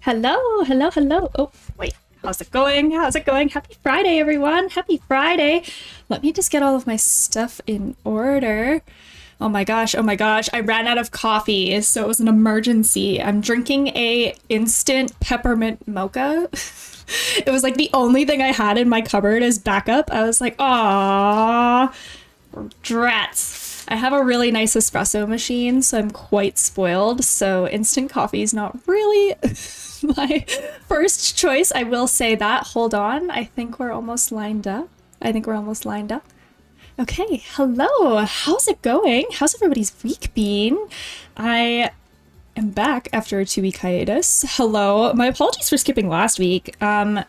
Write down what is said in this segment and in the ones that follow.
Hello, hello, hello. Oh, wait. How's it going? How's it going? Happy Friday, everyone. Happy Friday. Let me just get all of my stuff in order. Oh my gosh, oh my gosh. I ran out of coffee, so it was an emergency. I'm drinking a instant peppermint mocha. It was like the only thing I had in my cupboard as backup. I was like, aww, drats. I have a really nice espresso machine, so I'm quite spoiled. So instant coffee is not really my first choice. I will say that. Hold on. I think we're almost lined up. Okay, hello. How's it going? How's everybody's week been? I am back after a 2-week hiatus. Hello. My apologies for skipping last week. I'm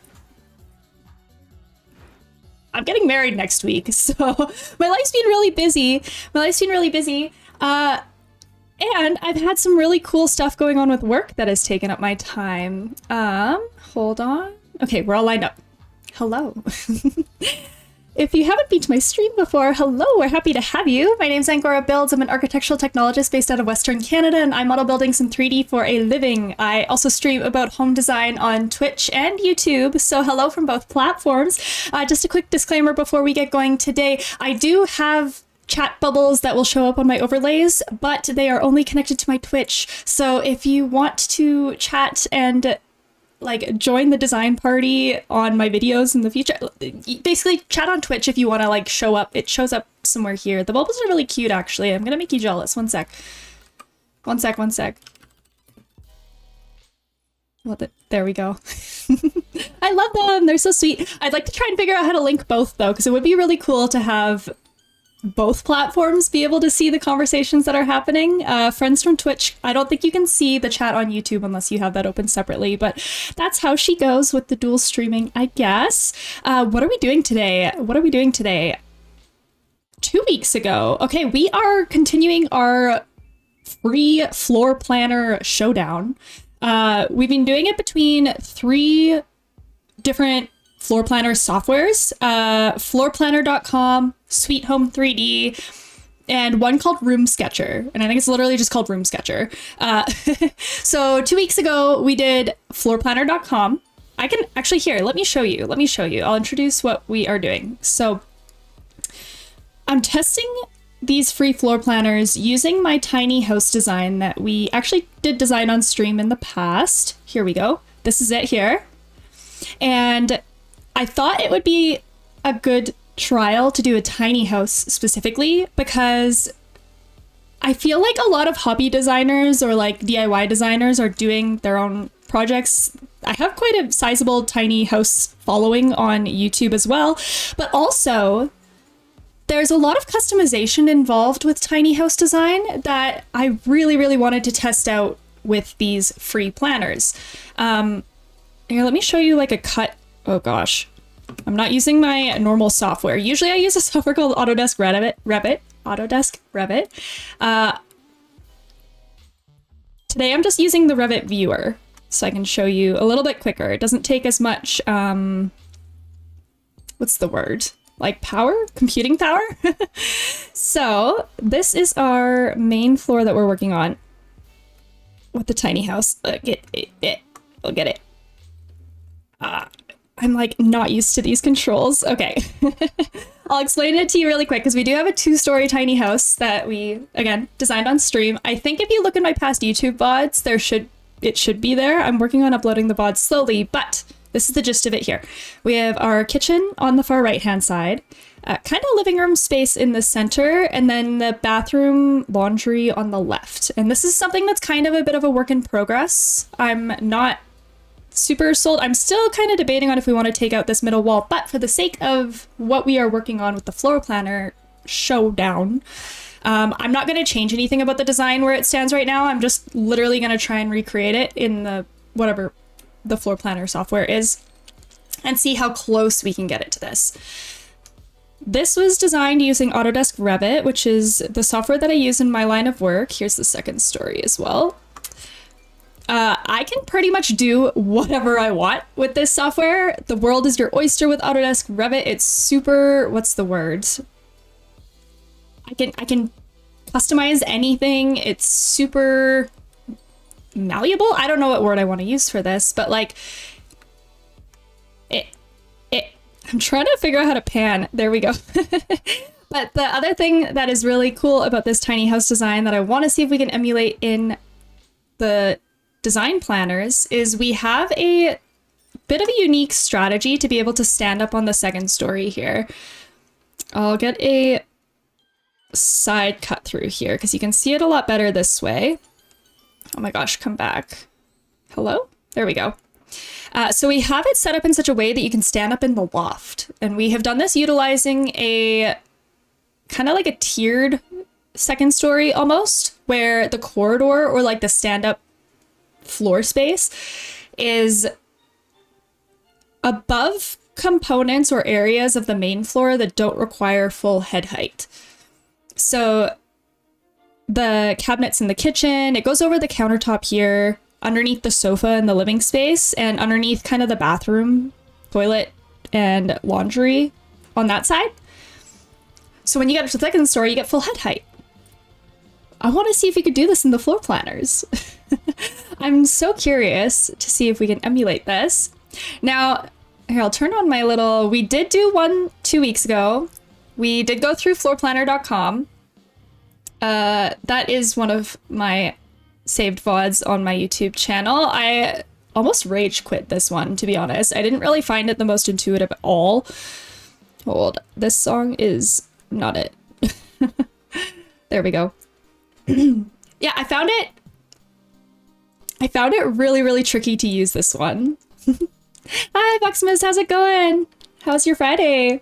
getting married next week, so my life's been really busy. And I've had some really cool stuff going on with work that has taken up my time. Hold on. Okay, we're all lined up. Hello. If you haven't been to my stream before, hello, we're happy to have you. My name's Angorabuilds. I'm an architectural technologist based out of Western Canada, and I model buildings in 3D for a living. I also stream about home design on Twitch and YouTube, so hello from both platforms. Just a quick disclaimer before we get going today. I do have chat bubbles that will show up on my overlays, but they are only connected to my Twitch. So if you want to chat and like join the design party on my videos in the future, basically chat on Twitch if you want to like show up. It shows up somewhere here. The bubbles are really cute, actually. I'm gonna make you jealous. One sec. One sec. Well, there we go. I love them. They're so sweet. I'd like to try and figure out how to link both though, because it would be really cool to have both platforms be able to see the conversations that are happening. Friends from Twitch, I don't think you can see the chat on YouTube unless you have that open separately, but that's how she goes with the dual streaming, I guess. What are we doing today? 2 weeks ago. Okay, we are continuing our free floor planner showdown. We've been doing it between 3 different floor planner softwares, floorplanner.com, Sweet Home 3D, and one called Room Sketcher. And I think it's literally just called Room Sketcher. So 2 weeks ago, we did floorplanner.com. I can actually, here, let me show you. I'll introduce what we are doing. So I'm testing these free floor planners using my tiny house design that we actually did design on stream in the past. Here we go. This is it here. And I thought it would be a good trial to do a tiny house specifically because I feel like a lot of hobby designers or like DIY designers are doing their own projects. I have quite a sizable tiny house following on YouTube as well, but also there's a lot of customization involved with tiny house design that I really, really wanted to test out with these free planners. Here, let me show you like a cut. Oh gosh, I'm not using my normal software. Usually I use a software called Autodesk Revit. Today I'm just using the Revit viewer so I can show you a little bit quicker. It doesn't take as much, what's the word? Like computing power? So this is our main floor that we're working on with the tiny house. We'll get it. I'm like not used to these controls. Okay. I'll explain it to you really quick because we do have a 2-story tiny house that we, again, designed on stream. I think if you look in my past YouTube VODs, it should be there. I'm working on uploading the VODs slowly, but this is the gist of it here. We have our kitchen on the far right-hand side, kind of living room space in the center, and then the bathroom laundry on the left. And this is something that's kind of a bit of a work in progress. I'm not super sold. I'm still kind of debating on if we want to take out this middle wall, but for the sake of what we are working on with the floor planner showdown, I'm not going to change anything about the design where it stands right now. I'm just literally going to try and recreate it in the whatever the floor planner software is and see how close we can get it to this. This was designed using Autodesk Revit, which is the software that I use in my line of work. Here's the second story as well. I can pretty much do whatever I want with this software. The world is your oyster with Autodesk Revit. It's super, what's the word? I can customize anything. It's super malleable. I don't know what word I want to use for this, but like I'm trying to figure out how to pan. There we go. But the other thing that is really cool about this tiny house design that I want to see if we can emulate in the design planners is we have a bit of a unique strategy to be able to stand up on the second story here. I'll get a side cut through here because you can see it a lot better this way. Oh my gosh, come back. Hello? There we go. So we have it set up in such a way that you can stand up in the loft. And we have done this utilizing a kind of like a tiered second story almost, where the corridor or like the stand-up floor space is above components or areas of the main floor that don't require full head height. So the cabinets in the kitchen, it goes over the countertop here, underneath the sofa in the living space, and underneath kind of the bathroom, toilet, and laundry on that side. So when you get up to the second story, you get full head height. I want to see if we could do this in the floor planners. I'm so curious to see if we can emulate this. Now, here, I'll turn on my little... We did do one 2 weeks ago. We did go through floorplanner.com. That is one of my saved VODs on my YouTube channel. I almost rage quit this one, to be honest. I didn't really find it the most intuitive at all. Hold, this song is not it. There we go. Yeah, I found it really, really tricky to use this one. Hi, Bucksmith, how's it going? How's your Friday?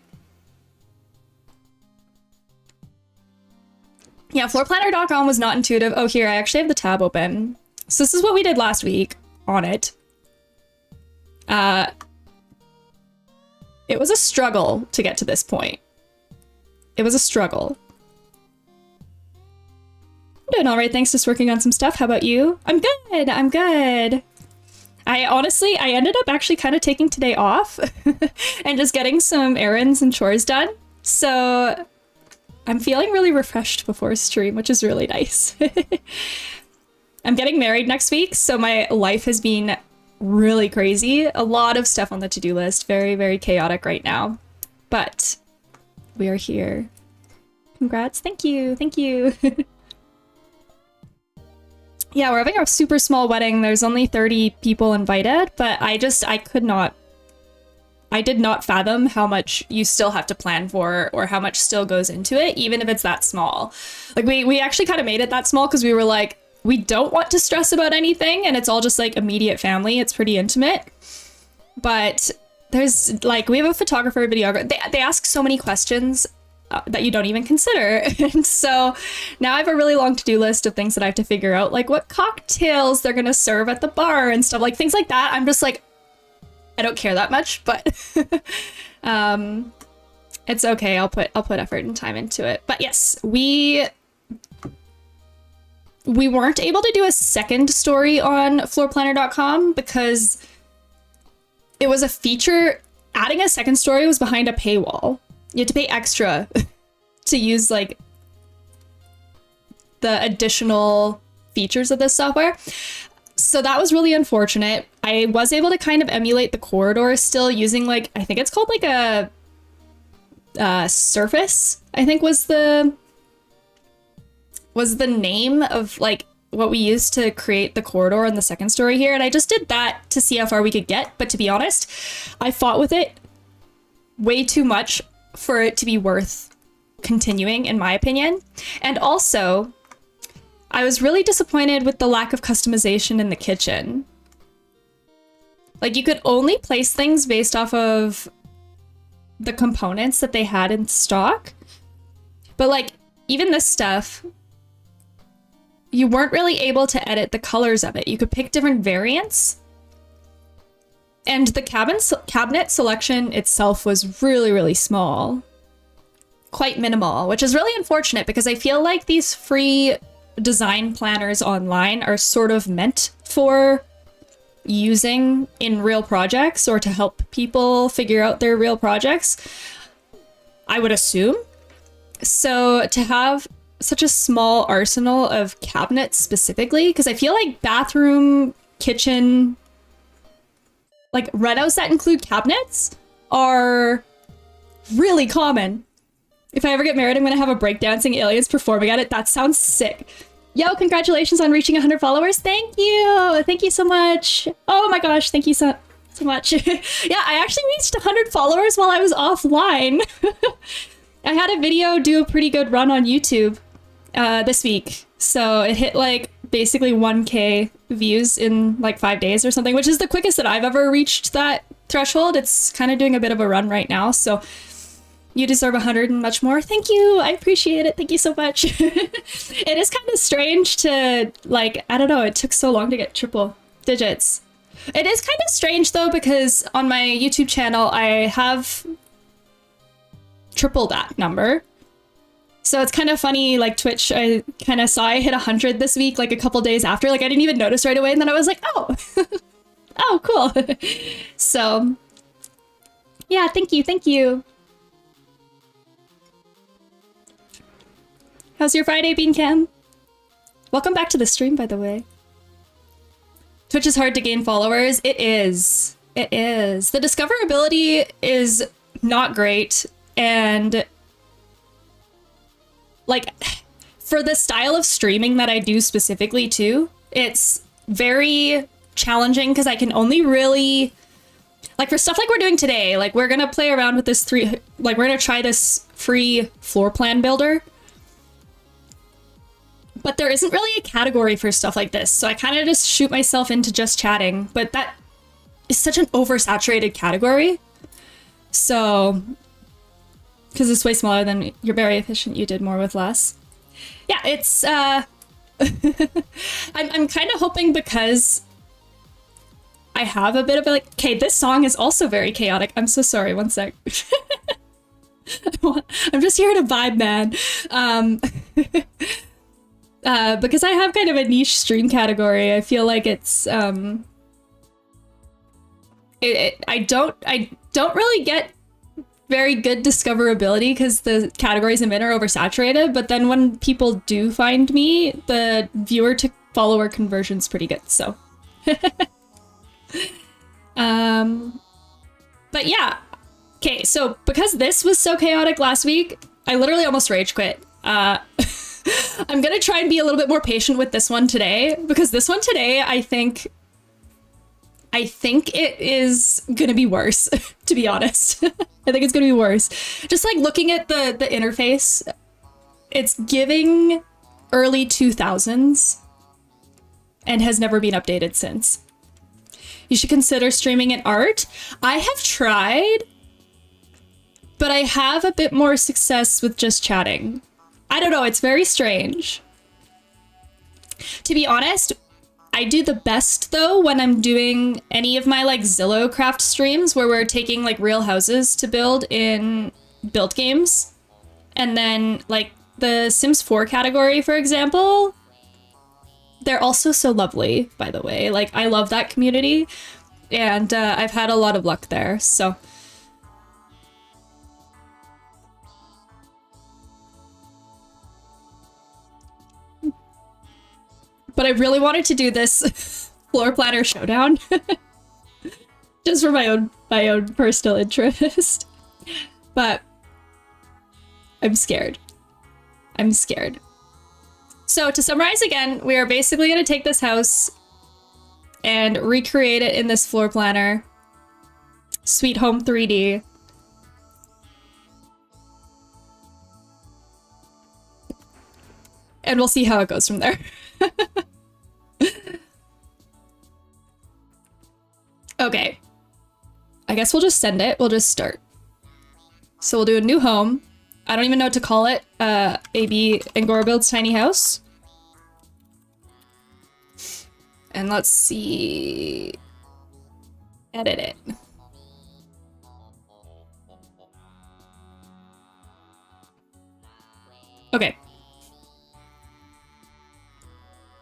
Yeah, floorplanner.com was not intuitive. Oh, here, I actually have the tab open. So this is what we did last week on it. It was a struggle to get to this point. It was a struggle. I'm doing all right, thanks, just working on some stuff. How about you? I'm good, I'm good. I ended up actually kind of taking today off and just getting some errands and chores done. So I'm feeling really refreshed before stream, which is really nice. I'm getting married next week, so my life has been really crazy. A lot of stuff on the to-do list. Very, very chaotic right now. But we are here. Congrats. Thank you. Thank you. Yeah, we're having a super small wedding. There's only 30 people invited, but I did not fathom how much you still have to plan for or how much still goes into it, even if it's that small. Like we actually kind of made it that small because we were like, we don't want to stress about anything and it's all just like immediate family. It's pretty intimate. But there's like, we have a photographer, videographer. They ask so many questions that you don't even consider. And so now I have a really long to-do list of things that I have to figure out, like what cocktails they're going to serve at the bar and stuff, like things like that. I'm just like, I don't care that much, but it's okay. I'll put effort and time into it. But yes, we weren't able to do a second story on floorplanner.com because it was a feature. Adding a second story was behind a paywall. You had to pay extra to use like the additional features of this software. So that was really unfortunate. I was able to kind of emulate the corridor still using like, I think it's called like a surface, I think was the name of like what we used to create the corridor in the second story here. And I just did that to see how far we could get. But to be honest, I fought with it way too much for it to be worth continuing, in my opinion. And also, I was really disappointed with the lack of customization in the kitchen. Like, you could only place things based off of the components that they had in stock. But like, even this stuff, you weren't really able to edit the colors of it. You could pick different variants. And the cabinet selection itself was really, really small. Quite minimal, which is really unfortunate because I feel like these free design planners online are sort of meant for using in real projects or to help people figure out their real projects, I would assume. So to have such a small arsenal of cabinets specifically, because I feel like bathroom, kitchen, like renos that include cabinets are really common. If I ever get married, I'm gonna have a breakdancing aliens performing at it. That sounds sick. Yo, congratulations on reaching 100 followers. Thank you. Thank you so much. Oh my gosh, thank you so much. Yeah, I actually reached 100 followers while I was offline. I had a video do a pretty good run on YouTube this week. So it hit like basically 1K views in like 5 days or something, which is the quickest that I've ever reached that threshold. It's kind of doing a bit of a run right now. So you deserve 100 and much more. Thank you. I appreciate it. Thank you so much. It is kind of strange to, like, I don't know, it took so long to get triple digits. It is kind of strange though, because on my YouTube channel, I have triple that number. So it's kind of funny, like Twitch, I kind of saw I hit 100 this week, like a couple days after, like I didn't even notice right away. And then I was like, oh, oh, cool. So yeah, thank you. Thank you. How's your Friday been, Cam? Welcome back to the stream, by the way. Twitch is hard to gain followers. It is. It is. The discoverability is not great. And like for the style of streaming that I do specifically too, it's very challenging because I can only really, like for stuff like we're doing today, like we're gonna play around with this we're gonna try this free floor plan builder. But there isn't really a category for stuff like this, so I kind of just shoot myself into just chatting, but that is such an oversaturated category. So, because it's way smaller than you're very efficient, you did more with less. Yeah, it's, I'm kind of hoping because I have a bit of a, like, okay, this song is also very chaotic. I'm so sorry, one sec. I'm just here to vibe, man. Because I have kind of a niche stream category, I feel like it's I don't really get very good discoverability because the categories I'm in are oversaturated, but then when people do find me, the viewer to follower conversion's pretty good, so. But yeah, okay, so because this was so chaotic last week, I literally almost rage quit. I'm gonna try and be a little bit more patient with this one today, because this one today, I think it is gonna be worse, to be honest. I think it's gonna be worse. Just like looking at the interface, it's giving early 2000s and has never been updated since. You should consider streaming in art. I have tried, but I have a bit more success with just chatting. I don't know, it's very strange. To be honest, I do the best though when I'm doing any of my like Zillow craft streams where we're taking like real houses to build in build games. And then like the Sims 4 category, for example, they're also so lovely, by the way. Like I love that community and I've had a lot of luck there, so. But I really wanted to do this floor planner showdown just for my own personal interest. But I'm scared. I'm scared. So to summarize again, we are basically going to take this house and recreate it in this floor planner. Sweet Home 3D. And we'll see how it goes from there. Okay. I guess we'll just send it. We'll just start. So we'll do a new home. I don't even know what to call it. AB Angorabuilds Tiny House. And let's see. Edit it. Okay.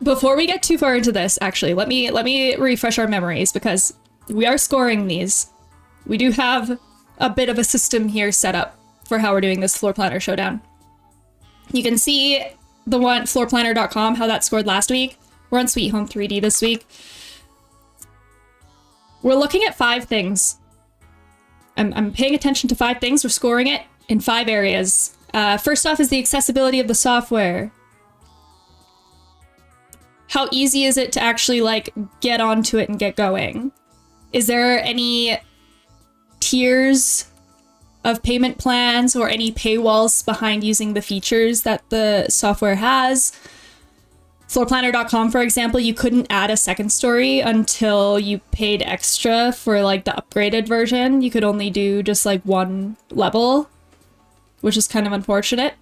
Before we get too far into this, actually, let me refresh our memories because we are scoring these. We do have a bit of a system here set up for how we're doing this floor planner showdown. You can see the one floorplanner.com, how that scored last week. We're on Sweet Home 3D this week. We're looking at 5 things. I'm paying attention to 5 things. We're scoring it in 5 areas. First off is the accessibility of the software. How easy is it to actually like get onto it and get going? Is there any tiers of payment plans or any paywalls behind using the features that the software has? Floorplanner.com, for example, you couldn't add a second story until you paid extra for like the upgraded version. You could only do just like 1 level, which is kind of unfortunate.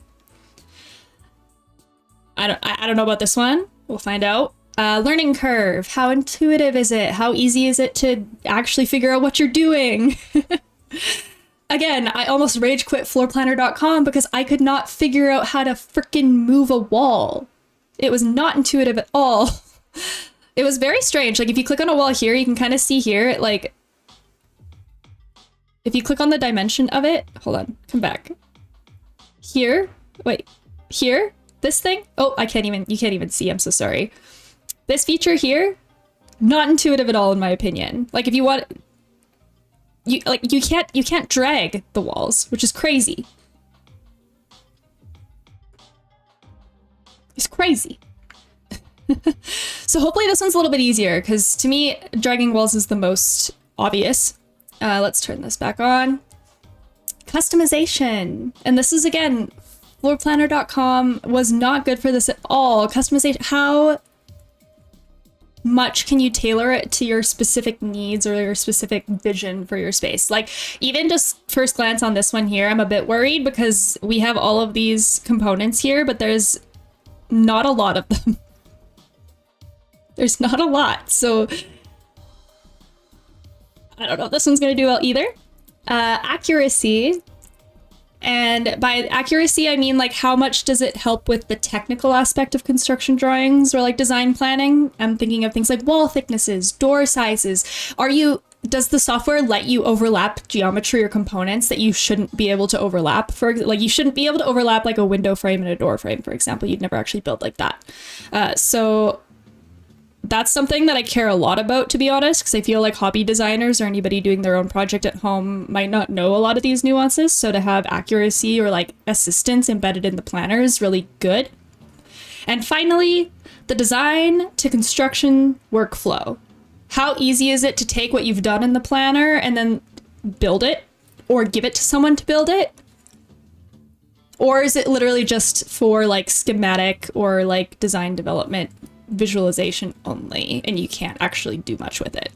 I don't know about this one. We'll find out. Learning curve. How intuitive is it? How easy is it to actually figure out what you're doing? Again, I almost rage quit floorplanner.com because I could not figure out how to freaking move a wall. It was not intuitive at all. It was very strange. Like if you click on a wall here, you can kind of see here, like if you click on the dimension of it, hold on, come back. Here, wait, here, this thing. Oh, you can't even see, I'm so sorry. This feature here, not intuitive at all in my opinion. Like if you want, you can't drag the walls, which is crazy. It's crazy. So hopefully this one's a little bit easier because to me, dragging walls is the most obvious. Let's turn this back on. Customization. And this is again, floorplanner.com was not good for this at all. Customization, how much can you tailor it to your specific needs or your specific vision for your space? Like even just first glance on this one here, I'm a bit worried because we have all of these components here, but there's not a lot of them. There's not a lot, so I don't know if this one's gonna do well either. Accuracy. And by accuracy, I mean like how much does it help with the technical aspect of construction drawings or like design planning? I'm thinking of things like wall thicknesses, door sizes. Does the software let you overlap geometry or components that you shouldn't be able to overlap? Like you shouldn't be able to overlap like a window frame and a door frame, for example. You'd never actually build like that. So that's something that I care a lot about, to be honest, because I feel like hobby designers or anybody doing their own project at home might not know a lot of these nuances. So to have accuracy or like assistance embedded in the planner is really good. And finally, the design to construction workflow. How easy is it to take what you've done in the planner and then build it or give it to someone to build it? Or is it literally just for like schematic or like design development visualization only and you can't actually do much with it?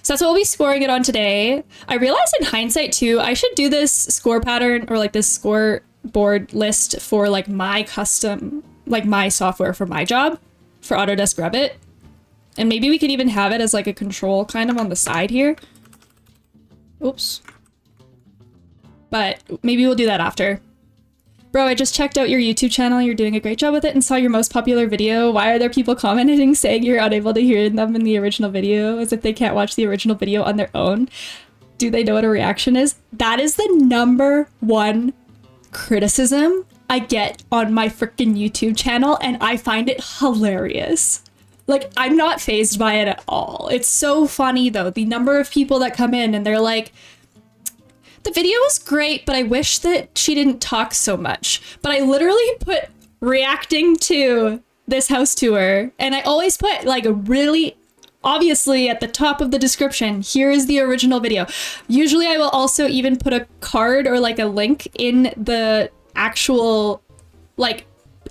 So that's what we'll be scoring it on today. I realized in hindsight too, I should do this score pattern or like this scoreboard list for like my custom, like my software for my job for Autodesk Revit. And maybe we could even have it as like a control kind of on the side here. Oops. But maybe we'll do that after. Bro, I just checked out your YouTube channel. You're doing a great job with it and saw your most popular video. Why are there people commenting saying you're unable to hear them in the original video as if they can't watch the original video on their own? Do they know what a reaction is? That is the #1 criticism I get on my freaking YouTube channel, and I find it hilarious. Like, I'm not fazed by it at all. It's so funny, though. The number of people that come in and they're like, the video was great, but I wish that she didn't talk so much. But I literally put reacting to this house tour, and I always put, like, really obviously at the top of the description, here is the original video. Usually I will also even put a card or, like, a link in the actual, like,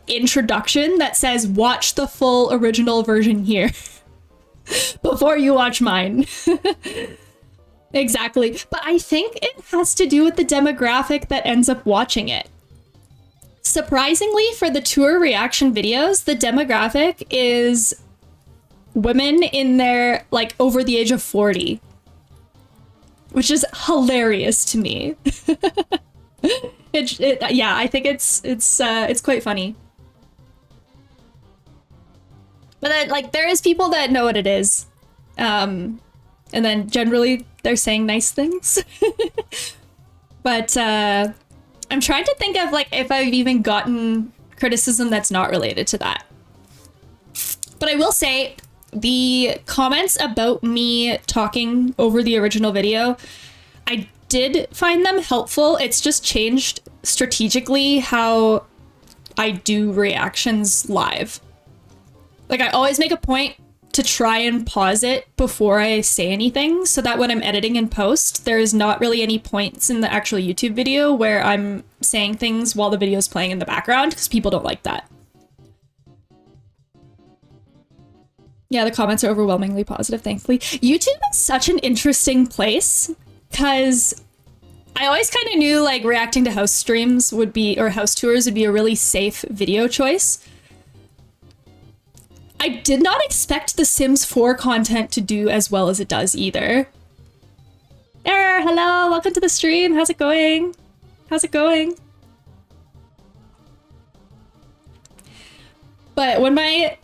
introduction that says watch the full original version here before you watch mine. Exactly. But I think it has to do with the demographic that ends up watching it. Surprisingly, for the tour reaction videos, the demographic is women in their, like, over the age of 40, which is hilarious to me. Yeah, I think it's quite funny. But then, like, there is people that know what it is. And then generally they're saying nice things. But I'm trying to think of, like, if I've even gotten criticism that's not related to that. But I will say the comments about me talking over the original video, I did find them helpful. It's just changed strategically how I do reactions live. Like, I always make a point to try and pause it before I say anything so that when I'm editing in post, there is not really any points in the actual YouTube video where I'm saying things while the video is playing in the background, because people don't like that. Yeah, the comments are overwhelmingly positive, thankfully. YouTube is such an interesting place because I always kind of knew like reacting to house streams would be, or house tours would be a really safe video choice. I did not expect the Sims 4 content to do as well as it does either. There, hello, welcome to the stream. How's it going? How's it going? But when my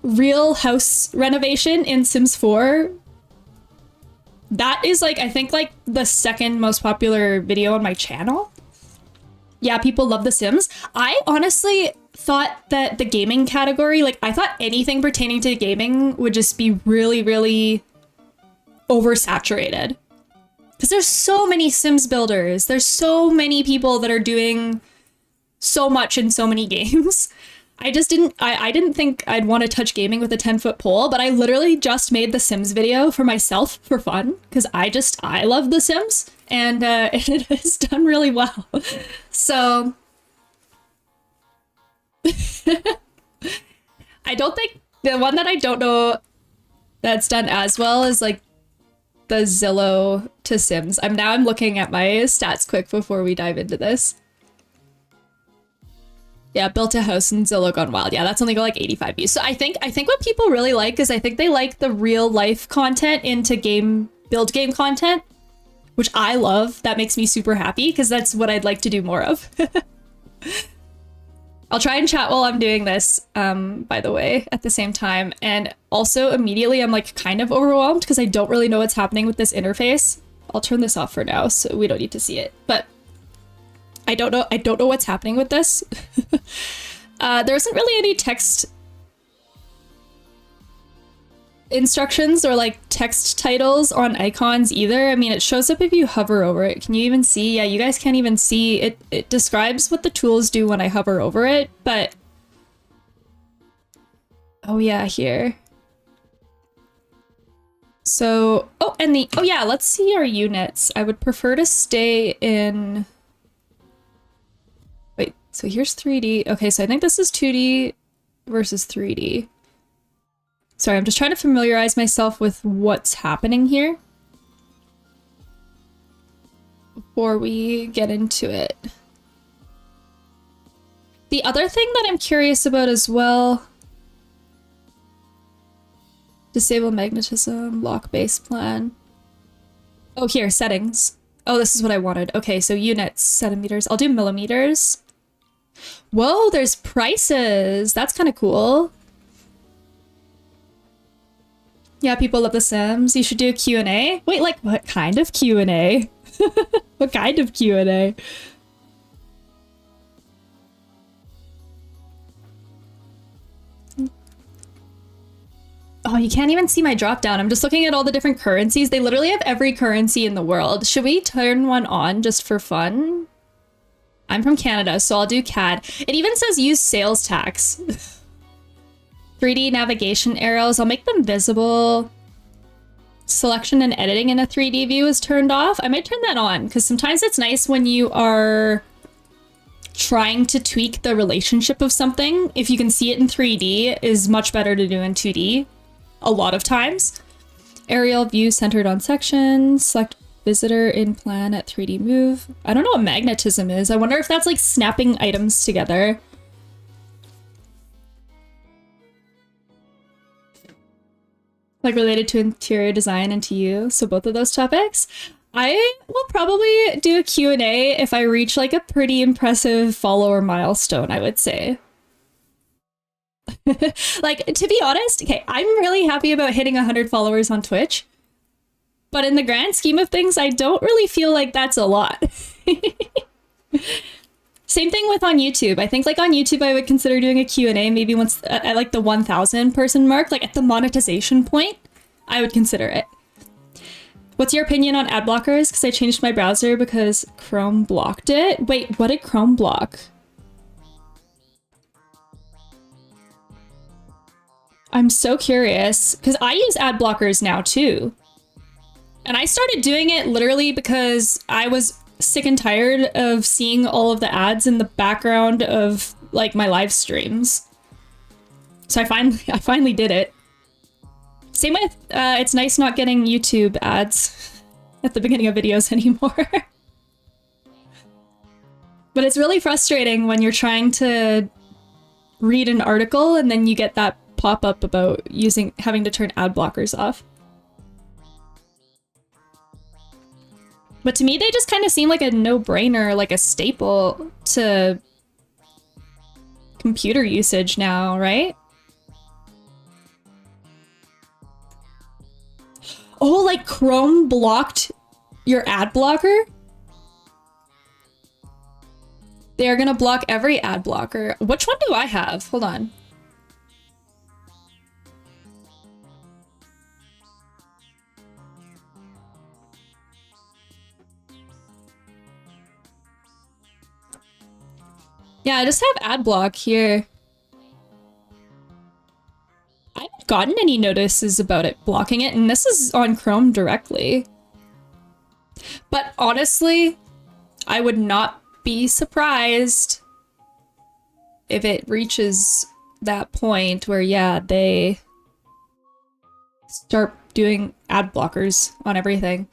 real house renovation in Sims 4, that is like, I think like the second most popular video on my channel. Yeah, people love The Sims. I honestly thought that the gaming category, like I thought anything pertaining to gaming would just be really, really oversaturated. Because there's so many Sims builders. There's so many people that are doing so much in so many games. I didn't think I'd want to touch gaming with a 10-foot pole, but I literally just made the Sims video for myself for fun because I love The Sims, and it has done really well. So I don't think the one that I don't know that's done as well is like the Zillow to Sims. I'm looking at my stats quick before we dive into this. Yeah, built a house in Zillow Gone Wild. Yeah, that's only got like 85 views. So I think what people really like is I think they like the real life content into build game content, which I love. That makes me super happy because that's what I'd like to do more of. I'll try and chat while I'm doing this, by the way, at the same time. And also immediately I'm like kind of overwhelmed because I don't really know what's happening with this interface. I'll turn this off for now so we don't need to see it. But I don't know what's happening with this. There isn't really any text instructions or like text titles on icons either. I mean, it shows up if you hover over it. Can you even see? Yeah, you guys can't even see. It describes what the tools do when I hover over it, but oh yeah, here. So, oh yeah, let's see our units. I would prefer to stay in... Wait, so here's 3D. Okay, so I think this is 2D versus 3D. Sorry, I'm just trying to familiarize myself with what's happening here before we get into it. The other thing that I'm curious about as well... Disable magnetism, lock base plan. Oh, here, settings. Oh, this is what I wanted. Okay, so units, centimeters. I'll do millimeters. Whoa, there's prices. That's kind of cool. Yeah, people love The Sims. You should do a Q&A. Wait, like, what kind of Q&A? What kind of Q&A? Oh, you can't even see my drop down. I'm just looking at all the different currencies. They literally have every currency in the world. Should we turn one on just for fun? I'm from Canada, so I'll do CAD. It even says use sales tax. 3D navigation arrows, I'll make them visible. Selection and editing in a 3D view is turned off. I might turn that on because sometimes it's nice when you are trying to tweak the relationship of something. If you can see it in 3D, is much better to do in 2D. A lot of times. Aerial view centered on section. Select visitor in plan at 3D move. I don't know what magnetism is. I wonder if that's like snapping items together. Like related to interior design and to you. So both of those topics. I will probably do a Q&A if I reach like a pretty impressive follower milestone, I would say. Like, to be honest, okay, I'm really happy about hitting 100 followers on Twitch. But in the grand scheme of things, I don't really feel like that's a lot. Same thing with on YouTube. I think like on YouTube, I would consider doing a Q&A maybe once at like the 1,000 person mark, like at the monetization point, I would consider it. What's your opinion on ad blockers? Because I changed my browser because Chrome blocked it. Wait, what did Chrome block? I'm so curious because I use ad blockers now too. And I started doing it literally because I was sick and tired of seeing all of the ads in the background of like my live streams. So I finally did it. Same with, it's nice not getting YouTube ads at the beginning of videos anymore. But it's really frustrating when you're trying to read an article and then you get that pop-up about having to turn ad blockers off. But to me, they just kind of seem like a no-brainer, like a staple to computer usage now, right? Oh, like Chrome blocked your ad blocker? They're gonna block every ad blocker. Which one do I have? Hold on. Yeah, I just have ad block here. I haven't gotten any notices about it blocking it, and this is on Chrome directly. But honestly, I would not be surprised if it reaches that point where, yeah, they start doing ad blockers on everything.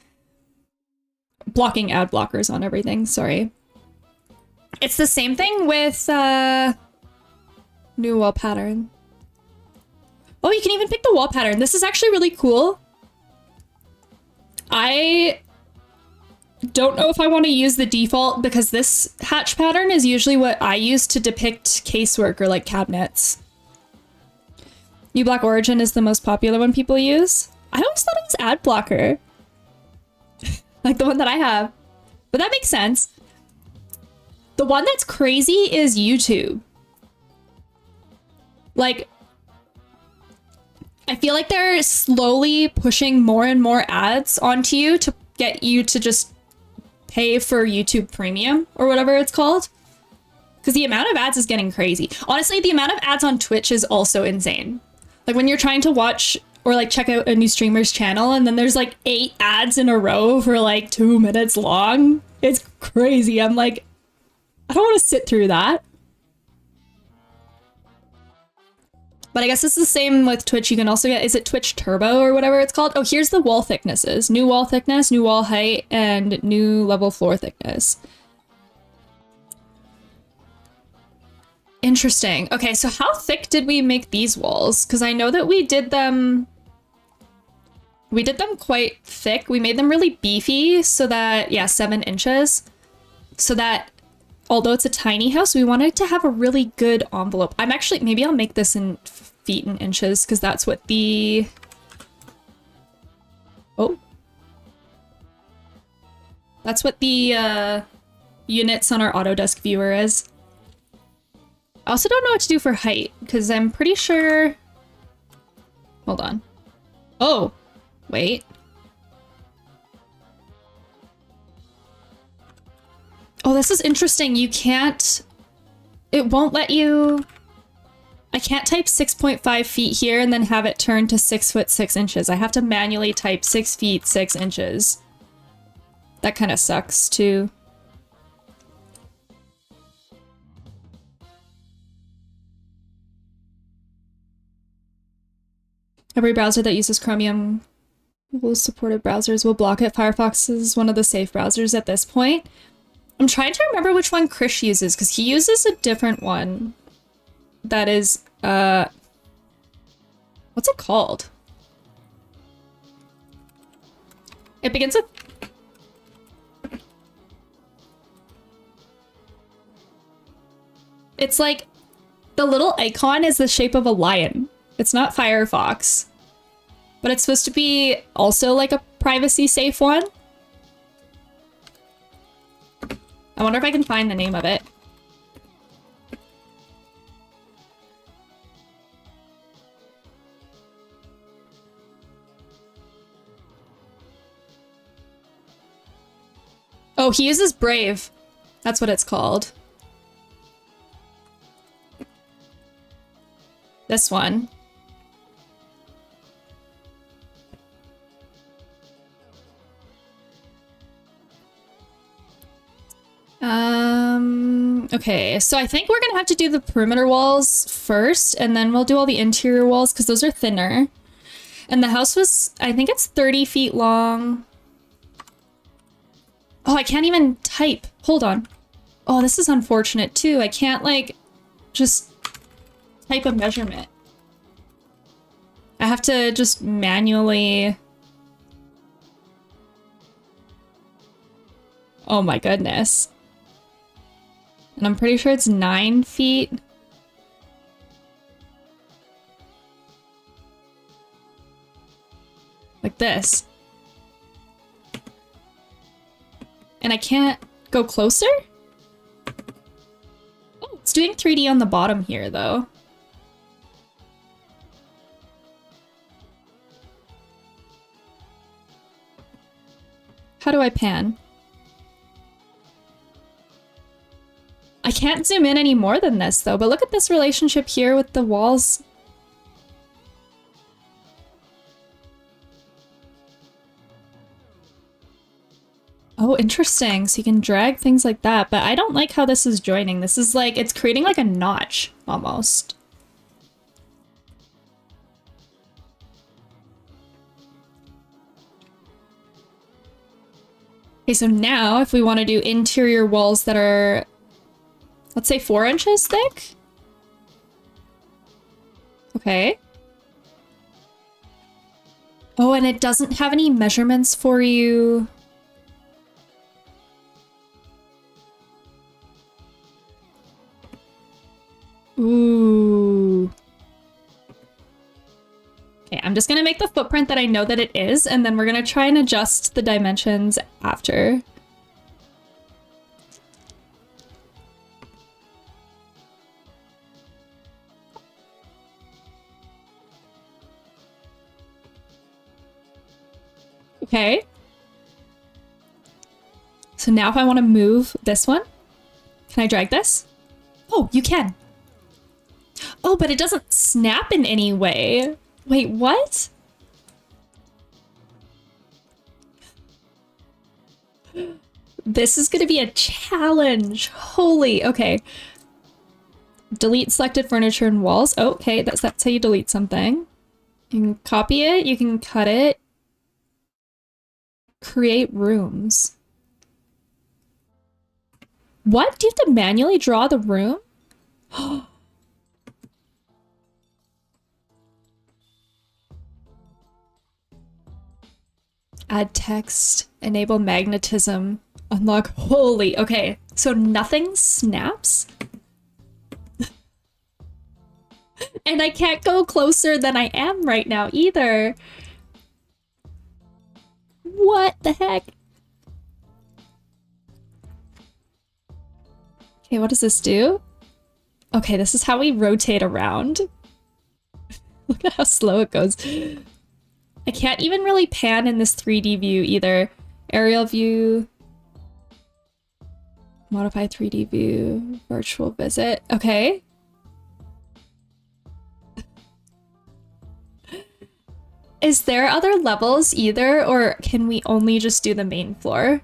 Blocking ad blockers on everything, sorry. It's the same thing with new wall pattern. Oh, you can even pick the wall pattern. This is actually really cool. I don't know if I want to use the default because this hatch pattern is usually what I use to depict casework or like cabinets. U-Block Origin is the most popular one people use. I always thought it was ad blocker. Like the one that I have. But that makes sense. The one that's crazy is YouTube. Like, I feel like they're slowly pushing more and more ads onto you to get you to just pay for YouTube Premium or whatever it's called. Because the amount of ads is getting crazy. Honestly, the amount of ads on Twitch is also insane. Like when you're trying to watch or like check out a new streamer's channel and then there's like 8 ads in a row for like 2 minutes long. It's crazy. I'm like, I don't want to sit through that. But I guess it's the same with Twitch. You can also get, is it Twitch Turbo or whatever it's called? Oh, here's the wall thicknesses. New wall thickness, new wall height, and new level floor thickness. Interesting. Okay, so how thick did we make these walls? Because I know that we did them quite thick. We made them really beefy so that, yeah, 7 inches. So that although it's a tiny house, we wanted to have a really good envelope. I'm actually, maybe I'll make this in feet and inches because that's what the, oh. That's what the units on our Autodesk viewer is. I also don't know what to do for height because I'm pretty sure, hold on. Oh, wait. Oh, this is interesting. You can't, it won't let you, I can't type 6.5 feet here and then have it turn to 6 foot 6 inches. I have to manually type 6 feet 6 inches. That kind of sucks too. Every browser that uses Chromium supported browsers will block it. Firefox is one of the safe browsers at this point. I'm trying to remember which one Krish uses, because he uses a different one that is, what's it called? It begins with... It's like, the little icon is the shape of a lion. It's not Firefox, but it's supposed to be also like a privacy safe one. I wonder if I can find the name of it. Oh, he uses Brave. That's what it's called. This one. Okay, so I think we're gonna have to do the perimeter walls first, and then we'll do all the interior walls, because those are thinner. And the house was, I think it's 30 feet long. Oh, I can't even type. Hold on. Oh, this is unfortunate too. I can't, like, just type a measurement. I have to just manually... Oh my goodness. And I'm pretty sure it's 9 feet. Like this. And I can't go closer? Oh, it's doing 3D on the bottom here, though. How do I pan? I can't zoom in any more than this, though, but look at this relationship here with the walls. Oh, interesting. So you can drag things like that, but I don't like how this is joining. This is like, it's creating like a notch, almost. Okay, so now if we want to do interior walls that are, let's say 4 inches thick. Okay. Oh, and it doesn't have any measurements for you. Ooh. Okay, I'm just gonna make the footprint that I know that it is, and then we're gonna try and adjust the dimensions after. Okay. So now if I want to move this one, can I drag this? Oh, you can. Oh, but it doesn't snap in any way. Wait, what? This is gonna be a challenge. Holy, okay. Delete selected furniture and walls. Oh, okay, that's how you delete something. You can copy it, you can cut it. Create rooms. What? Do you have to manually draw the room? Add text, enable magnetism, unlock. Holy, okay. So nothing snaps? And I can't go closer than I am right now either. What the heck? Okay, what does this do? Okay, this is how we rotate around. Look at how slow it goes. I can't even really pan in this 3D view either. Aerial view. Modify 3D view. Virtual visit. Okay. Is there other levels either, or can we only just do the main floor?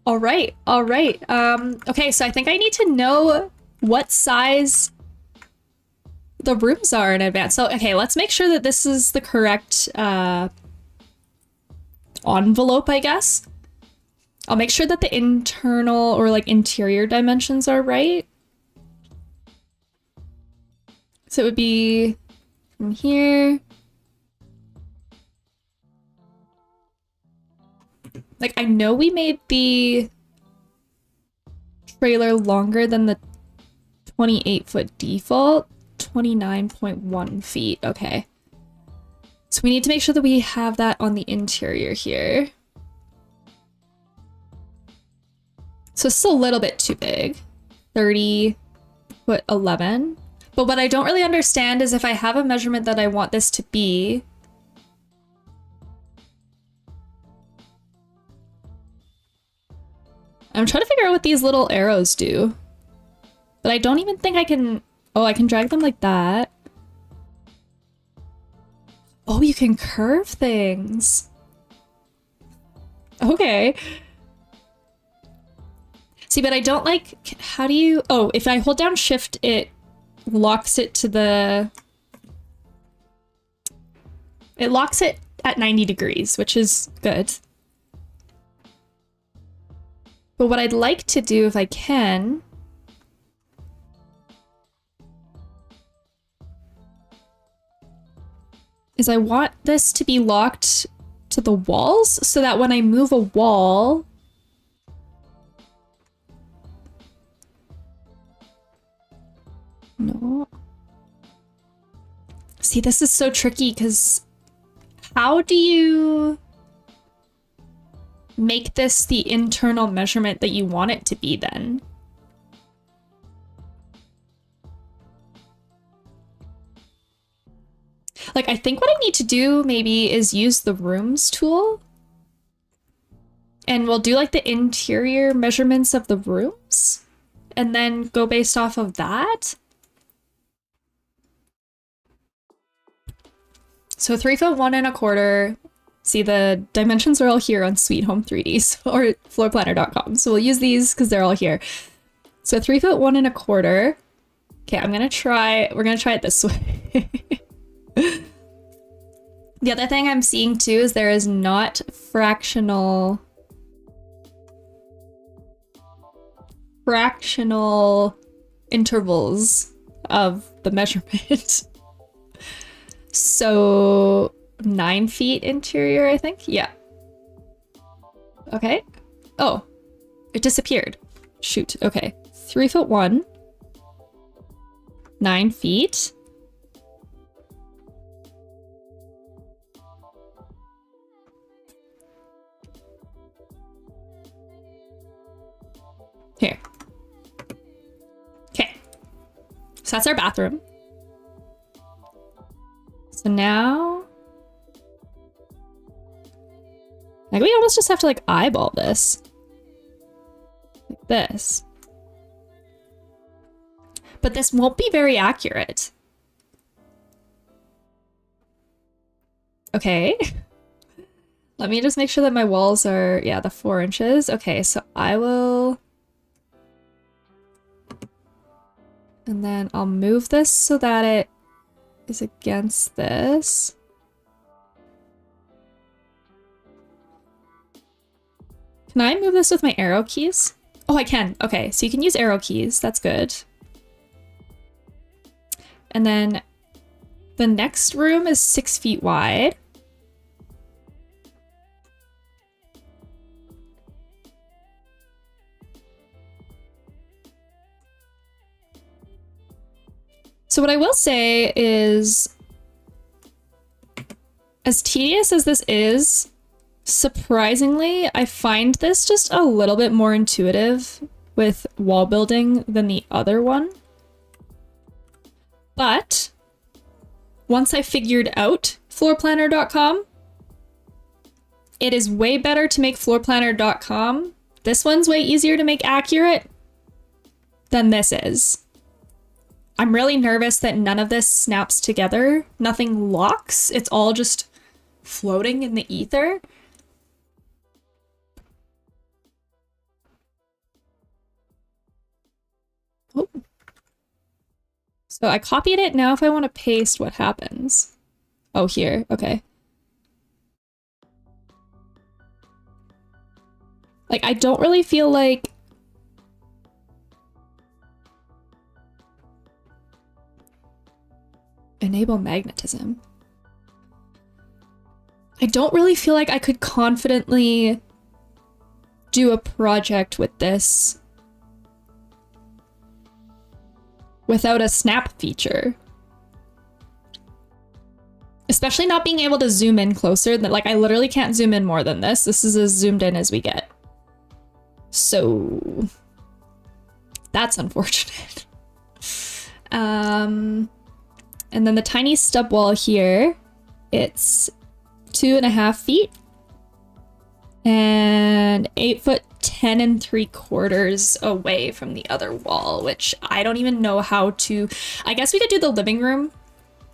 All right, all right. Okay, so I think I need to know what size the rooms are in advance. So, okay, let's make sure that this is the correct envelope, I guess. I'll make sure that the internal or like interior dimensions are right. So it would be from here. Like, I know we made the trailer longer than the 28-foot default. 29.1 feet. Okay. So we need to make sure that we have that on the interior here. So it's still a little bit too big. 30'11". But what I don't really understand is if I have a measurement that I want this to be, I'm trying to figure out what these little arrows do. But I don't even think I can... Oh, I can drag them like that. Oh, you can curve things. Okay. See, but I don't like... How do you... Oh, if I hold down shift, it locks it to the... It locks it at 90 degrees, which is good. But what I'd like to do, if I can... is I want this to be locked to the walls so that when I move a wall... No. See, this is so tricky because how do you make this the internal measurement that you want it to be then? Like, I think what I need to do maybe is use the rooms tool. And we'll do like the interior measurements of the rooms and then go based off of that. So 3'1¼ See, the dimensions are all here on Sweet Home 3Ds or floorplanner.com. So we'll use these because they're all here. So 3'1¼ Okay, we're gonna try it this way. The other thing I'm seeing too is there is not fractional intervals of the measurement. So 9 feet interior, I think. Yeah. Okay. Oh, it disappeared. Shoot. Okay. 3'1", 9 feet. Here. Okay. So that's our bathroom. So now... like, we almost just have to, like, eyeball this. Like this. But this won't be very accurate. Okay. Let me just make sure that my walls are, yeah, the 4 inches. Okay, so I will... and then I'll move this so that it is against this. Can I move this with my arrow keys? Oh, I can. Okay, so you can use arrow keys. That's good. And then the next room is 6 feet wide. So what I will say is, as tedious as this is, surprisingly, I find this just a little bit more intuitive with wall building than the other one. But once I figured out floorplanner.com, it is way better to make floorplanner.com. This one's way easier to make accurate than this is. I'm really nervous that none of this snaps together. Nothing locks. It's all just floating in the ether. Oh. So I copied it. Now if I want to paste, what happens? Oh, here. Okay. Like, I don't really feel like... enable magnetism. I don't really feel like I could confidently do a project with this without a snap feature. Especially not being able to zoom in closer. Like, I literally can't zoom in more than this. This is as zoomed in as we get. So that's unfortunate. And then the tiny stub wall here, it's 2.5 feet and 8'10" 3/4 away from the other wall, which I don't even know how to. I guess we could do the living room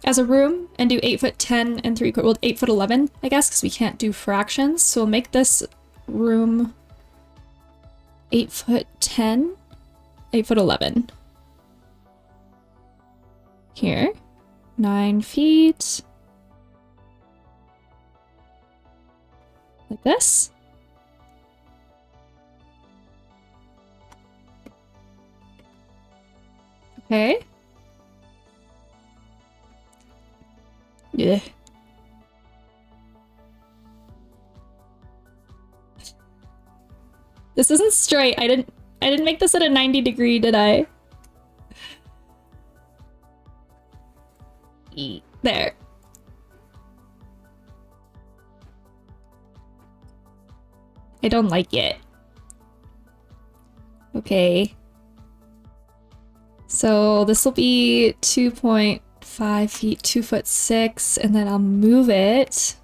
as a room and do 8'10" 3/4, well, 8'11", I guess, because we can't do fractions. So we'll make this room 8'10", 8'11". Here, 9 feet. Like this. Okay. Yeah. This isn't straight. I didn't make this at a 90-degree, did I? There. I don't like it. Okay. So this will be 2.5 feet, 2'6", and then I'll move it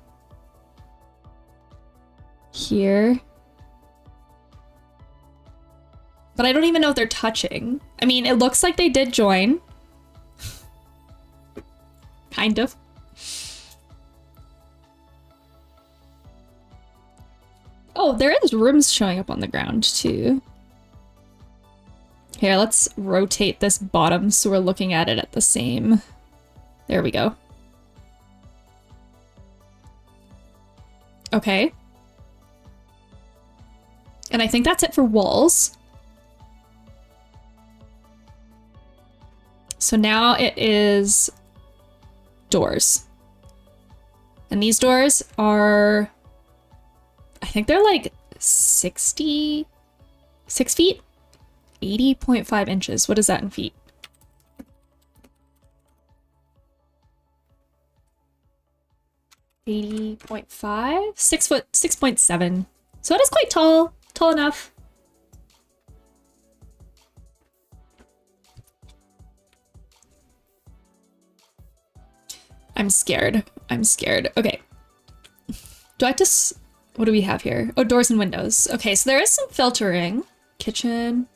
here. But I don't even know if they're touching. I mean, it looks like they did join. Kind of. Oh, there is rooms showing up on the ground too. Here, let's rotate this bottom so we're looking at it at the same. There we go. Okay. And I think that's it for walls. So now it is doors. And these doors are, I think they're like 6 feet? 80.5 inches. What is that in feet? $80.5? 6 foot, 6.7. So that is quite tall. Tall enough. I'm scared. I'm scared. Okay. Do I have to... What do we have here? Oh, doors and windows. Okay, so there is some filtering. Kitchen.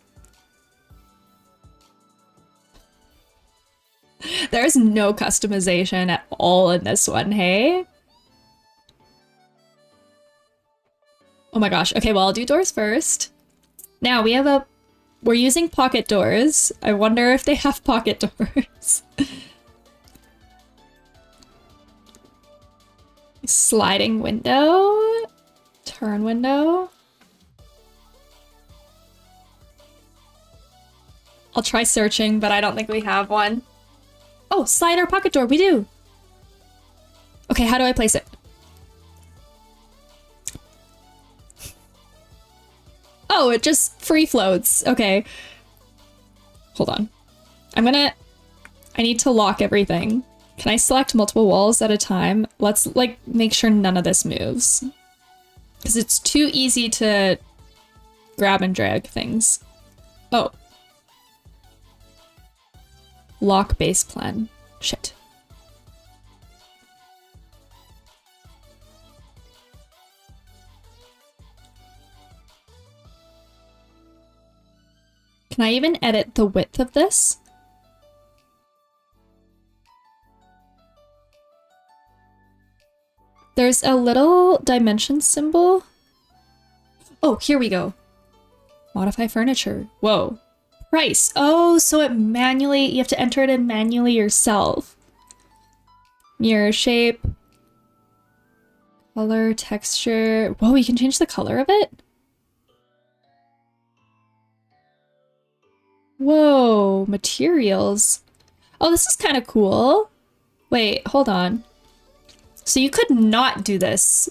There's no customization at all in this one, hey? Oh my gosh. Okay, well, I'll do doors first. Now, we have a... We're using pocket doors. I wonder if they have pocket doors. Sliding window. Turn window. I'll try searching, but I don't think we have one. Oh, slider pocket door, we do. Okay, how do I place it? Oh, it just free floats. Okay. Hold on. I need to lock everything. Can I select multiple walls at a time? Let's, like, make sure none of this moves. Because it's too easy to grab and drag things. Oh. Lock base plan. Shit. Can I even edit the width of this? There's a little dimension symbol. Oh, here we go. Modify furniture. Whoa. Price. Oh, so it manually, you have to enter it in manually yourself. Mirror shape. Color, texture. Whoa, you can change the color of it? Whoa, materials. Oh, this is kind of cool. Wait, hold on. So you could not do this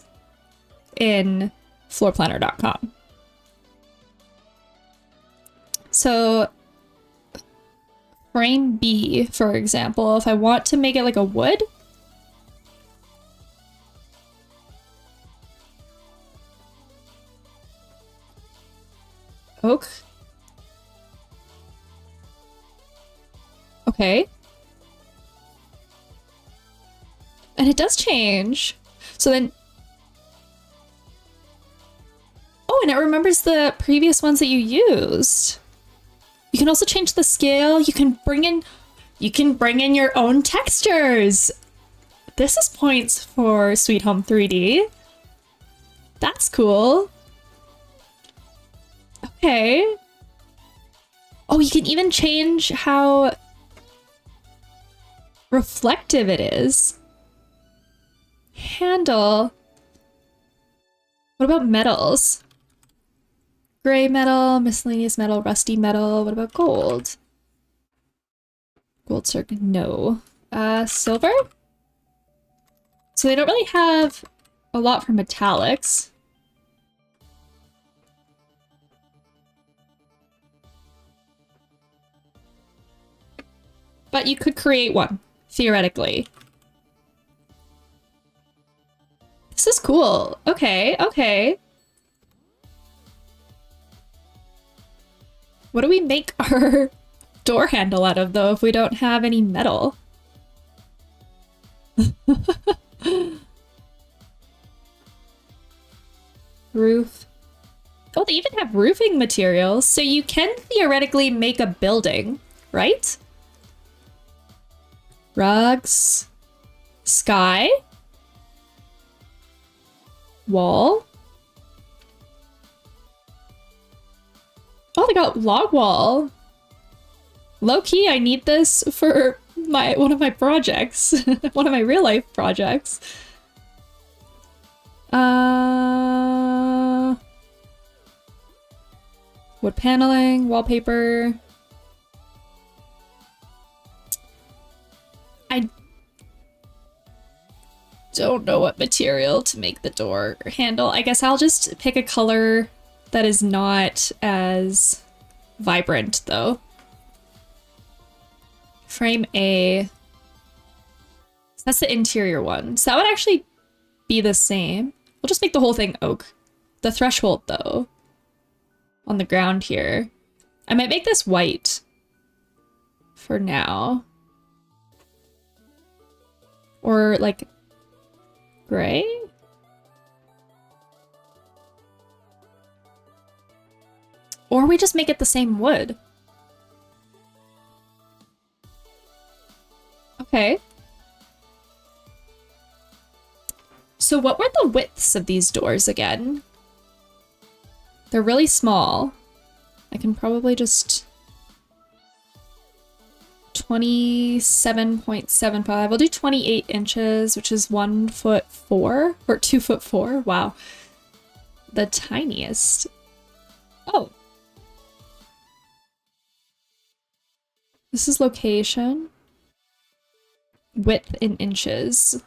in floorplanner.com. So frame B, for example, if I want to make it like a wood, Oak. Okay. And it does change. So then... Oh, and it remembers the previous ones that you used. You can also change the scale. You can bring in your own textures. This is points for Sweet Home 3D. That's cool. Okay. Oh, you can even change how reflective it is. Handle. What about metals? Gray metal, miscellaneous metal, rusty metal. What about gold? Gold circuit, no. Silver? So they don't really have a lot for metallics. But you could create one, theoretically. This is cool. Okay, okay. What do we make our door handle out of, though, if we don't have any metal? Roof. Oh, they even have roofing materials, so you can theoretically make a building, right? Rugs. Sky. Wall. Oh, they got log wall. Low key, I need this for one of my projects. One of my real life projects. Wood paneling, wallpaper. I don't know what material to make the door handle. I guess I'll just pick a color that is not as vibrant, though. Frame A. That's the interior one. So that would actually be the same. We'll just make the whole thing oak. The threshold, though, on the ground here. I might make this white for now. Or, like, gray? Or we just make it the same wood. Okay. So what were the widths of these doors again? They're really small. I can probably just... 27.75. We'll do 28 inches, which is 1'4" or 2'4". Wow. The tiniest. Oh. This is location. Width in inches.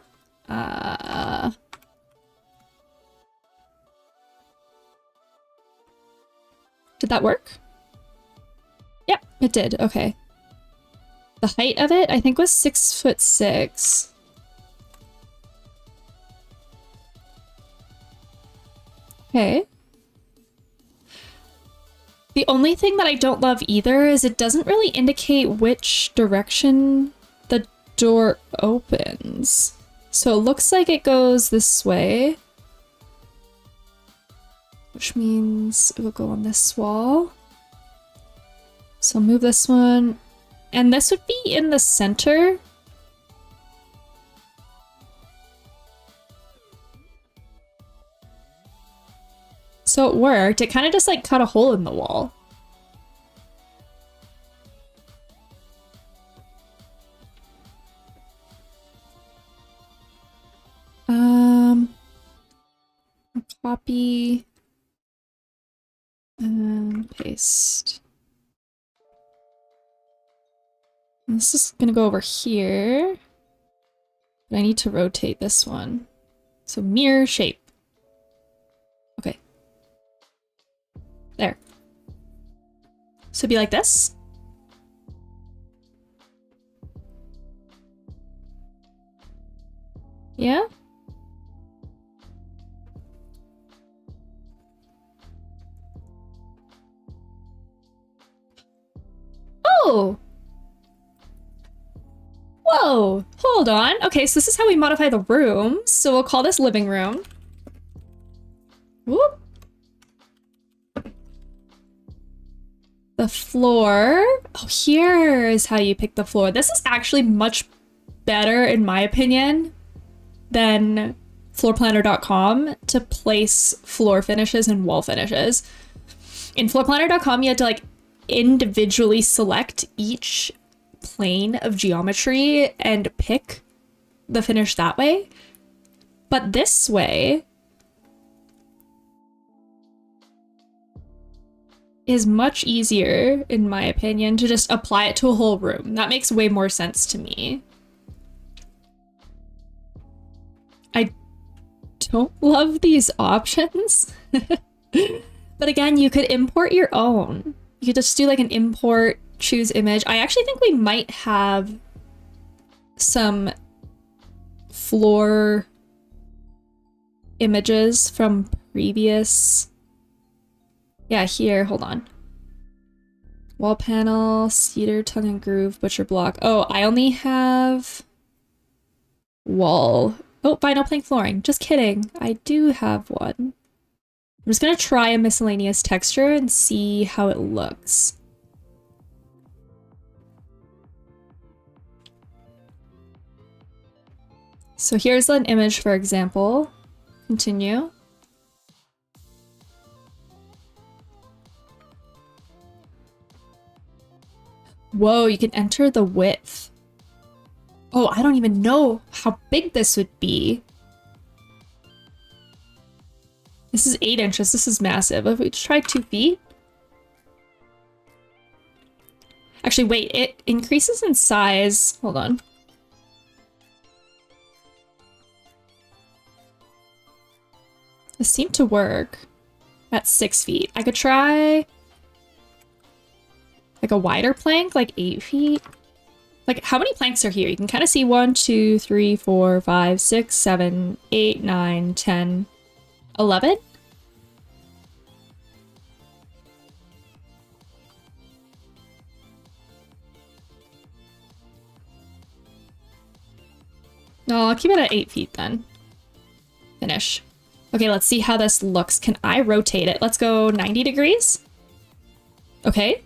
Did that work? Yep, it did. Okay. The height of it, I think, was 6'6". Okay. The only thing that I don't love either is it doesn't really indicate which direction the door opens. So it looks like it goes this way, which means it will go on this wall. So I'll move this one. And this would be in the center. So it worked. It kind of just like cut a hole in the wall. Copy and paste. And this is gonna go over here. But I need to rotate this one. So mirror shape. Okay. There. So it'd be like this. Yeah? Whoa! Whoa! Hold on. Okay, so this is how we modify the rooms. So we'll call this living room. Whoop. The floor. Oh, here is how you pick the floor. This is actually much better, in my opinion, than floorplanner.com to place floor finishes and wall finishes. In floorplanner.com, you had to like individually select each plane of geometry and pick the finish that way. But this way is much easier, in my opinion, to just apply it to a whole room. That makes way more sense to me. I don't love these options. But again, you could import your own. You could just do like an import, choose image. I actually think we might have some floor images from previous. Yeah, here, hold on. Wall panel, cedar, tongue and groove, butcher block. Oh, I only have wall. Oh, vinyl plank flooring. Just kidding. I do have one. I'm just gonna try a miscellaneous texture and see how it looks. So here's an image, for example. Continue. Whoa, you can enter the width. Oh, I don't even know how big this would be. This is 8 inches. This is massive. If we try 2 feet. Actually, wait, it increases in size. Hold on. This seemed to work at 6 feet. I could try like a wider plank, like 8 feet. Like, how many planks are here? You can kind of see 1, 2, 3, 4, 5, 6, 7, 8, 9, 10, 11. No, I'll keep it at 8 feet then. Finish. Okay, let's see how this looks. Can I rotate it? Let's go 90 degrees. Okay.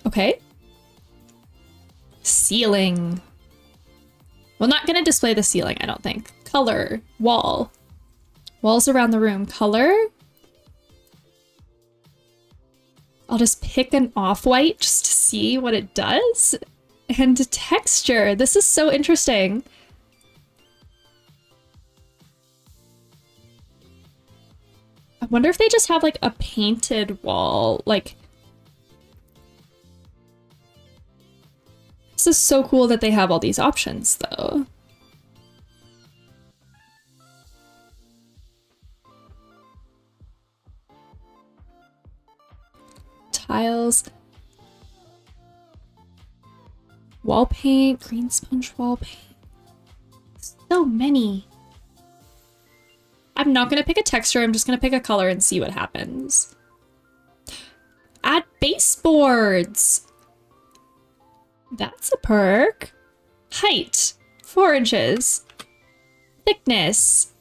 Okay. Ceiling. We're not gonna display the ceiling, I don't think. Color. Wall. Walls around the room. Color. I'll just pick an off-white just to see what it does. And texture. This is so interesting. I wonder if they just have like a painted wall. Like, this is so cool that they have all these options though. Tiles. Wall paint, green sponge wall paint. So many. I'm not gonna pick a texture, I'm just gonna pick a color and see what happens. Add baseboards. That's a perk. Height, 4 inches. Thickness,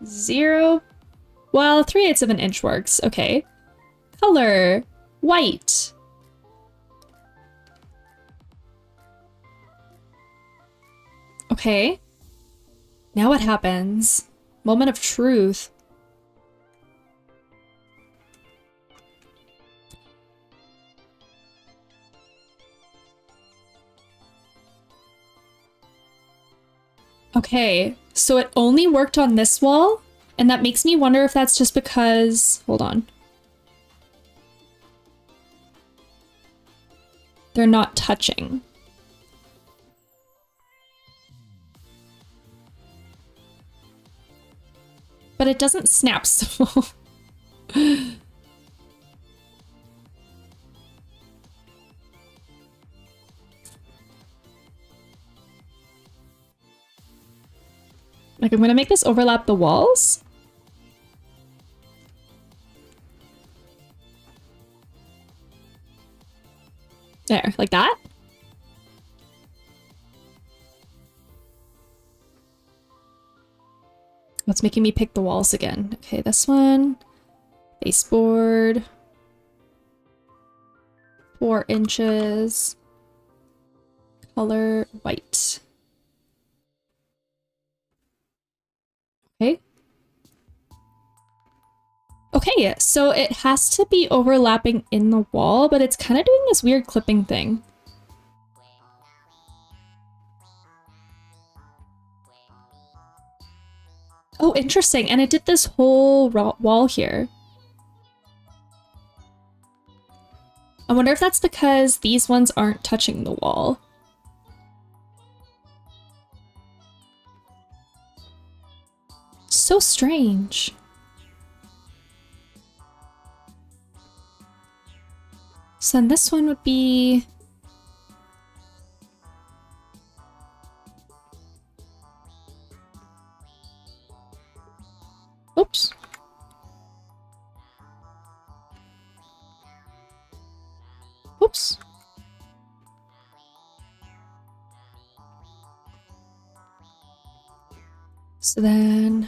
0. Well, 3/8 of an inch works, okay. Color, white. Okay. Now what happens? Moment of truth. Okay, so it only worked on this wall, and that makes me wonder if that's just because... Hold on. They're not touching. But it doesn't snap, so... Like, I'm gonna make this overlap the walls. There, like that. What's making me pick the walls again? Okay, this one. Baseboard. 4 inches. Color white. Okay. Okay, so it has to be overlapping in the wall, but it's kind of doing this weird clipping thing. Oh, interesting. And it did this whole wall here. I wonder if that's because these ones aren't touching the wall. So strange. So then this one would be... Oops. Oops. So then...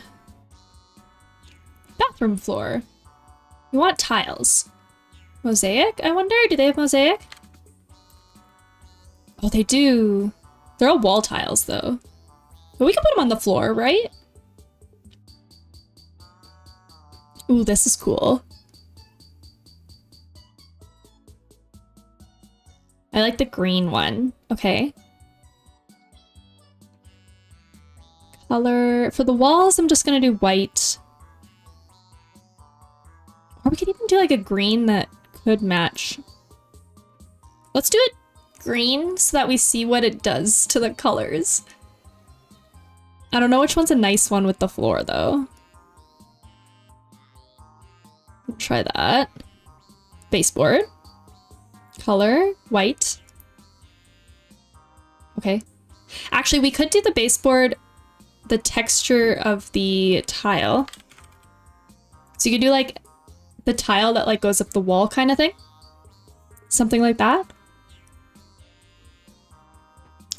Bathroom floor. You want tiles. Mosaic, I wonder? Do they have mosaic? Oh, they do. They're all wall tiles, though. But we can put them on the floor, right? Ooh, this is cool. I like the green one. Okay. Color. For the walls, I'm just gonna do white. Or we could even do like a green that could match. Let's do it green so that we see what it does to the colors. I don't know which one's a nice one with the floor, though. We'll try that. Baseboard. Color, white. Okay. Actually, we could do the baseboard, the texture of the tile. So you could do like the tile that like goes up the wall kind of thing. Something like that.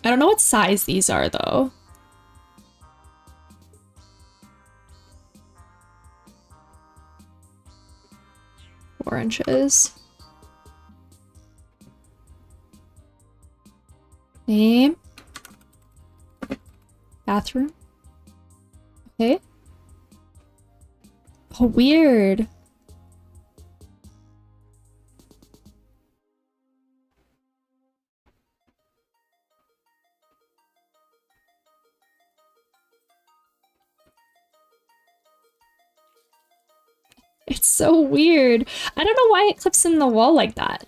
I don't know what size these are though. Four inches. Name. Bathroom. Okay. Oh, weird. It's so weird. I don't know why it clips in the wall like that.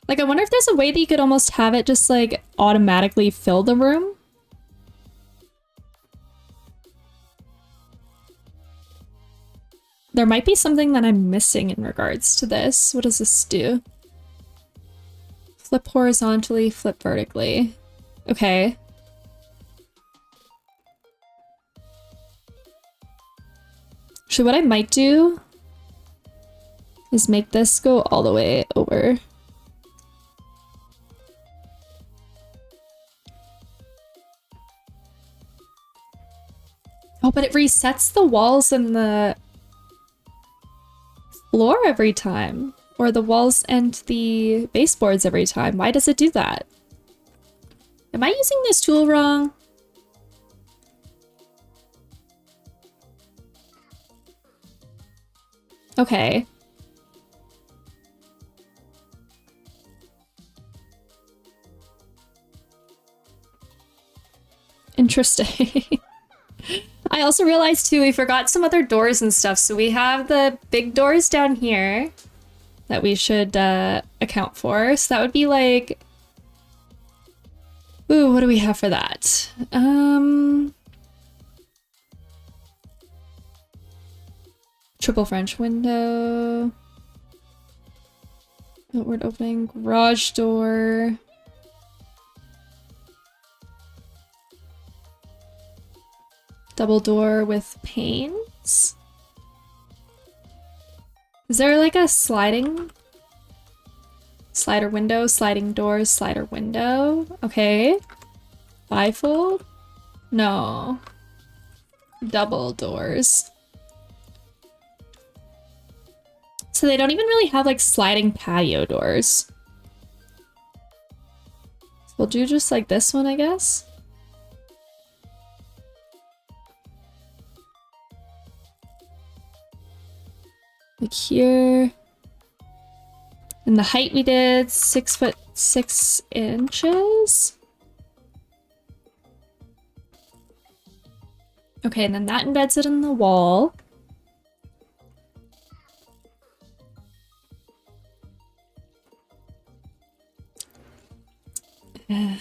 Like, I wonder if there's a way that you could almost have it just, like, automatically fill the room? There might be something that I'm missing in regards to this. What does this do? Flip horizontally, flip vertically. Okay. So what I might do is make this go all the way over. Oh, but it resets the walls and the floor every time. Or the walls and the baseboards every time. Why does it do that? Am I using this tool wrong? Okay. Interesting. I also realized too, we forgot some other doors and stuff. So we have the big doors down here that we should account for. So that would be like, ooh, what do we have for that? Triple French window. Outward opening, garage door. Double door with panes. Is there like a slider window, sliding doors, slider window? Okay. Bifold? No. Double doors. So they don't even really have like sliding patio doors. So we'll do just like this one, I guess. Like here. And the height we did 6'6". Okay, and then that embeds it in the wall. I'm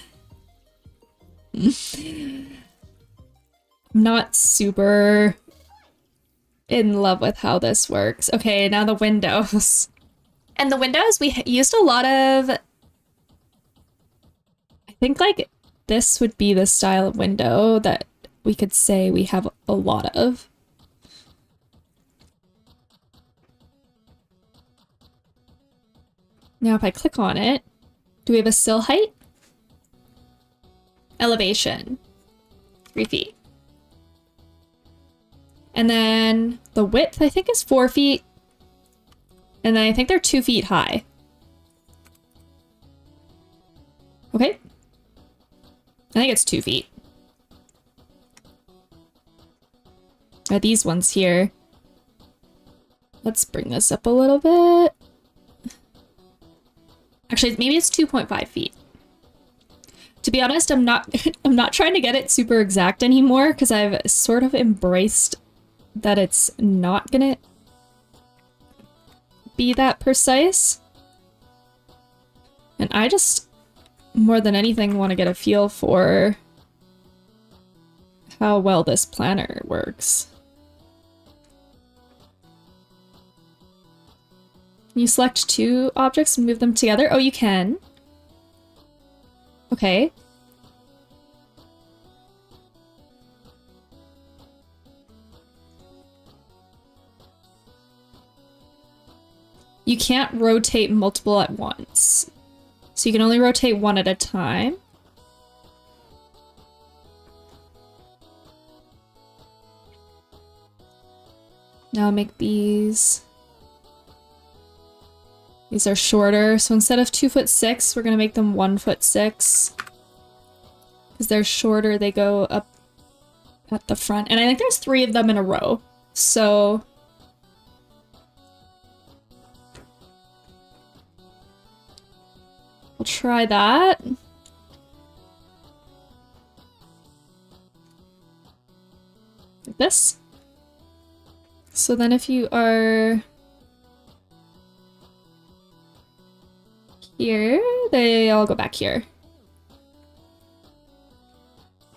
not super in love with how this works. Okay, now the windows. And the windows, we used a lot of... I think like this would be the style of window that we could say we have a lot of. Now if I click on it, do we have a sill height? Elevation, 3 feet. And then the width, I think, is 4 feet. And then I think they're 2 feet high. Okay. I think it's 2 feet. These ones here. Let's bring this up a little bit. Actually, maybe it's 2.5 feet. To be honest, I'm not trying to get it super exact anymore because I've sort of embraced that it's not gonna be that precise. And I just, more than anything, want to get a feel for how well this planner works. Can you select two objects and move them together? Oh, you can. Okay. You can't rotate multiple at once. So you can only rotate one at a time. Now make these... These are shorter, so instead of 2'6", we're gonna make them 1'6". Because they're shorter, they go up at the front. And I think there's 3 of them in a row. So... we'll try that. Like this. So then if you are... here, they all go back here.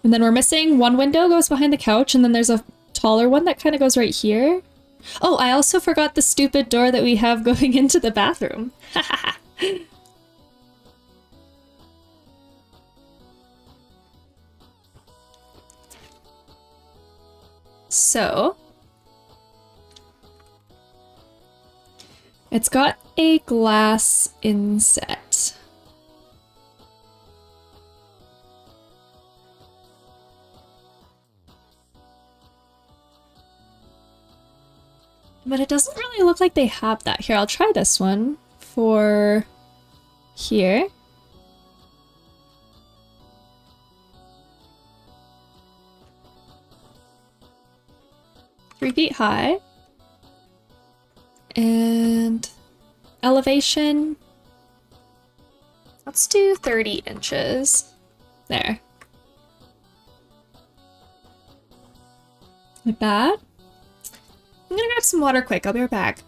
And then we're missing one window goes behind the couch, and then there's a taller one that kind of goes right here. Oh, I also forgot the stupid door that we have going into the bathroom. So, it's got a glass inset. But it doesn't really look like they have that. Here, I'll try this one for here. Three feet high. And elevation, let's do 30 inches. There. Like that. I'm gonna grab some water quick, I'll be right back.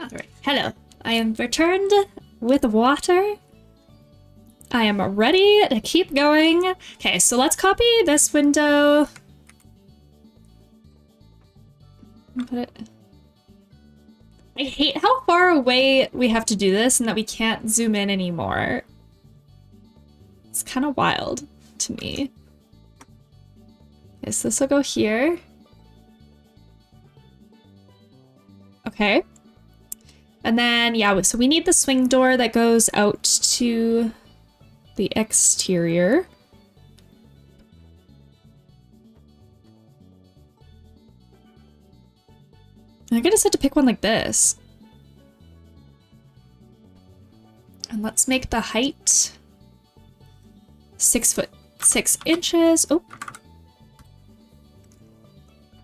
All right. Hello. I am returned with water. I am ready to keep going. Okay, so let's copy this window. Put it. I hate how far away we have to do this and that we can't zoom in anymore. It's kind of wild to me. Okay, so this will go here. Okay. And then, yeah, so we need the swing door that goes out to the exterior. I just had to pick one like this. And let's make the height 6 foot 6 inches. Oh.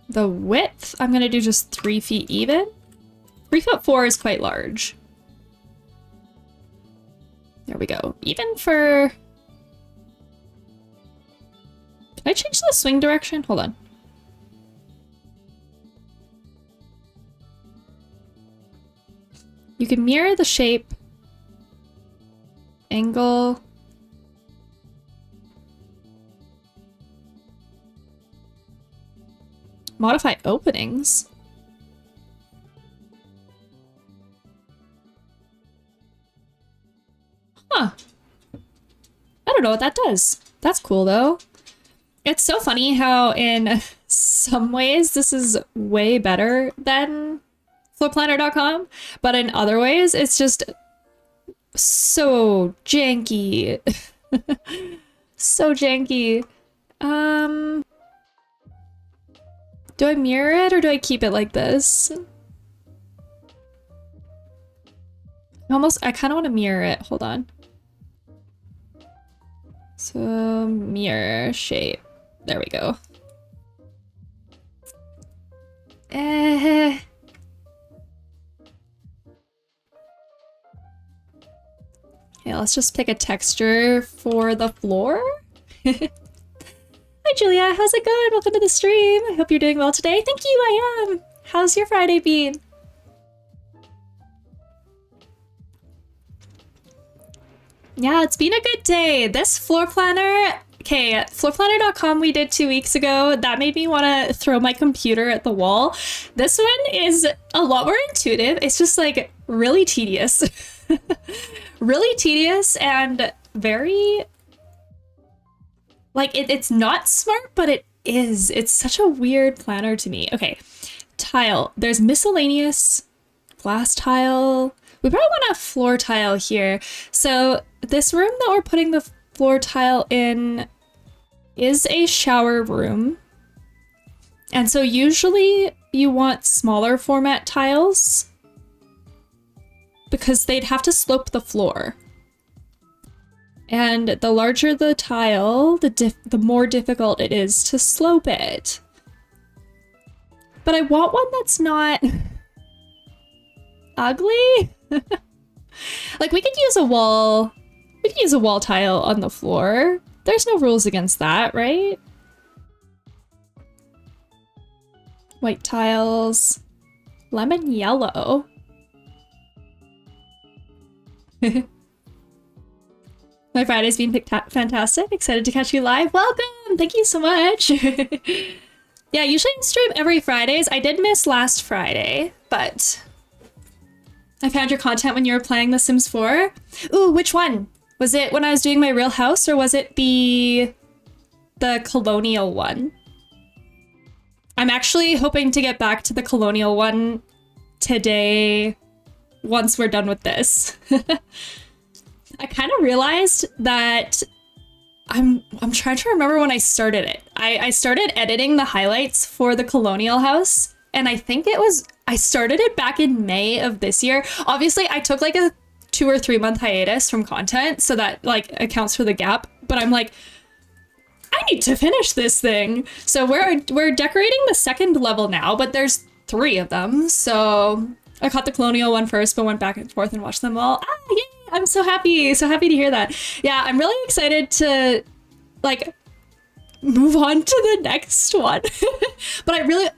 The width, I'm gonna do just 3 feet even. 3'4" is quite large. There we go. Even for... Can I change the swing direction? Hold on. You can mirror the shape, angle. Modify openings. Huh. I don't know what that does. That's cool though. It's so funny how in some ways this is way better than floorplanner.com, but in other ways it's just so janky. So janky. Do I mirror it or do I keep it like this? I kind of want to mirror it. Hold on. So mirror shape. There we go. Okay, let's just pick a texture for the floor. Hi Julia, how's it going? Welcome to the stream. I hope you're doing well today. Thank you, I am. How's your Friday been? Yeah, it's been a good day. This floor planner, okay, floorplanner.com we did 2 weeks ago. That made me want to throw my computer at the wall. This one is a lot more intuitive. It's just like really tedious. Really tedious and very, like, it's not smart, but it is. It's such a weird planner to me. Okay, tile. There's miscellaneous glass tile. We probably want a floor tile here. So this room that we're putting the floor tile in is a shower room. And so usually you want smaller format tiles because they'd have to slope the floor. And the larger the tile, the more difficult it is to slope it. But I want one that's not ugly. Like we could use a wall tile on the floor. There's no rules against that, right? White tiles, lemon yellow. My Friday's been fantastic. Excited to catch you live. Welcome! Thank you so much. Yeah, usually I stream every Fridays. I did miss last Friday, but I found your content when you were playing The Sims 4. Ooh, which one? Was it when I was doing my real house or was it the colonial one? I'm actually hoping to get back to the colonial one today once we're done with this. I kind of realized that I'm trying to remember when I started it. I started editing the highlights for the colonial house, and I think I started it back in May of this year. Obviously, I took like a 2 or 3 month hiatus from content, so that like accounts for the gap, but I'm like, I need to finish this thing. So we're decorating the second level now, but there's 3 of them. So I caught the colonial one first, but went back and forth and watched them all. Ah, yay! I'm so happy to hear that. Yeah, I'm really excited to, like, move on to the next one. But I really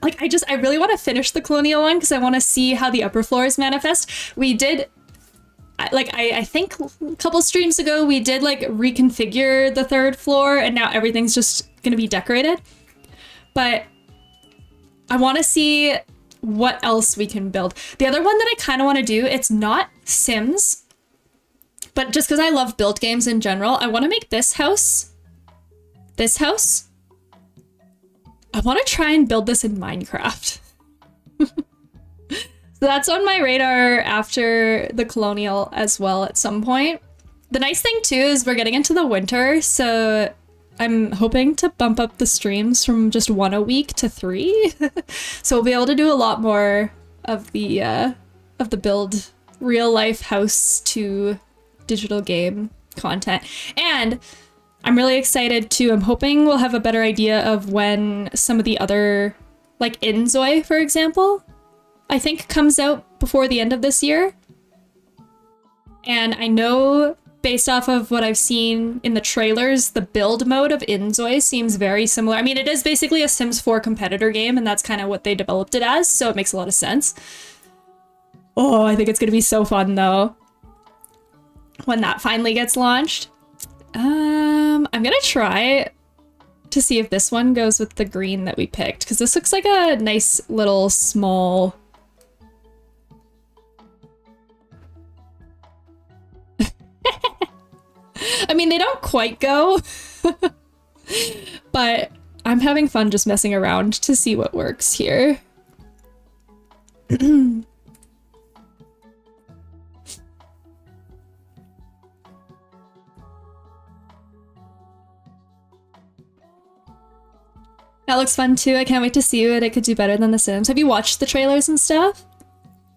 I really want to finish the colonial one because I want to see how the upper floors manifest. We did I think a couple streams ago we did like reconfigure the third floor and now everything's just gonna be decorated. But I want to see what else we can build. The other one that I kind of want to do, it's not Sims, but just because I love build games in general, I want to make this house. I want to try and build this in Minecraft. So that's on my radar after the colonial as well at some point. The nice thing too is we're getting into the winter, so I'm hoping to bump up the streams from just 1 a week to 3. So we'll be able to do a lot more of the build real life house to digital game content. And I'm really excited too. I'm hoping we'll have a better idea of when some of the other, like Inzoi, for example, I think comes out before the end of this year. And I know based off of what I've seen in the trailers, the build mode of Inzoi seems very similar. I mean, it is basically a Sims 4 competitor game, and that's kind of what they developed it as, so it makes a lot of sense. Oh, I think it's gonna be so fun though when that finally gets launched. I'm gonna try to see if this one goes with the green that we picked, because this looks like a nice little small... I mean, they don't quite go, but I'm having fun just messing around to see what works here. That looks fun too. I can't wait to see what it could do better than The Sims. Have you watched the trailers and stuff?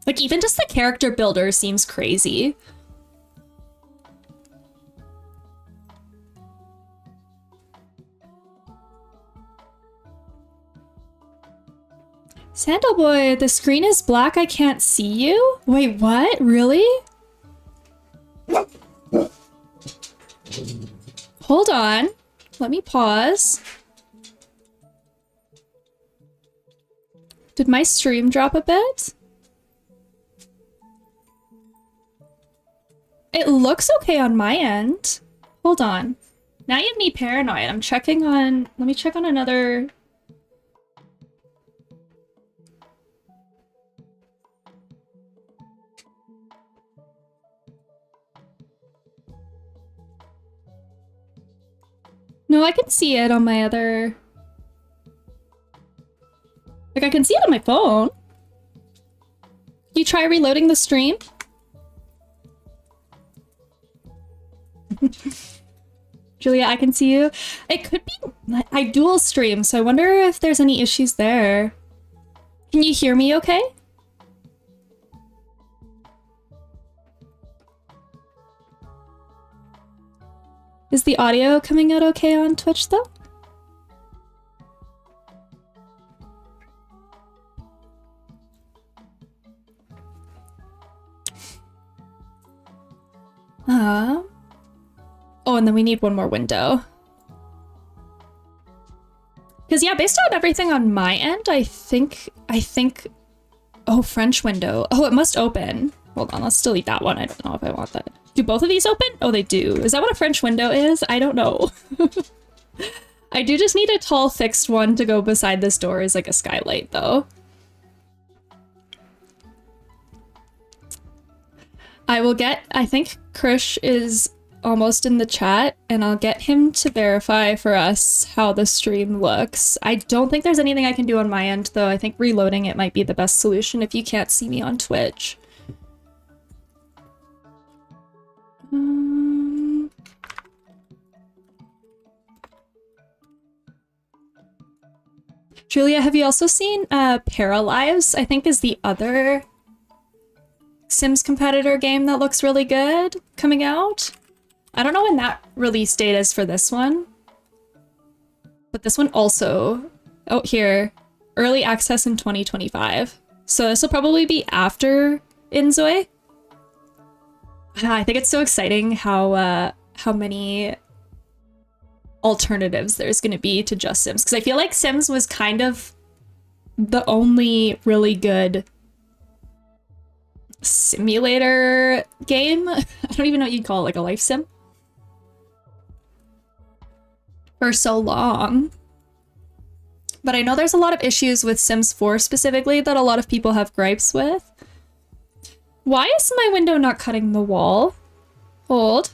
Like, even just the character builder seems crazy. Sandal Boy, the screen is black, I can't see you? Wait, what? Really? Hold on. Let me pause. Did my stream drop a bit? It looks okay on my end. Hold on. Now you have me paranoid. I'm checking on... Let me check on another... No, I can see it on my other... Like, I can see it on my phone. You try reloading the stream? Julia, I can see you. It could be... I dual stream, so I wonder if there's any issues there. Can you hear me okay? Is the audio coming out okay on Twitch, though? Oh, and then we need one more window. Because, yeah, based on everything on my end, I think... Oh, French window. Oh, it must open. Hold on, let's delete that one. I don't know if I want that. Do both of these open? Oh, they do. Is that what a French window is? I don't know. I do just need a tall fixed one to go beside this door as like a skylight, though. I will get... I think Krish is almost in the chat, and I'll get him to verify for us how the stream looks. I don't think there's anything I can do on my end, though. I think reloading it might be the best solution if you can't see me on Twitch. Julia, have you also seen Paralives? I think is the other Sims competitor game that looks really good coming out. I don't know when that release date is for this one, but this one also, oh here, early access in 2025. So this will probably be after Inzoi. I think it's so exciting how many alternatives there's going to be to just Sims. Because I feel like Sims was kind of the only really good simulator game. I don't even know what you'd call it, like a life sim. For so long. But I know there's a lot of issues with Sims 4 specifically that a lot of people have gripes with. Why is my window not cutting the wall? Hold.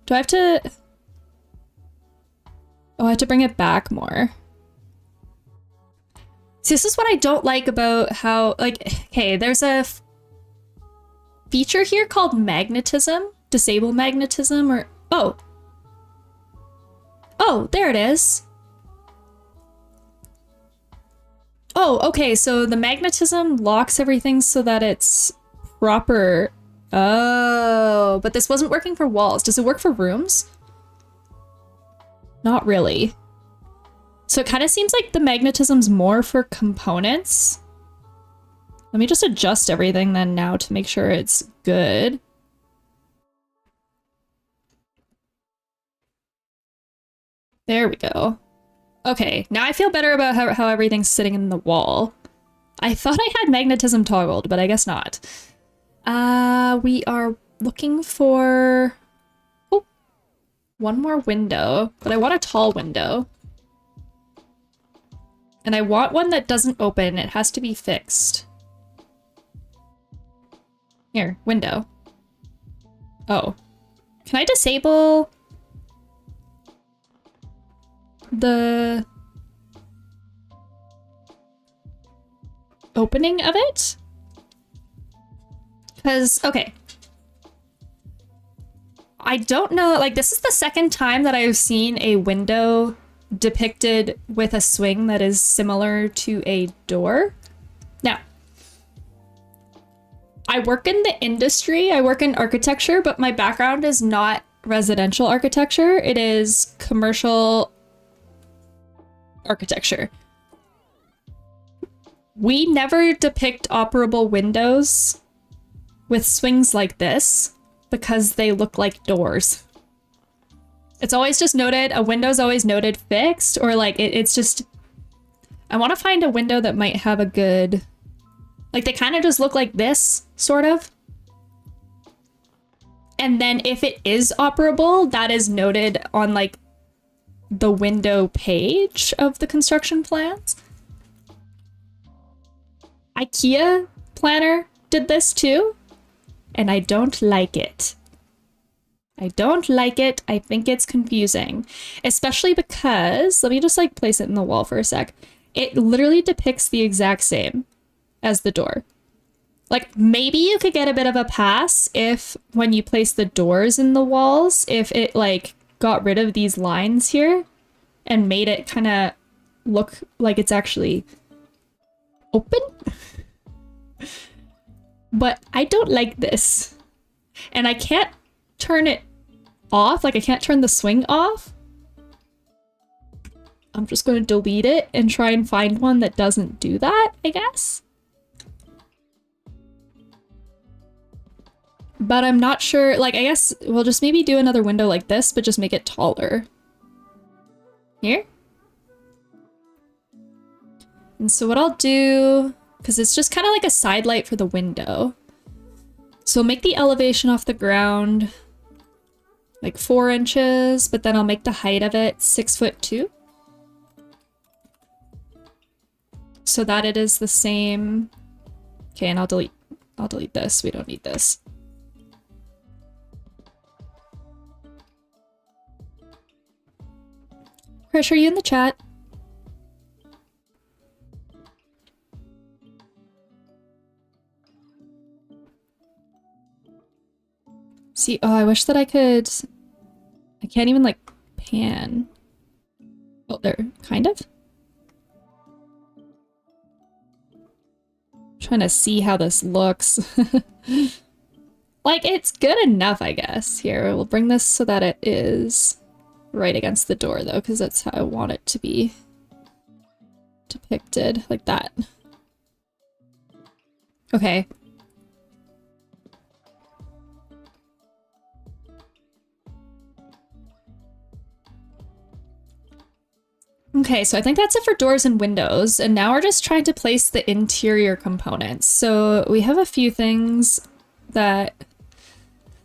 Do I have to... Oh, I have to bring it back more. See, this is what I don't like about how, like, okay, there's a feature here called magnetism. Disable magnetism or... Oh. Oh, there it is. Oh, okay, so the magnetism locks everything so that it's proper. Oh, but this wasn't working for walls. Does it work for rooms? Not really. So it kind of seems like the magnetism's more for components. Let me just adjust everything then now to make sure it's good. There we go. Okay, now I feel better about how everything's sitting in the wall. I thought I had magnetism toggled, but I guess not. We are looking for... Oh, one more window, but I want a tall window. And I want one that doesn't open. It has to be fixed. Here, window. Oh. Can I disable... the opening of it? Because, okay. I don't know, like this is the second time that I've seen a window depicted with a swing that is similar to a door. Now, I work in the industry, I work in architecture, but my background is not residential architecture. It is commercial architecture. We never depict operable windows with swings like this because they look like doors. It's always just noted, a window's always noted fixed, or like it's just, I want to find a window that might have a good, like they kind of just look like this, sort of. And then if it is operable, that is noted on like the window page of the construction plans. IKEA planner did this too, and I don't like it. I don't like it. I think it's confusing, especially because, let me just like place it in the wall for a sec. It literally depicts the exact same as the door. Like maybe you could get a bit of a pass if when you place the doors in the walls, if it like got rid of these lines here and made it kind of look like it's actually open. But I don't like this. And I can't turn it off. Like I can't turn the swing off. I'm just going to delete it and try and find one that doesn't do that, I guess. But I'm not sure, like, I guess we'll just maybe do another window like this, but just make it taller. Here. And so what I'll do, because it's just kind of like a side light for the window. So I'll make the elevation off the ground like 4 inches, but then I'll make the height of it 6'2". So that it is the same. Okay, and I'll delete this. We don't need this. Krish, are you in the chat? See, oh, I wish that I could... I can't even, like, pan. Oh, there, kind of? I'm trying to see how this looks. Like, it's good enough, I guess. Here, we'll bring this so that it is right against the door, though, because that's how I want it to be depicted, like that. Okay. Okay, so I think that's it for doors and windows, and now we're just trying to place the interior components. So we have a few things that,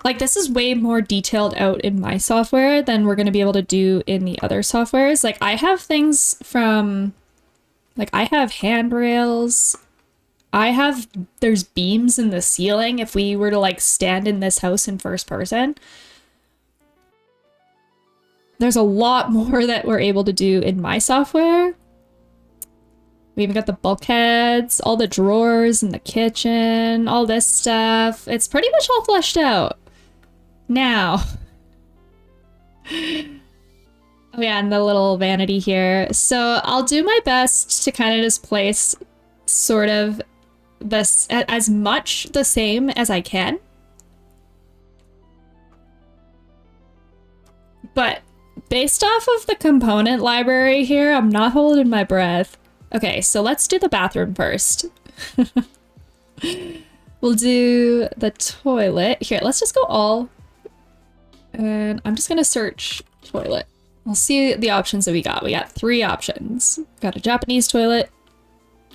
like, this is way more detailed out in my software than we're going to be able to do in the other softwares. Like, I have things from, like, I have handrails. There's beams in the ceiling if we were to, like, stand in this house in first person. There's a lot more that we're able to do in my software. We even got the bulkheads, all the drawers in the kitchen, all this stuff. It's pretty much all fleshed out. Now. Oh yeah, and the little vanity here. So I'll do my best to kind of just place sort of this as much the same as I can. But based off of the component library here, I'm not holding my breath. Okay, so let's do the bathroom first. We'll do the toilet. Here, let's just go all. And I'm just gonna search toilet. We'll see the options that we got. We got 3 options. Got a Japanese toilet,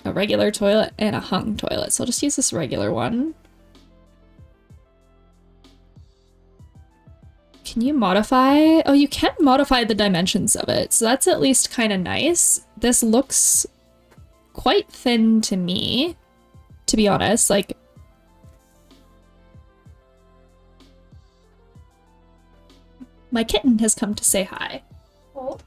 a regular toilet, and a hung toilet. So I'll just use this regular one. Can you modify? Oh, you can modify the dimensions of it. So that's at least kind of nice. This looks quite thin to me, to be honest. Like, my kitten has come to say hi. Oh.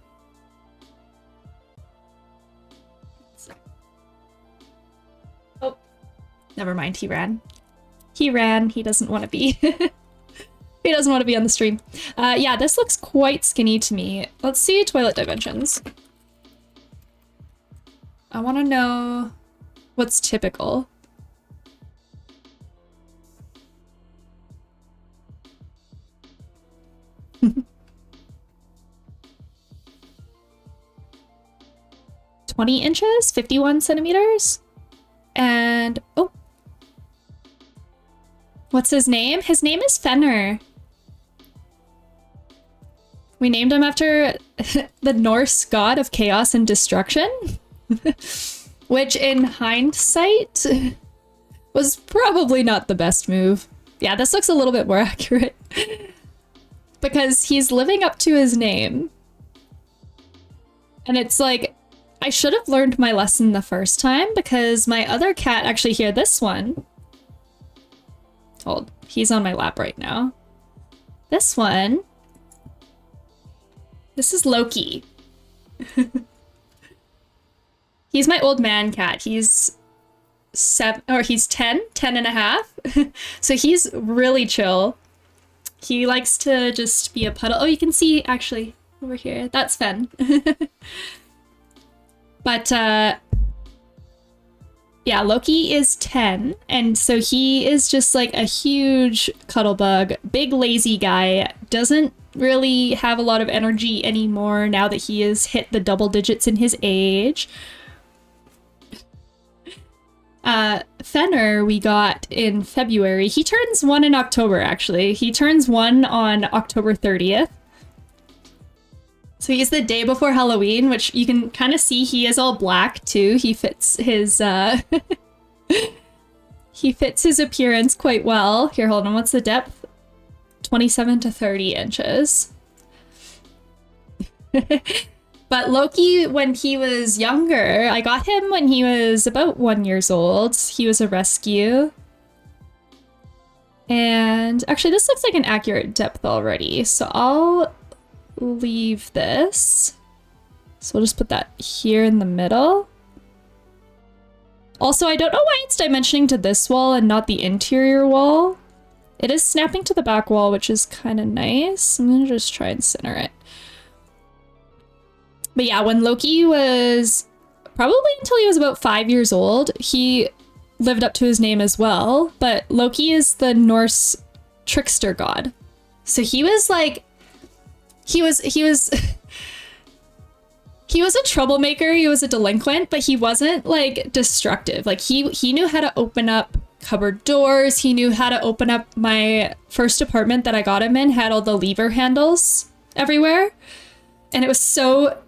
Oh, never mind. He ran. He ran. He doesn't want to be. He doesn't want to be on the stream. Yeah, this looks quite skinny to me. Let's see toilet dimensions. I want to know what's typical. (20 inches, 51 centimeters. And oh, what's his name? His name is Fenner. We named him after the Norse god of chaos and destruction, which in hindsight was probably not the best move. Yeah, this looks a little bit more accurate because he's living up to his name. And it's like, I should have learned my lesson the first time because my other cat, actually here, this one. Hold, he's on my lap right now. This one. This is Loki. He's my old man cat. He's 10 and a half. So he's really chill. He likes to just be a puddle. Oh, you can see actually over here. That's Fen. But yeah, Loki is 10, and so he is just like a huge cuddle bug, big lazy guy, doesn't really have a lot of energy anymore now that he has hit the double digits in his age. Fenner we got in February. He turns 1 in October, actually. He turns 1 on October 30th. So he's the day before Halloween, which you can kind of see he is all black too. He fits his he fits his appearance quite well. Here, hold on, what's the depth? 27 to 30 inches. But Loki, when he was younger, I got him when he was about 1 year old. He was a rescue. And actually, this looks like an accurate depth already. So I'll leave this. So we'll just put that here in the middle. Also, I don't know why it's dimensioning to this wall and not the interior wall. It is snapping to the back wall, which is kind of nice. I'm gonna just try and center it. But yeah, when Loki was probably until he was about 5 years old, he lived up to his name as well. But Loki is the Norse trickster god. So he was like, he was a troublemaker, he was a delinquent, but he wasn't like destructive. Like he knew how to open up cupboard doors, he knew how to open up my first apartment that I got him in, had all the lever handles everywhere. And it was so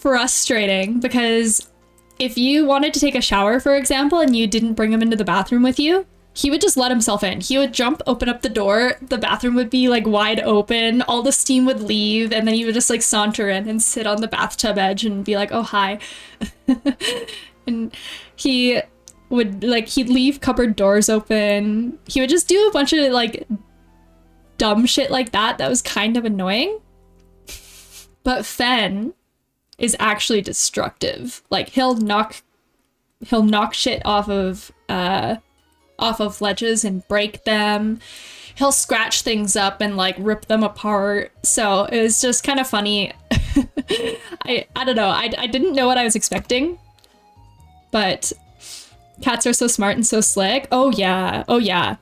frustrating because if you wanted to take a shower, for example, and you didn't bring him into the bathroom with you, he would just let himself in. He would jump, open up the door, the bathroom would be like wide open, all the steam would leave, and then he would just like saunter in and sit on the bathtub edge and be like, oh, hi. And he would like, he'd leave cupboard doors open. He would just do a bunch of like dumb shit like that was kind of annoying. But Fen is actually destructive. Like he'll knock shit off of ledges and break them. He'll scratch things up and like rip them apart. So it was just kind of funny. I don't know. I didn't know what I was expecting, but cats are so smart and so slick. Oh yeah. Oh yeah.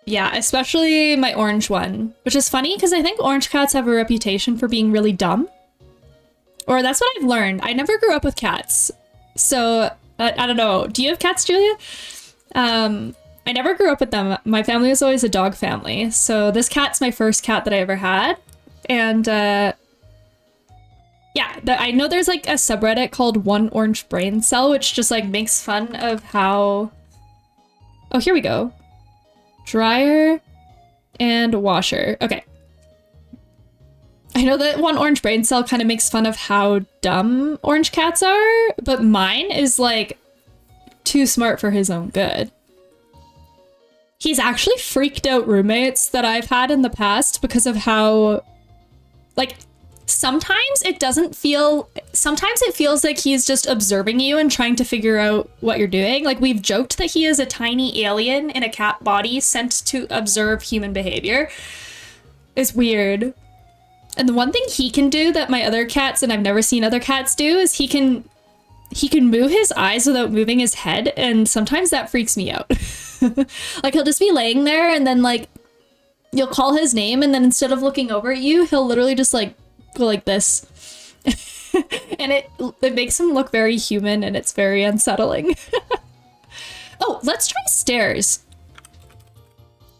Yeah, especially my orange one, which is funny because I think orange cats have a reputation for being really dumb. Or that's what I've learned. I never grew up with cats. So, I don't know. Do you have cats, Julia? I never grew up with them. My family was always a dog family. So this cat's my first cat that I ever had. And, yeah, I know there's like a subreddit called One Orange Brain Cell, which just like makes fun of how... Oh, here we go. Dryer and washer. Okay. I know that One Orange Brain Cell kind of makes fun of how dumb orange cats are, but mine is like too smart for his own good. He's actually freaked out roommates that I've had in the past because of how, like, sometimes it feels like he's just observing you and trying to figure out what you're doing. Like, we've joked that he is a tiny alien in a cat body sent to observe human behavior. It's weird. And the one thing he can do that my other cats, and I've never seen other cats do, is he can move his eyes without moving his head, and sometimes that freaks me out. Like, he'll just be laying there, and then, like, you'll call his name, and then instead of looking over at you, he'll literally just, like, go like this. And it makes him look very human, and it's very unsettling. Oh, let's try stairs.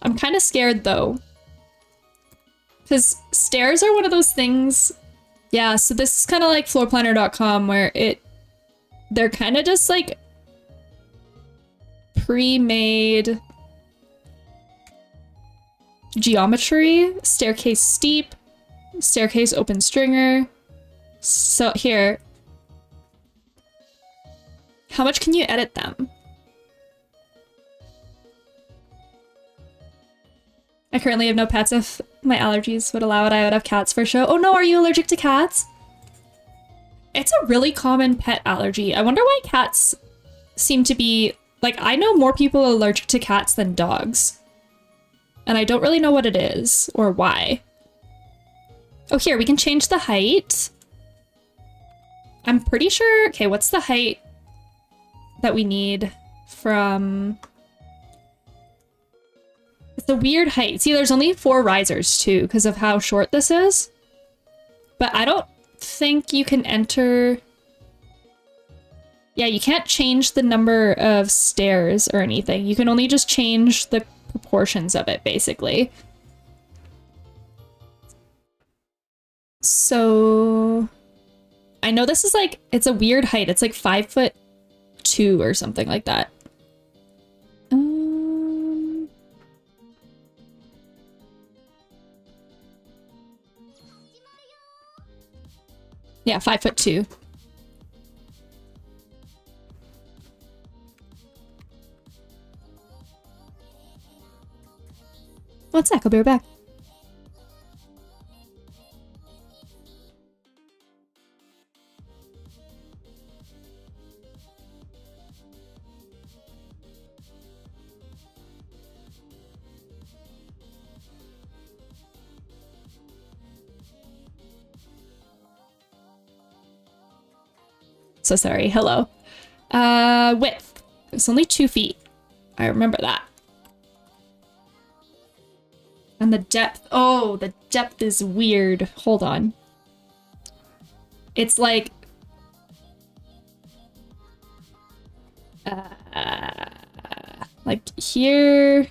I'm kind of scared, though. Because stairs are one of those things... Yeah, so this is kind of like floorplanner.com, where they're kind of just, like, pre-made geometry. Staircase steep. Staircase open stringer. So here, how much can you edit them? I currently have no pets. If my allergies would allow it, I would have cats for sure. Oh no, are you allergic to cats? It's a really common pet allergy. I wonder why cats seem to be, like, I know more people are allergic to cats than dogs. And I don't really know what it is or why. Oh, here, we can change the height. I'm pretty sure... Okay, what's the height that we need from... It's a weird height. See, there's only 4 risers, too, because of how short this is. But I don't think you can enter... Yeah, you can't change the number of stairs or anything. You can only just change the proportions of it, basically. So... I know this is like, it's a weird height. It's like 5'2" or something like that. Yeah, 5'2". One sec, I'll be right back. So sorry. Hello. Width. It's only 2 feet. I remember that. And the depth. Oh, the depth is weird. Hold on. It's like... like here...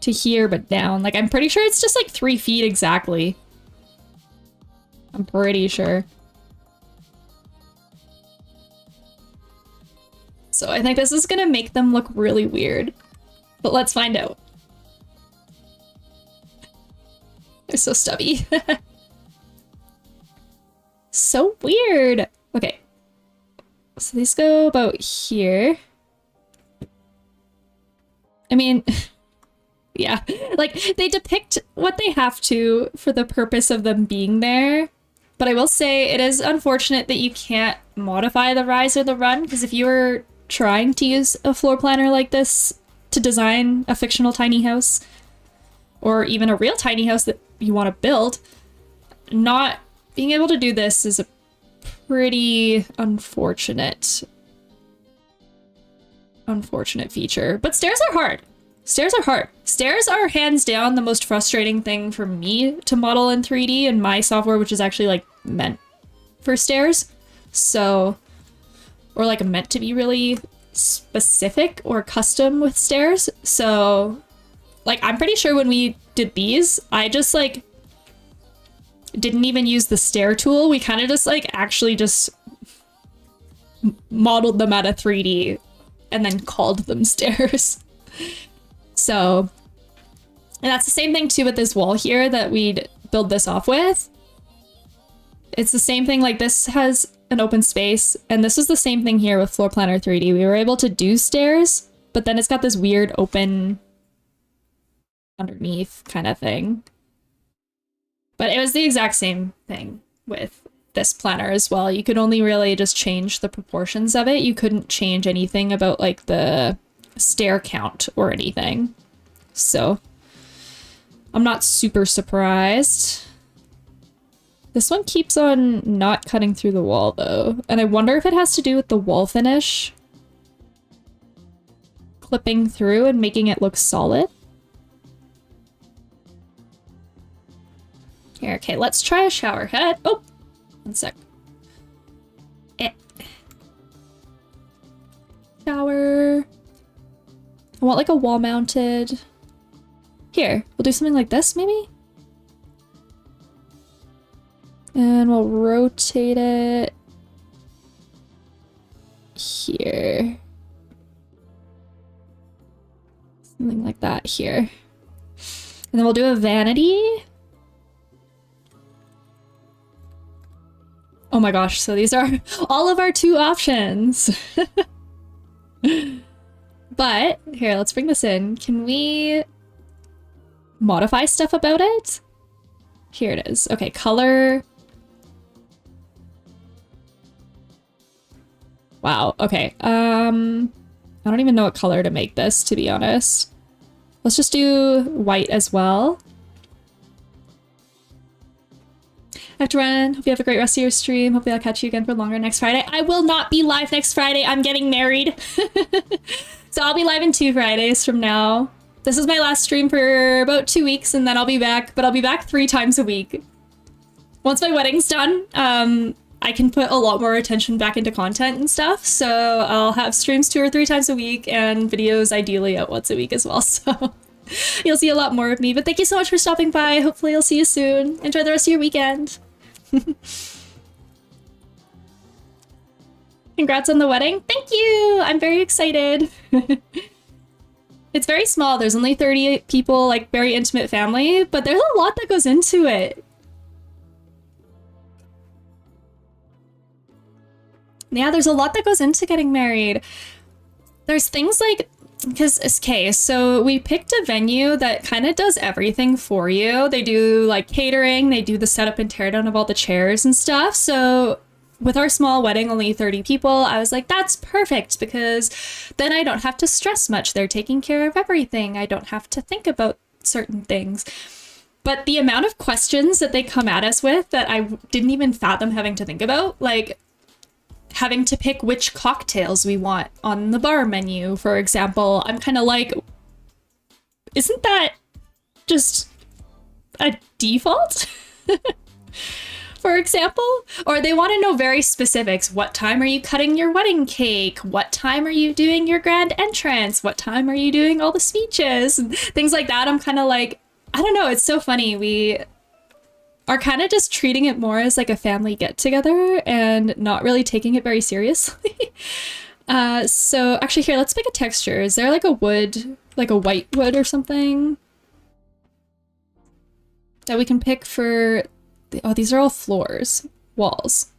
to here, but down. Like, I'm pretty sure it's just like 3 feet exactly. I'm pretty sure. So I think this is gonna make them look really weird. But let's find out. They're so stubby. So weird. Okay. So these go about here. I mean, yeah, like they depict what they have to for the purpose of them being there. But I will say it is unfortunate that you can't modify the rise or the run, because if you were trying to use a floor planner like this to design a fictional tiny house, or even a real tiny house that you want to build, not being able to do this is a pretty unfortunate feature. But stairs are hard. Stairs are hard. Stairs are hands down the most frustrating thing for me to model in 3D in my software, which is actually like meant for stairs. So, or like meant to be really specific or custom with stairs. So, like, I'm pretty sure when we did these, I just like didn't even use the stair tool. We kind of just like actually just modeled them out of 3D and then called them stairs. So, and that's the same thing too with this wall here that we'd build this off with. It's the same thing, like this has an open space, and this is the same thing here with Floor Planner 3D. We were able to do stairs, but then it's got this weird open underneath kind of thing. But it was the exact same thing with this planner as well. You could only really just change the proportions of it. You couldn't change anything about like the stair count or anything. So I'm not super surprised. This one keeps on not cutting through the wall though. And I wonder if it has to do with the wall finish clipping through and making it look solid. Here, okay, let's try a shower head. Oh, one sec. Shower. I want like a wall mounted. Here, we'll do something like this maybe? And we'll rotate it here. Something like that here. And then we'll do a vanity. Oh my gosh, so these are all of our 2 options. But here, let's bring this in. Can we modify stuff about it? Here it is. Okay, color. Wow, okay. I don't even know what color to make this, to be honest. Let's just do white as well. I have to run. Hope you have a great rest of your stream. Hopefully I'll catch you again for longer next Friday. I will not be live next Friday. I'm getting married. So I'll be live in 2 Fridays from now. This is my last stream for about 2 weeks, and then I'll be back, but I'll be back 3 times a week. Once my wedding's done, I can put a lot more attention back into content and stuff, so I'll have streams 2 or 3 times a week, and videos ideally out once a week as well, so you'll see a lot more of me. But thank you so much for stopping by. Hopefully I'll see you soon. Enjoy the rest of your weekend. Congrats on the wedding. Thank you! I'm very excited. It's very small. There's only 30 people, like very intimate family, but there's a lot that goes into it. Yeah, there's a lot that goes into getting married. There's things like, because, okay, so we picked a venue that kind of does everything for you. They do like catering, they do the setup and teardown of all the chairs and stuff. So with our small wedding, only 30 people, I was like, that's perfect, because then I don't have to stress much. They're taking care of everything. I don't have to think about certain things. But the amount of questions that they come at us with that I didn't even fathom having to think about, like having to pick which cocktails we want on the bar menu, for example. I'm kind of like, isn't that just a default? for example, or they want to know very specifics. What time are you cutting your wedding cake? What time are you doing your grand entrance? What time are you doing all the speeches? And things like that. I'm kind of like, I don't know. It's so funny. We are kind of just treating it more as like a family get together and not really taking it very seriously. So actually here, let's pick a texture. Is there like a wood, like a white wood or something that we can pick for oh, these are all floors, walls.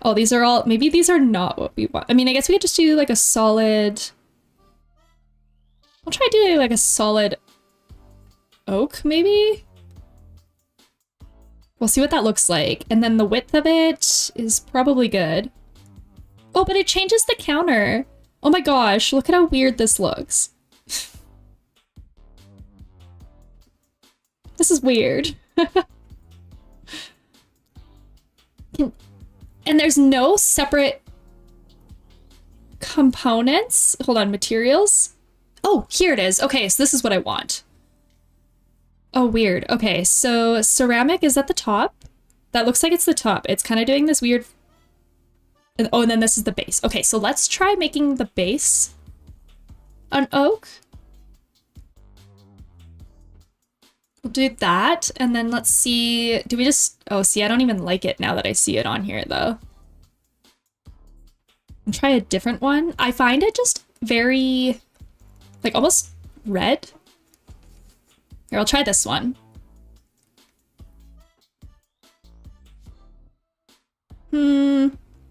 Oh, these are all, maybe these are not what we want. I mean, I guess we could just do like a solid, I'll try doing like a solid oak, maybe? We'll see what that looks like. And then the width of it is probably good. Oh, but it changes the counter. Oh my gosh, look at how weird this looks. This is weird. And there's no separate components. Hold on, materials. Oh, here it is. Okay, so this is what I want. Oh, weird. Okay, so ceramic is at the top. That looks like it's the top. It's kind of doing this weird... Oh, and then this is the base. Okay, so let's try making the base an oak. We'll do that, and then let's see... Do we just... Oh, see, I don't even like it now that I see it on here, though. I'll try a different one. I find it just very... like, almost red. Here, I'll try this one.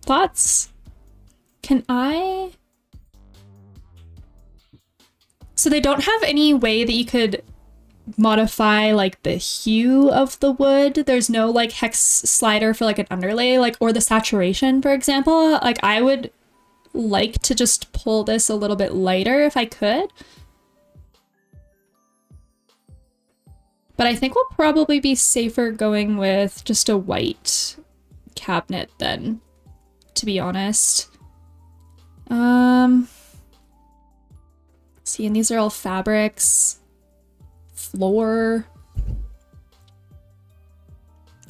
Thoughts? Can I... So they don't have any way that you could modify like the hue of the wood. There's no like hex slider for like an underlay, like, or the saturation, for example. Like, I would like to just pull this a little bit lighter if I could. But I think we'll probably be safer going with just a white cabinet then, to be honest. See, and these are all fabrics. Floor.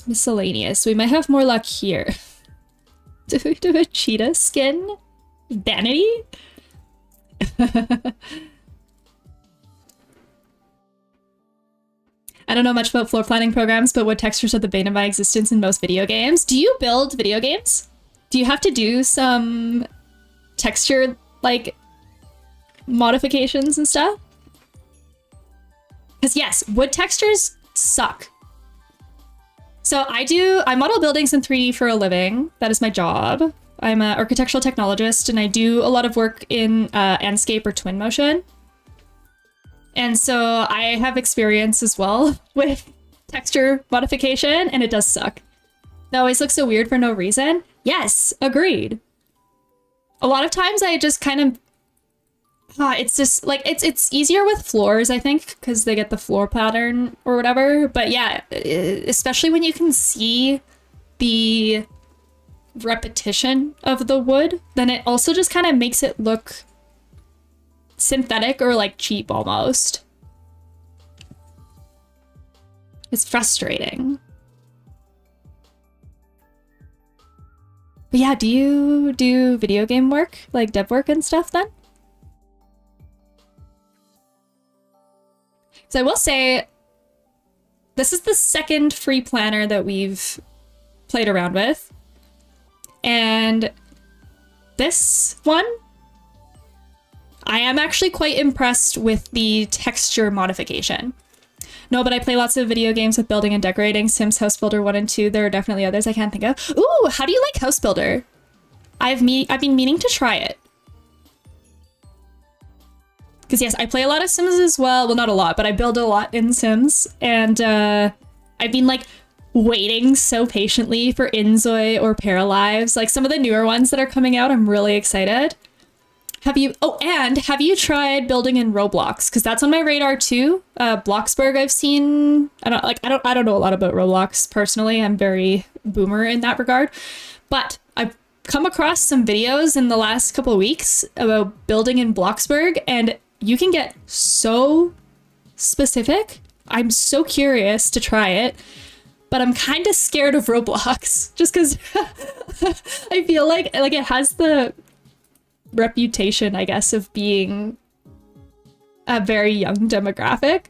Miscellaneous. We might have more luck here. Do we do a cheetah skin? Vanity? I don't know much about floor planning programs, but wood textures are the bane of my existence in most video games. Do you build video games? Do you have to do some texture, like, modifications and stuff? Because yes, wood textures suck. So I model buildings in 3D for a living. That is my job. I'm an architectural technologist, and I do a lot of work in Enscape or Twinmotion. And so I have experience as well with texture modification, and it does suck. It always looks so weird for no reason. Yes, agreed. A lot of times I just kind of... it's just, like, it's easier with floors, I think, because they get the floor pattern or whatever. But yeah, especially when you can see the repetition of the wood, then it also just kind of makes it look synthetic or like cheap almost. It's frustrating. But yeah, do you do video game work, like dev work and stuff then? So I will say, this is the second free planner that we've played around with. And this one, I am actually quite impressed with the texture modification. No, but I play lots of video games with building and decorating. Sims, House Builder 1 and 2. There are definitely others I can't think of. Ooh, how do you like House Builder? I've been meaning to try it. Because yes, I play a lot of Sims as well. Well, not a lot, but I build a lot in Sims. And I've been like waiting so patiently for Inzoi or Paralives. Like some of the newer ones that are coming out, I'm really excited. Have you tried building in Roblox? Because that's on my radar too. Bloxburg I've seen. I don't know a lot about Roblox personally. I'm very boomer in that regard. But I've come across some videos in the last couple of weeks about building in Bloxburg, and you can get so specific. I'm so curious to try it, but I'm kind of scared of Roblox just because I feel like it has the reputation, I guess, of being a very young demographic.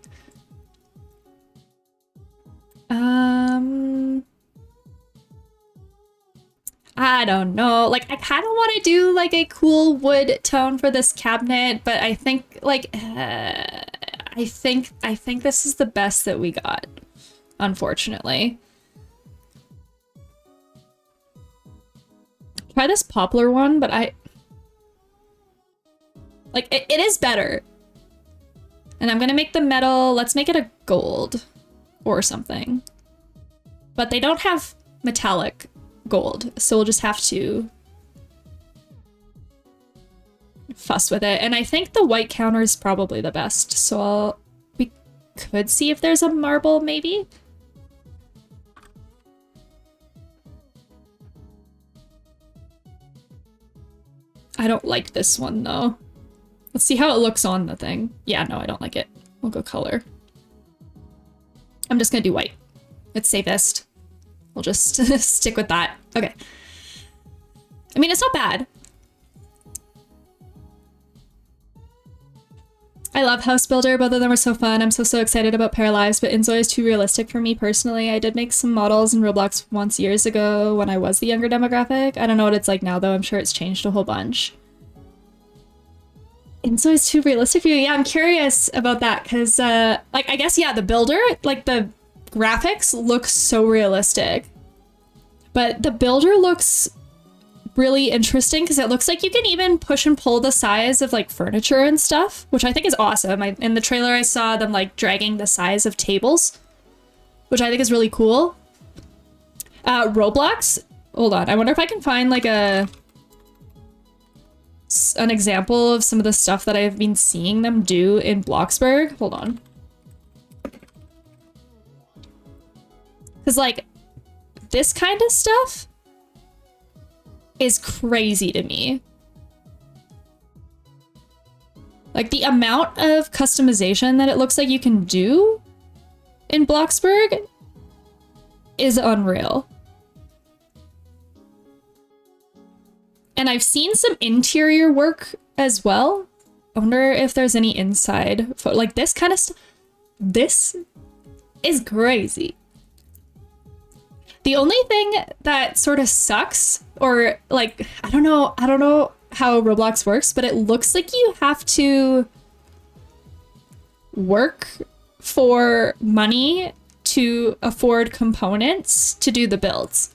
I don't know. Like, I kind of want to do like a cool wood tone for this cabinet, but I think like I think this is the best that we got, unfortunately. Try this poplar one, but it is better. And I'm gonna make the metal, let's make it a gold or something. But they don't have metallic gold, so we'll just have to fuss with it. And I think the white counter is probably the best, so we could see if there's a marble, maybe? I don't like this one, though. Let's see how it looks on the thing. Yeah, no, I don't like it. We'll go color. I'm just gonna do white. It's safest. We'll just stick with that. Okay. I mean, it's not bad. I love House Builder. Both of them are so fun. I'm so excited about Pair Lives, but Inzoi is too realistic for me personally. I did make some models in Roblox once years ago when I was the younger demographic. I don't know what it's like now, though. I'm sure it's changed a whole bunch. Inzoi is too realistic for you? Yeah, I'm curious about that, because, like, I guess, yeah, the builder, like, the graphics look so realistic. But the builder looks really interesting because it looks like you can even push and pull the size of like furniture and stuff, which I think is awesome. In the trailer I saw them like dragging the size of tables, which I think is really cool. Roblox, hold on, I wonder if I can find like an example of some of the stuff that I've been seeing them do in Bloxburg. Hold on. Because like this kind of stuff is crazy to me. Like the amount of customization that it looks like you can do in Bloxburg is unreal. And I've seen some interior work as well. I wonder if there's any inside, like this kind of stuff. This is crazy. The only thing that sort of sucks, or like, I don't know how Roblox works, but it looks like you have to work for money to afford components to do the builds.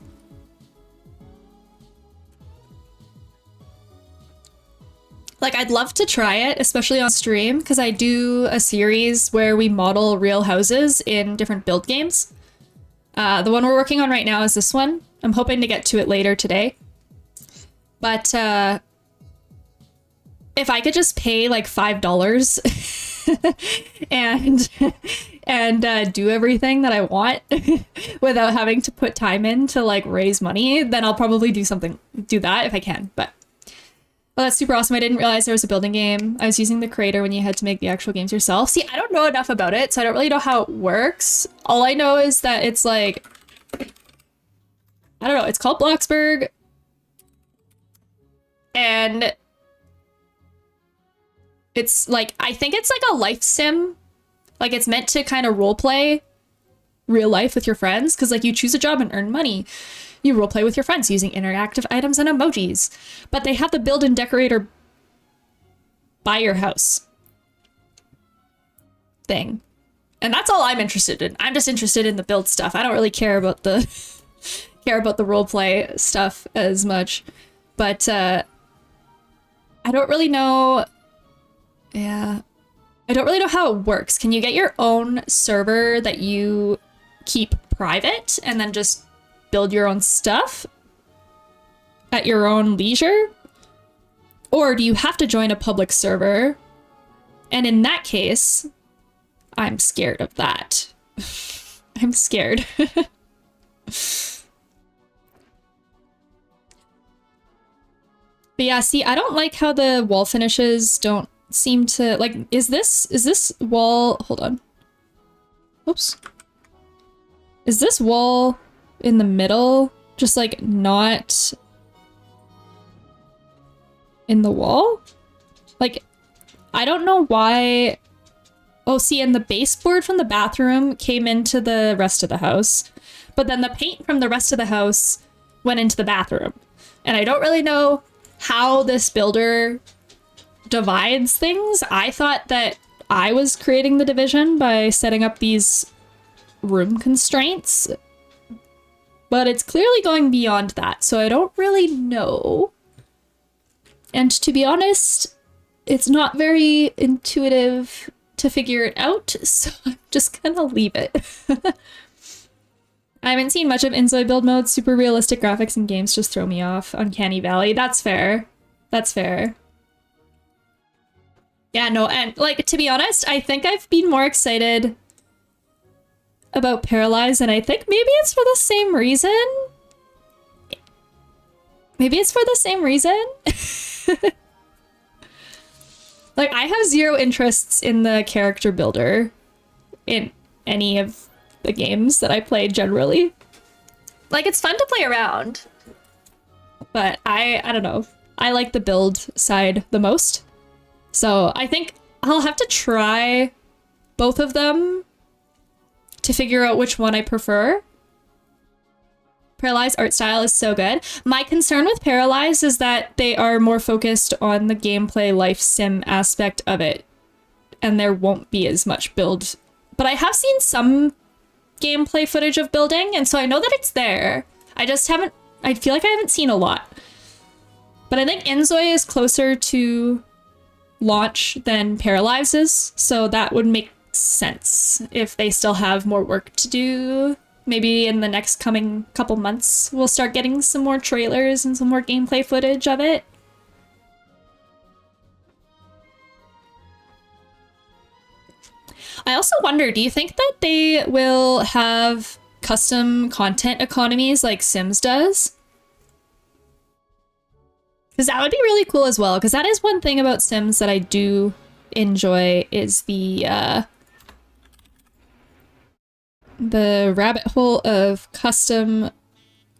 Like, I'd love to try it, especially on stream, because I do a series where we model real houses in different build games. The one we're working on right now is this one. I'm hoping to get to it later today. But if I could just pay like $5 and do everything that I want without having to put time in to like raise money, then I'll probably do that if I can. But well, that's super awesome. I didn't realize there was a building game. I was using the creator when you had to make the actual games yourself. See, I don't know enough about it, so I don't really know how it works. All I know is that it's like, I don't know, it's called Bloxburg. And it's like, I think it's like a life sim. Like it's meant to kind of roleplay real life with your friends, because like you choose a job and earn money. You roleplay with your friends using interactive items and emojis. But they have the build and decorate or buy your house thing. And that's all I'm interested in. I'm just interested in the build stuff. I don't really care about the roleplay stuff as much. But I don't really know. Yeah. I don't really know how it works. Can you get your own server that you keep private and then just build your own stuff at your own leisure? Or do you have to join a public server? And in that case, I'm scared of that. I'm scared. But yeah, see, I don't like how the wall finishes don't seem to, like, is this wall, hold on. Oops. Is this wall in the middle just like not in the wall? Like, I don't know why. Oh, see, and the baseboard from the bathroom came into the rest of the house, but then the paint from the rest of the house went into the bathroom. And I don't really know how this builder divides things. I thought that I was creating the division by setting up these room constraints, but it's clearly going beyond that, so I don't really know. And to be honest, it's not very intuitive to figure it out, so I'm just gonna leave it. I haven't seen much of Inzoi build mode. Super realistic graphics in games just throw me off. Uncanny Valley. That's fair. That's fair. Yeah, no, and like, to be honest, I think I've been more excited about Paralyze, and I think maybe it's for the same reason. Maybe it's for the same reason. Like, I have zero interests in the character builder in any of the games that I play generally. Like, it's fun to play around, but I don't know. I like the build side the most. So I think I'll have to try both of them to figure out which one I prefer. Paralyze art style is so good. My concern with Paralyze is that they are more focused on the gameplay life sim aspect of it, and there won't be as much build. But I have seen some gameplay footage of building, and so I know that it's there. I just haven't, I feel like I haven't seen a lot. But I think Inzoi is closer to launch than Paralyze is, so that would make sense if they still have more work to do. Maybe in the next coming couple months, we'll start getting some more trailers and some more gameplay footage of it. I also wonder, do you think that they will have custom content economies like Sims does? Because that would be really cool as well, because that is one thing about Sims that I do enjoy, is the rabbit hole of custom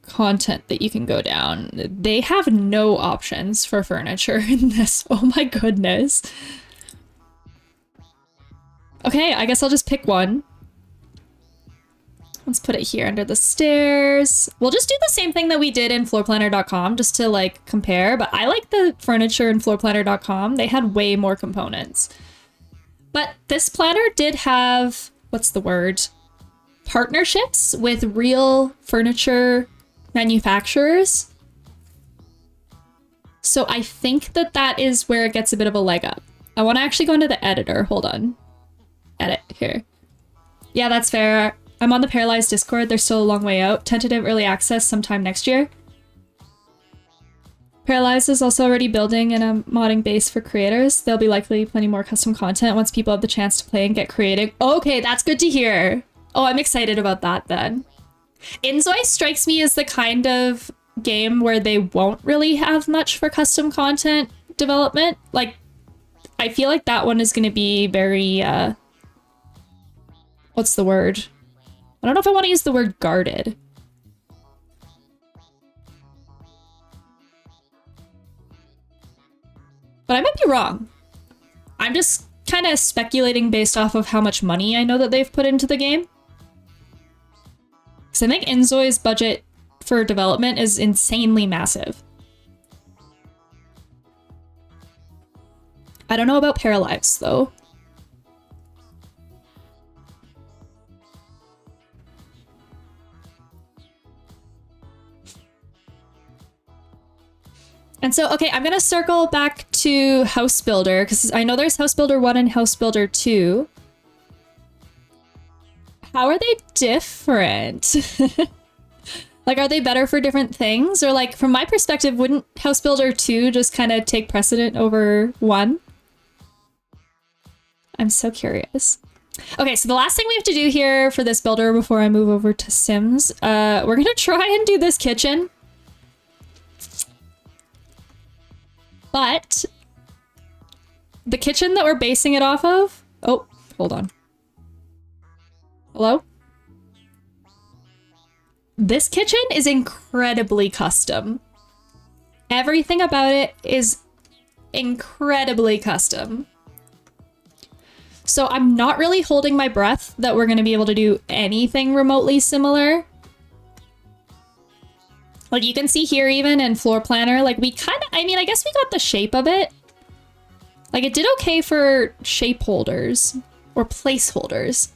content that you can go down. They have no options for furniture in this. Oh my goodness. Okay, I guess I'll just pick one. Let's put it here under the stairs. We'll just do the same thing that we did in floorplanner.com just to like compare, but I like the furniture in floorplanner.com. They had way more components. But this planner did have, what's the word? Partnerships with real furniture manufacturers. So I think that that is where it gets a bit of a leg up. I want to actually go into the editor. Hold on. Edit here. Yeah, that's fair. I'm on the Paralyzed Discord. They're still a long way out. Tentative early access sometime next year. Paralyzed is also already building in a modding base for creators. There'll be likely plenty more custom content once people have the chance to play and get creative. Okay, that's good to hear. Oh, I'm excited about that then. Inzoi strikes me as the kind of game where they won't really have much for custom content development. Like, I feel like that one is going to be very, what's the word? I don't know if I want to use the word guarded. But I might be wrong. I'm just kind of speculating based off of how much money I know that they've put into the game. Because I think Inzoi's budget for development is insanely massive. I don't know about Paralyze, though. And so, okay, I'm gonna circle back to House Builder, because I know there's House Builder 1 and House Builder 2. How are they different? Like, are they better for different things? Or like, from my perspective, wouldn't House Builder 2 just kind of take precedent over 1? I'm so curious. Okay, so the last thing we have to do here for this builder before I move over to Sims, we're gonna try and do this kitchen. But the kitchen that we're basing it off of, oh, hold on. Hello? This kitchen is incredibly custom. Everything about it is incredibly custom. So I'm not really holding my breath that we're going to be able to do anything remotely similar. Like you can see here even in Floor Planner, like we kind of, I mean, I guess we got the shape of it. Like it did okay for shape holders or placeholders.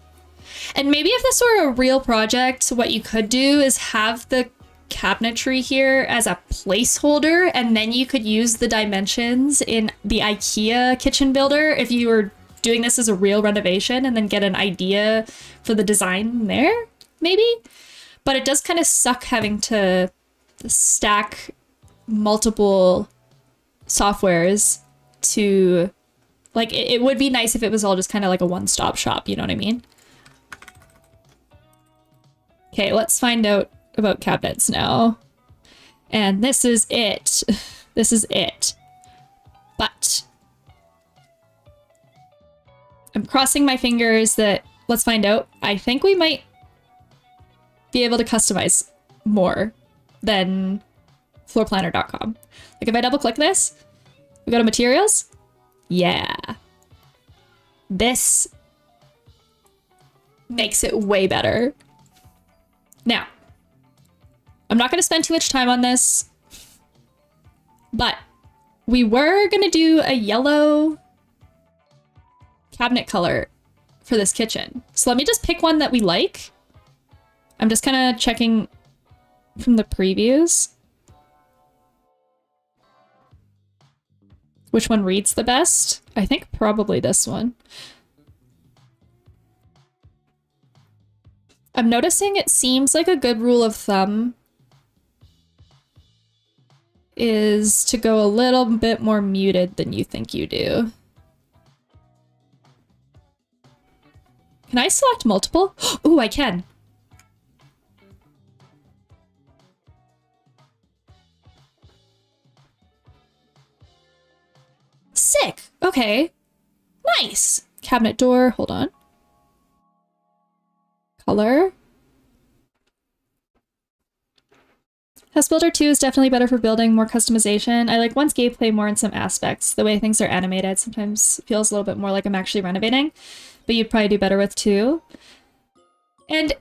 And maybe if this were a real project, what you could do is have the cabinetry here as a placeholder, and then you could use the dimensions in the IKEA kitchen builder if you were doing this as a real renovation, and then get an idea for the design there, maybe? But it does kind of suck having to stack multiple softwares to, like, it would be nice if it was all just kind of like a one-stop shop, you know what I mean? Okay, let's find out about cabinets now. And this is it. This is it. But I'm crossing my fingers that, let's find out. I think we might be able to customize more than floorplanner.com. Like if I double click this, we go to materials. Yeah. This makes it way better. Now, I'm not going to spend too much time on this, but we were going to do a yellow cabinet color for this kitchen. So let me just pick one that we like. I'm just kind of checking from the previews which one reads the best. I think probably this one. I'm noticing it seems like a good rule of thumb is to go a little bit more muted than you think you do. Can I select multiple? Ooh, I can. Sick. Okay. Nice. Cabinet door. Hold on. Color. House Builder 2 is definitely better for building, more customization. I like one's gameplay more in some aspects. The way things are animated sometimes feels a little bit more like I'm actually renovating, but you'd probably do better with 2. And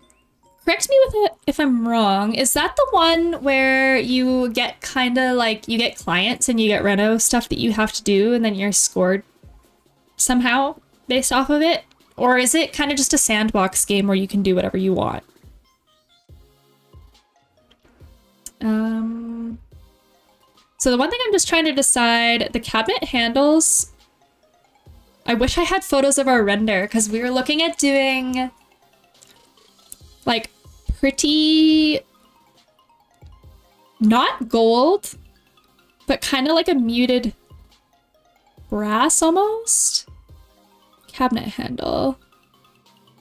correct me with it if I'm wrong, is that the one where you get kind of like, you get clients and you get reno stuff that you have to do and then you're scored somehow based off of it? Or is it kind of just a sandbox game where you can do whatever you want? So the one thing I'm just trying to decide, the cabinet handles, I wish I had photos of our render because we were looking at doing like pretty, not gold, but kind of like a muted brass almost. Cabinet handle.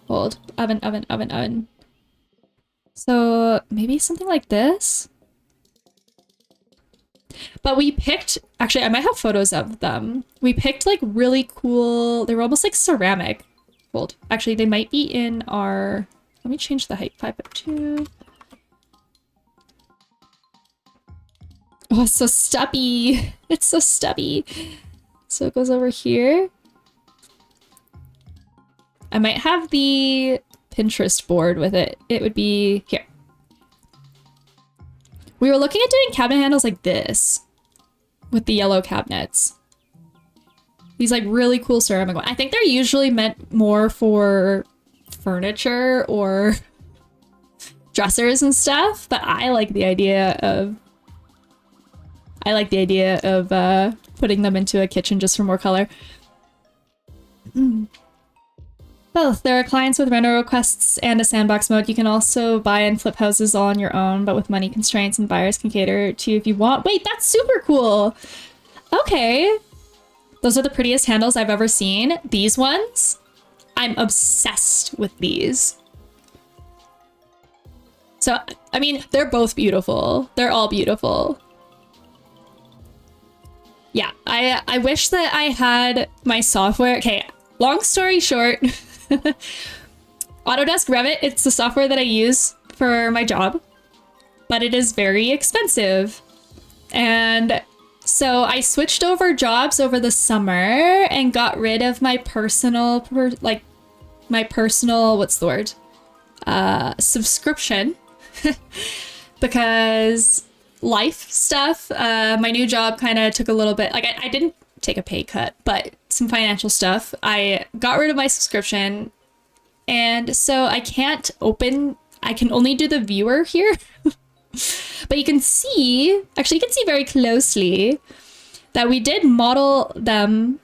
Hold. Oven. So maybe something like this. But we picked, actually I might have photos of them. We picked like really cool, they were almost like ceramic. Hold. Actually they might be in our, let me change the height 5.2. Oh, it's so stubby. It's so stubby. So it goes over here. I might have the Pinterest board with it. It would be here. We were looking at doing cabinet handles like this with the yellow cabinets. These like really cool ceramic ones. I think they're usually meant more for furniture or dressers and stuff, but I like the idea of putting them into a kitchen just for more color. Both. There are clients with render requests and a sandbox mode. You can also buy and flip houses all on your own, but with money constraints, and buyers can cater to you if you want. Wait, that's super cool. Okay. Those are the prettiest handles I've ever seen. These ones, I'm obsessed with these. So, I mean, they're both beautiful. They're all beautiful. Yeah, I wish that I had my software. Okay, long story short, Autodesk Revit, it's the software that I use for my job, but it is very expensive. And so I switched over jobs over the summer and got rid of my personal, what's the word? Subscription. Because life stuff, my new job kind of took a little bit, like I didn't take a pay cut, but some financial stuff. I got rid of my subscription. And so I can only do the viewer here. But you can see, actually you can see very closely that we did model them.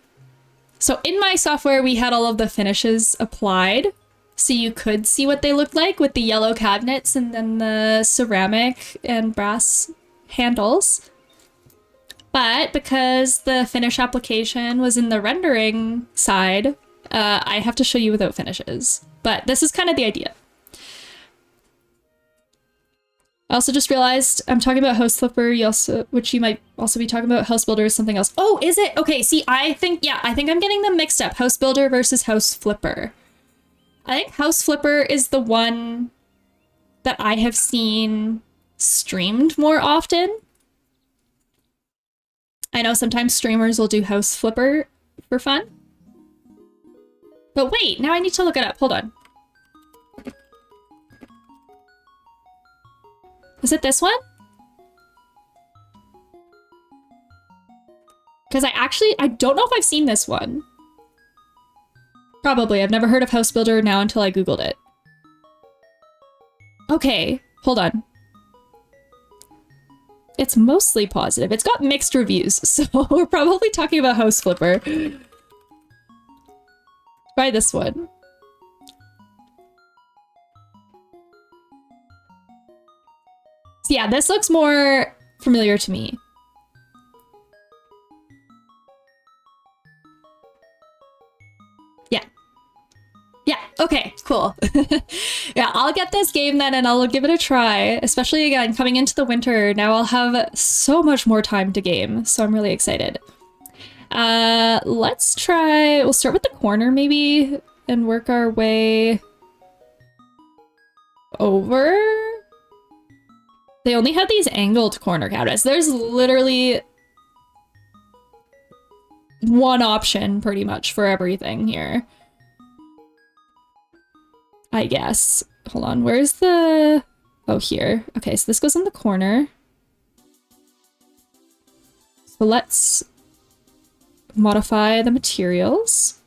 So in my software, we had all of the finishes applied. So you could see what they looked like with the yellow cabinets and then the ceramic and brass handles. But because the finish application was in the rendering side, I have to show you without finishes. But this is kind of the idea. I also just realized I'm talking about House Flipper, which you might also be talking about. House Builder is something else. Oh, is it? Okay, see, I think I'm getting them mixed up. House Builder versus House Flipper. I think House Flipper is the one that I have seen streamed more often. I know sometimes streamers will do House Flipper for fun. But wait, now I need to look it up. Hold on. Is it this one? Because I don't know if I've seen this one. Probably. I've never heard of House Builder now until I Googled it. Okay, hold on. It's mostly positive. It's got mixed reviews, so we're probably talking about House Flipper. Try this one. So yeah, this looks more familiar to me. Yeah, okay, cool. Yeah, I'll get this game then and I'll give it a try, especially again, coming into the winter. Now I'll have so much more time to game, so I'm really excited. Let's try, we'll start with the corner maybe and work our way over. They only have these angled corner cabinets. There's literally one option pretty much for everything here. I guess. Hold on, where's the... Oh, here. Okay, so this goes in the corner. So let's modify the materials.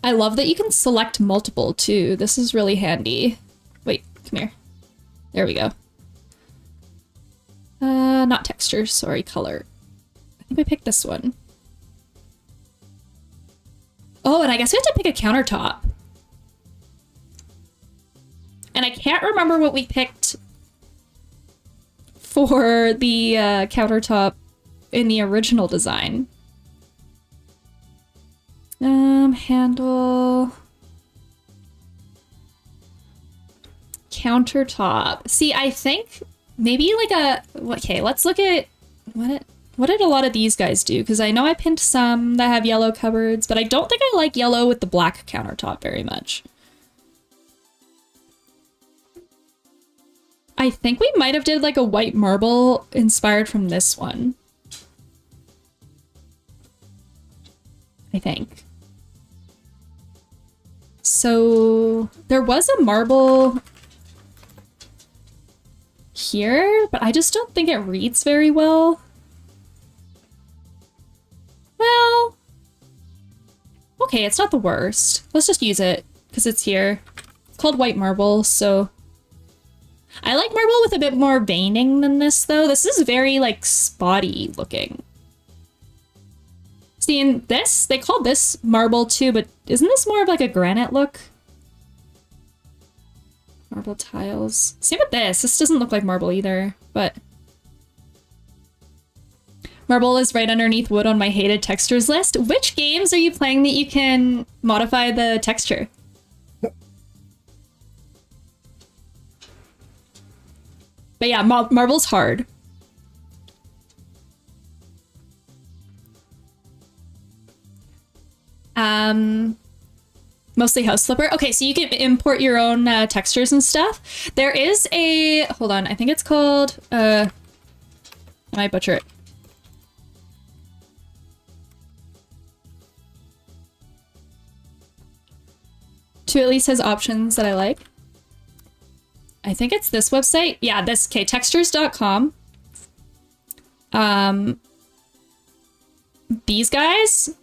I love that you can select multiple too. This is really handy. Wait, come here. There we go. Not texture, sorry, color. I think I picked this one. Oh, and I guess we have to pick a countertop. And I can't remember what we picked for the countertop in the original design. Handle. Countertop. See, I think maybe like a... Okay, let's look at... What did a lot of these guys do? Because I know I pinned some that have yellow cupboards, but I don't think I like yellow with the black countertop very much. I think we might have did like a white marble inspired from this one. I think. So there was a marble here, but I just don't think it reads very well. Well, okay, it's not the worst. Let's just use it because it's here. It's called white marble, so I like marble with a bit more veining than this though. This is very like spotty looking. See, in this, they call this marble too, but isn't this more of like a granite look? Marble tiles. Same with this. This doesn't look like marble either, but marble is right underneath wood on my hated textures list. Which games are you playing that you can modify the texture? But yeah, marble's hard. Mostly House Flipper. Okay, so you can import your own textures and stuff. There is a, hold on, I think it's called, I butcher it. Two at least has options that I like. I think it's this website. Yeah, this, okay, textures.com. These guys,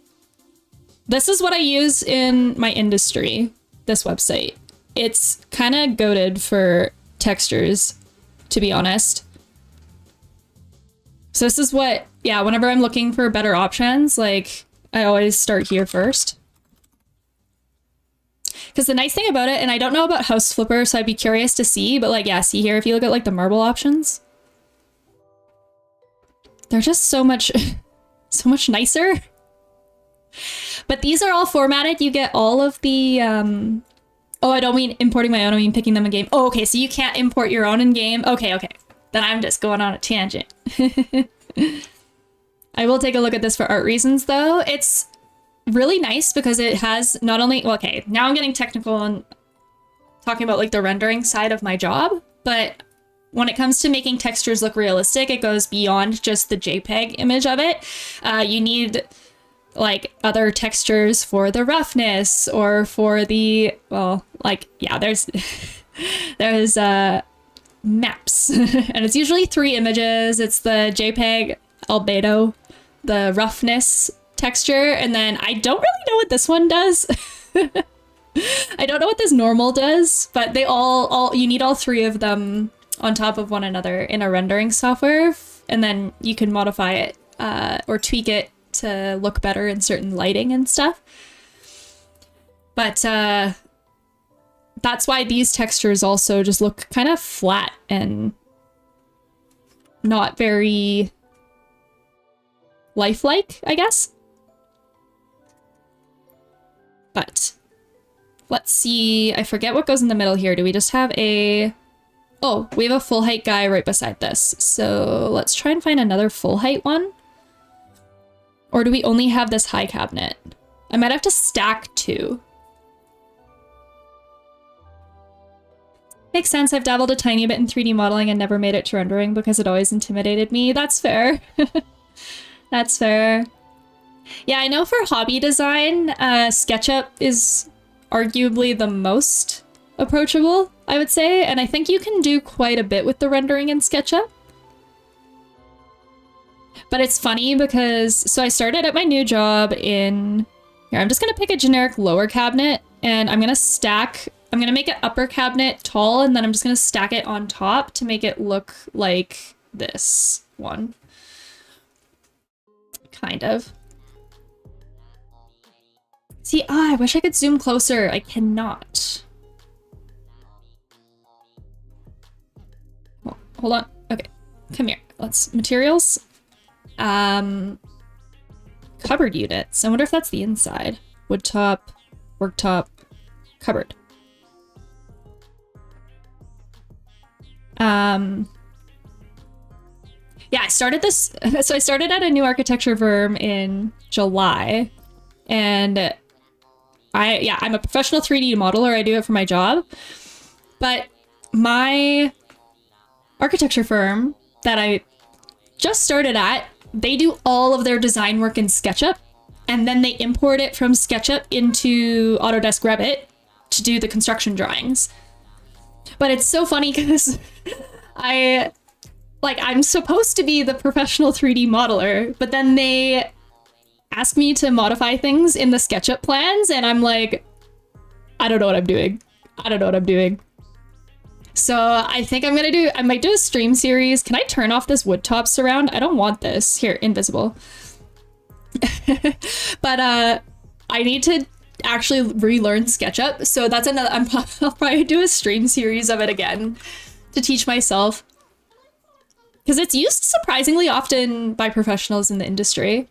this is what I use in my industry, this website. It's kind of goated for textures, to be honest. So this is what, yeah, whenever I'm looking for better options, like, I always start here first. Because the nice thing about it, and I don't know about House Flipper, so I'd be curious to see, but like, yeah, see here, if you look at like the marble options, they're just so much, so much nicer. But these are all formatted. You get all of the, oh, I don't mean importing my own, I mean picking them in game. Oh, okay, so you can't import your own in game. Okay, okay. Then I'm just going on a tangent. I will take a look at this for art reasons though. It's really nice because it has not only, well, okay, now I'm getting technical and talking about like the rendering side of my job, but when it comes to making textures look realistic, it goes beyond just the JPEG image of it. You need like other textures for the roughness or for the, well, like, yeah, there's maps and it's usually 3 images. It's the JPEG, albedo, the roughness texture, and then I don't really know what this one does. I don't know what this normal does, but they all you need all 3 of them on top of one another in a rendering software, and then you can modify it or tweak it to look better in certain lighting and stuff. But that's why these textures also just look kind of flat and not very lifelike, I guess. But let's see, I forget what goes in the middle here. Do we just have a, oh, we have a full height guy right beside this. So let's try and find another full height one. Or do we only have this high cabinet? I might have to stack 2. Makes sense. I've dabbled a tiny bit in 3D modeling and never made it to rendering because it always intimidated me. That's fair. That's fair. Yeah, I know for hobby design, SketchUp is arguably the most approachable, I would say, and I think you can do quite a bit with the rendering in SketchUp. But it's funny because, so I started at my new job in, here, I'm just gonna pick a generic lower cabinet and I'm gonna make it upper cabinet tall, and then I'm just gonna stack it on top to make it look like this one. Kind of. See, I wish I could zoom closer. I cannot. Oh, hold on. Okay, come here. Let's, materials. Cupboard units. I wonder if that's the inside. Wood top, worktop, cupboard. Yeah, I started this, so I started at a new architecture firm in July, and I'm a professional 3D modeler. I do it for my job, but my architecture firm that I just started at, they do all of their design work in SketchUp, and then they import it from SketchUp into Autodesk Revit to do the construction drawings. But it's so funny because I'm supposed to be the professional 3D modeler, but then they ask me to modify things in the SketchUp plans, and I'm like, I don't know what I'm doing. I don't know what I'm doing. So I think I might do a stream series. Can I turn off this wood top surround? I don't want this. Here, invisible. But I need to actually relearn SketchUp, so that's another, I'll probably do a stream series of it again to teach myself. Because it's used surprisingly often by professionals in the industry.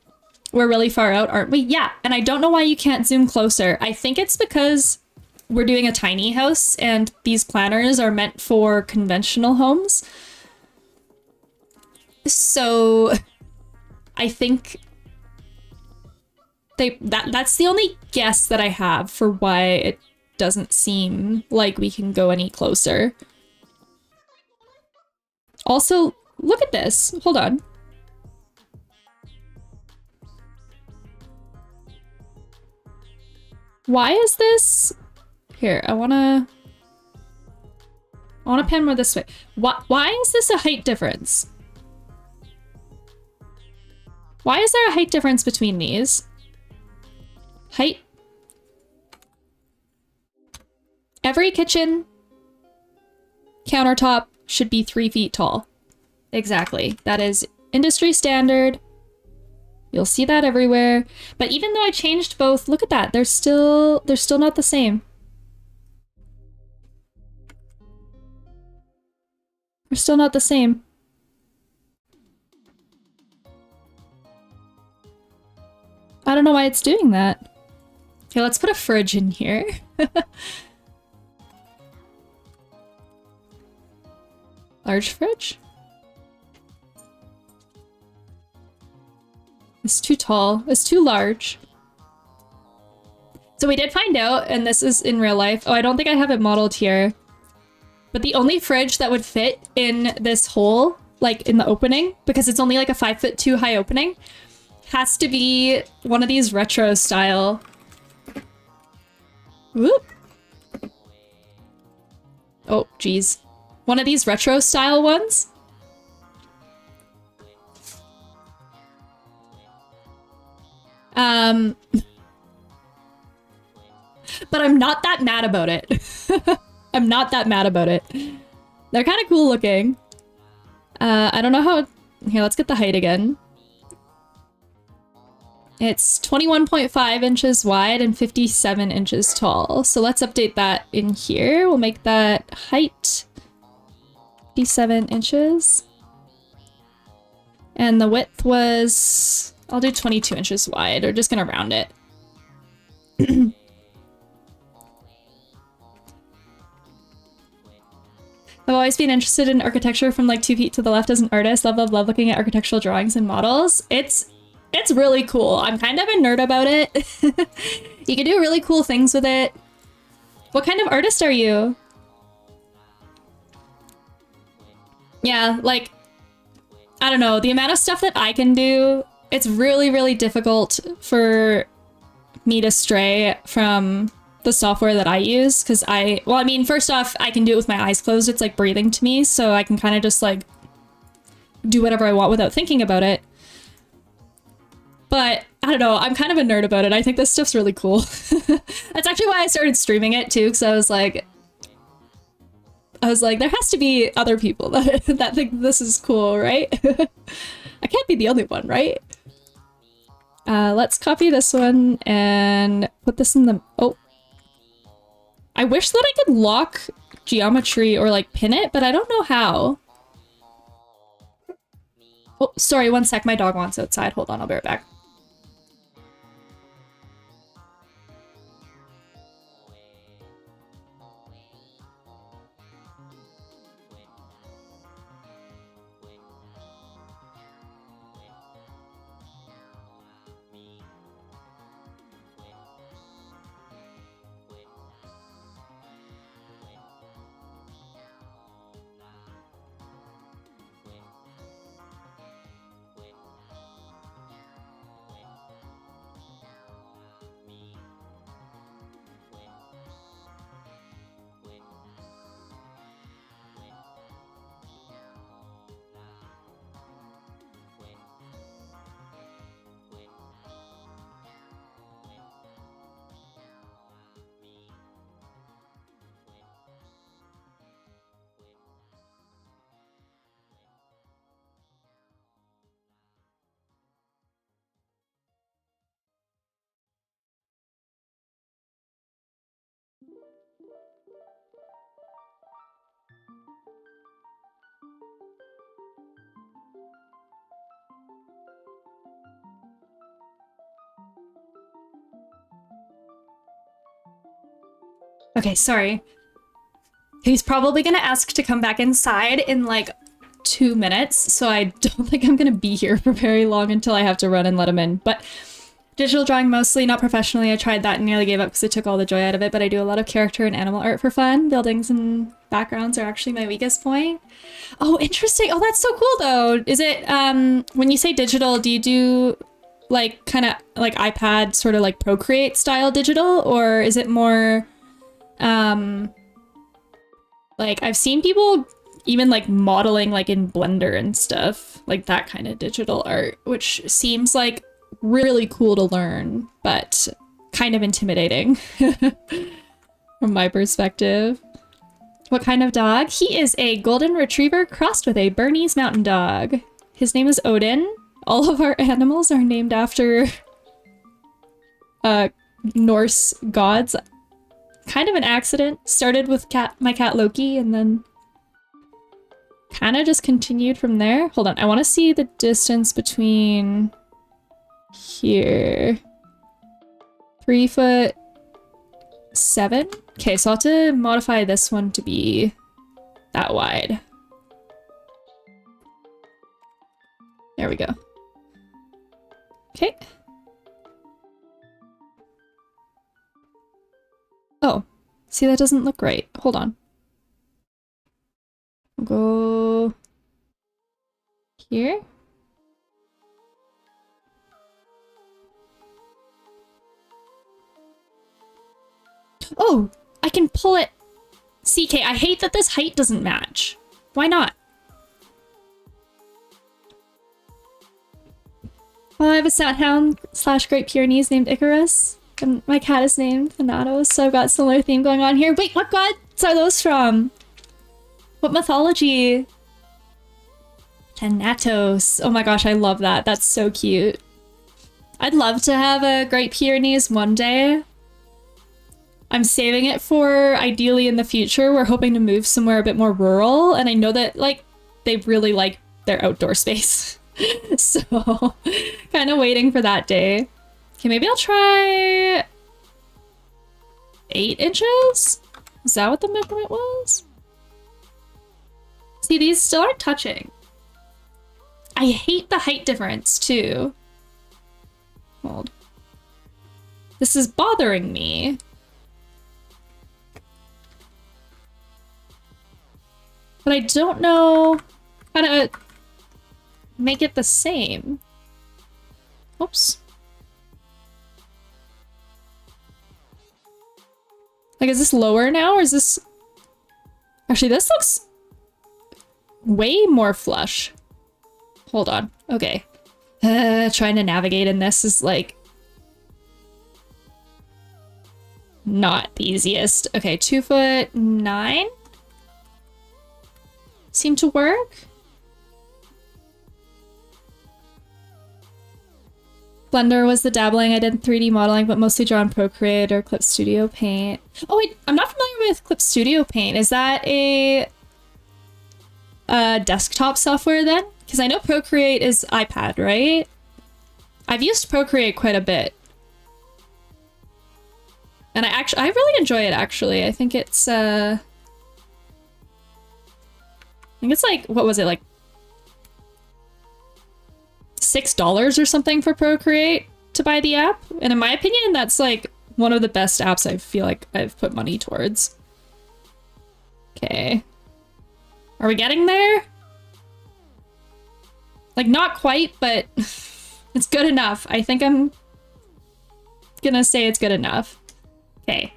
We're really far out, aren't we? Yeah, and I don't know why you can't zoom closer. I think it's because we're doing a tiny house and these planners are meant for conventional homes. So I think That's the only guess that I have for why it doesn't seem like we can go any closer. Also, look at this. Hold on. Why is this? Here, I wanna pan more this way. Why is this a height difference? Why is there a height difference between these? Height. Every kitchen countertop should be 3 feet tall. Exactly. That is industry standard. You'll see that everywhere. But even though I changed both, look at that. They're still not the same. They're still not the same. I don't know why it's doing that. Okay, let's put a fridge in here. Large fridge? It's too tall. It's too large. So we did find out, and this is in real life. Oh, I don't think I have it modeled here. But the only fridge that would fit in this hole, like in the opening, because it's only like a 5'2" high opening, has to be one of these retro style. Whoop. Oh, geez. One of these retro style ones. But I'm not that mad about it. I'm not that mad about it. They're kind of cool looking. I don't know how... Here, let's get the height again. It's 21.5 inches wide and 57 inches tall. So let's update that in here. We'll make that height 57 inches. And the width was... I'll do 22 inches wide. We're just gonna round it. I've always been interested in architecture from like 2 feet to the left as an artist. Love, love, love looking at architectural drawings and models. It's really cool. I'm kind of a nerd about it. You can do really cool things with it. What kind of artist are you? Yeah, like, I don't know. The amount of stuff that I can do, it's really, really difficult for me to stray from the software that I use, because well, I mean, first off, I can do it with my eyes closed. It's like breathing to me, so I can kind of just like do whatever I want without thinking about it. But I don't know, I'm kind of a nerd about it. I think this stuff's really cool. That's actually why I started streaming it too, because I was like, there has to be other people that think this is cool, right? I can't be the only one, right? Let's copy this one and put this in the... Oh. I wish that I could lock geometry or like pin it, but I don't know how. Oh, sorry, one sec. My dog wants outside. Hold on, I'll be right back. Okay, sorry. He's probably gonna ask to come back inside in like 2 minutes, so I don't think I'm gonna be here for very long until I have to run and let him in. But Digital drawing mostly, not professionally. I tried that and nearly gave up because it took all the joy out of it, but I do a lot of character and animal art for fun. Buildings and backgrounds are actually my weakest point. Oh, interesting. Oh, that's so cool though. Is it, when you say digital, do you do like kind of like iPad sort of like Procreate style digital, or is it more, like I've seen people even like modeling like in Blender and stuff, like that kind of digital art, which seems like really cool to learn, but kind of intimidating from my perspective. What kind of dog? He is a golden retriever crossed with a Bernese mountain dog. His name is Odin. All of our animals are named after Norse gods. Kind of an accident. Started with my cat Loki and then kind of just continued from there. Hold on, I want to see the distance between here. 3'7". Okay, so I'll have to modify this one to be that wide. There we go. Okay. Oh, see, that doesn't look right. Hold on. I'll go here. Oh, I can pull it. CK, I hate that this height doesn't match. Why not? Well, I have a Soundhound / Great Pyrenees named Icarus, and my cat is named Thanatos, so I've got a similar theme going on here. Wait, what gods are those from? What mythology? Thanatos. Oh my gosh, I love that. That's so cute. I'd love to have a Great Pyrenees one day. I'm saving it for ideally in the future. We're hoping to move somewhere a bit more rural, and I know that like they really like their outdoor space. So kind of waiting for that day. Okay, maybe I'll try 8 inches? Is that what the measurement was? See, these still aren't touching. I hate the height difference too. Hold. This is bothering me. But I don't know how to make it the same. Oops. Like, is this lower now, or is this... Actually, this looks way more flush. Hold on. Okay. Trying to navigate in this is, like, not the easiest. Okay, 2'9". Seem to work. Blender was the dabbling. I did 3D modeling, but mostly draw in Procreate or Clip Studio Paint. Oh wait, I'm not familiar with Clip Studio Paint. Is that a desktop software then? Because I know Procreate is iPad, right? I've used Procreate quite a bit. And I really enjoy it actually. I think it's like, what was it, like $6 or something for Procreate to buy the app? And in my opinion, that's like one of the best apps I feel like I've put money towards. Okay. Are we getting there? Like, not quite, but it's good enough. I think I'm gonna say it's good enough. Okay.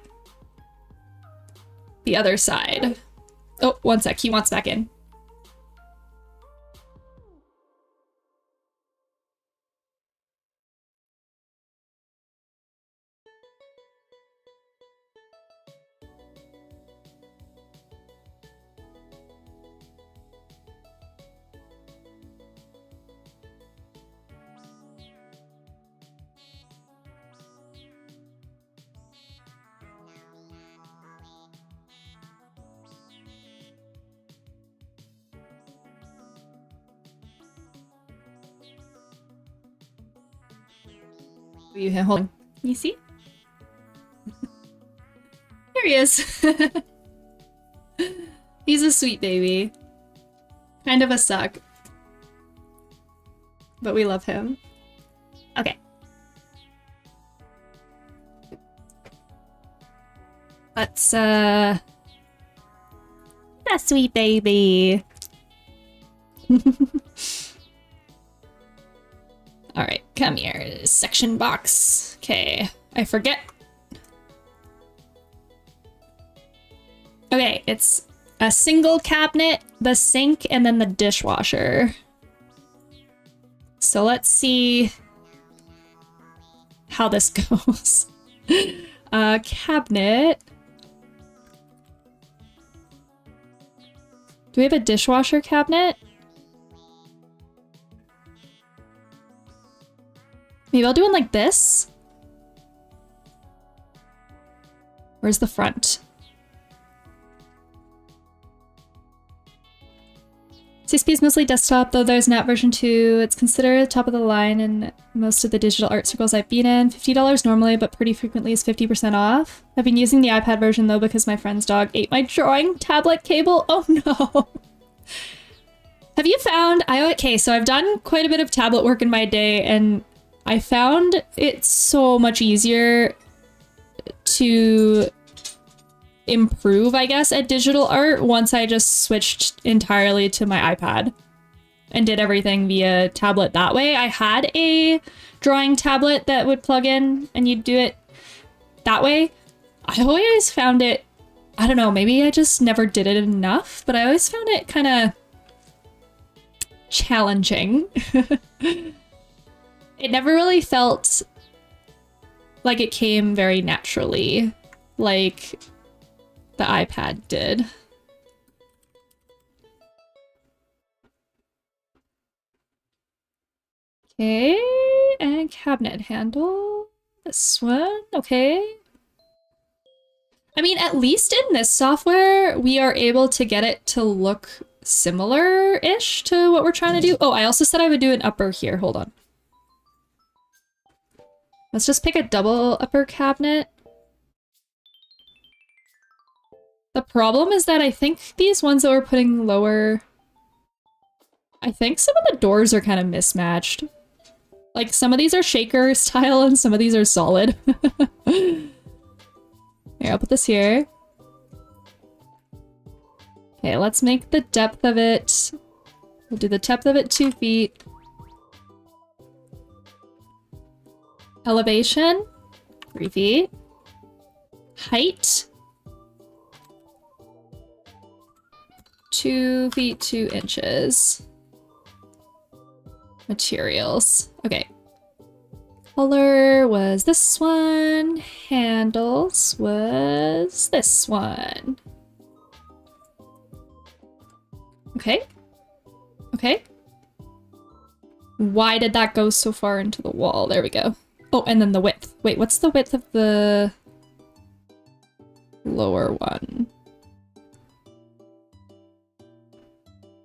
The other side. Oh, one sec. He wants back in. Hold on. Can you see? There he is. He's a sweet baby. Kind of a suck. But we love him. Okay. Let's, that sweet baby. All right, come here, section box. Okay, I forget. Okay, it's a single cabinet, the sink, and then the dishwasher. So let's see how this goes. Cabinet. Do we have a dishwasher cabinet? Maybe I'll do one like this. Where's the front? CSP is mostly desktop, though there's an app version too. It's considered top of the line in most of the digital art circles I've been in. $50 normally, but pretty frequently is 50% off. I've been using the iPad version though because my friend's dog ate my drawing tablet cable. Oh no. Have you found, okay, so I've done quite a bit of tablet work in my day and I found it so much easier to improve, I guess, at digital art once I just switched entirely to my iPad and did everything via tablet that way. I had a drawing tablet that would plug in and you'd do it that way. I always found it, I don't know, maybe I just never did it enough, but I always found it kind of challenging. It never really felt like it came very naturally, like the iPad did. Okay, and cabinet handle. This one, okay. I mean, at least in this software, we are able to get it to look similar-ish to what we're trying to do. Oh, I also said I would do an upper here. Hold on. Let's just pick a double upper cabinet. The problem is that I think these ones that we're putting lower, I think some of the doors are kind of mismatched. Like some of these are shaker style and some of these are solid. Here, I'll put this here. Okay, let's make the depth of it. We'll do the depth of it 2 feet. Elevation, 3 feet. Height, 2 feet 2 inches. Materials. Okay. Color was this one. Handles was this one. Okay. Okay. Why did that go so far into the wall? There we go. Oh, and then the width. Wait, what's the width of the lower one?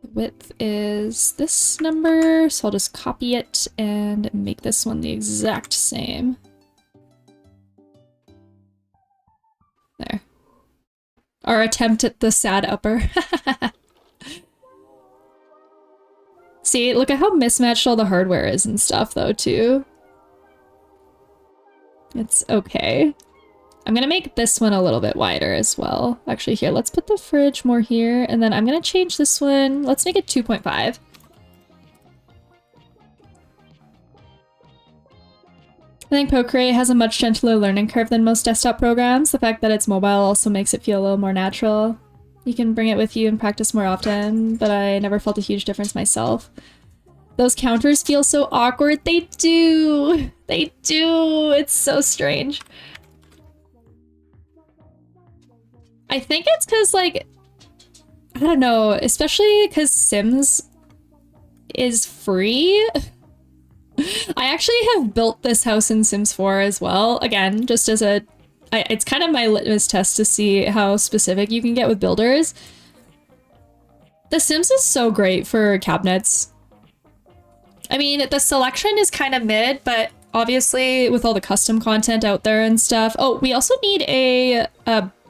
The width is this number, so I'll just copy it and make this one the exact same. There. Our attempt at the sad upper. See, look at how mismatched all the hardware is and stuff though, too. It's okay. I'm gonna make this one a little bit wider as well. Actually, here, let's put the fridge more here, and then I'm gonna change this one. Let's make it 2.5. I think Procreate has a much gentler learning curve than most desktop programs. The fact that it's mobile also makes it feel a little more natural. You can bring it with you and practice more often, but I never felt a huge difference myself. Those counters feel so awkward. They do! They do! It's so strange. I think it's because, like, I don't know, especially because Sims is free. I actually have built this house in Sims 4 as well. Again, just as a... it's kind of my litmus test to see how specific you can get with builders. The Sims is so great for cabinets. I mean, the selection is kind of mid, but obviously with all the custom content out there and stuff. Oh, we also need a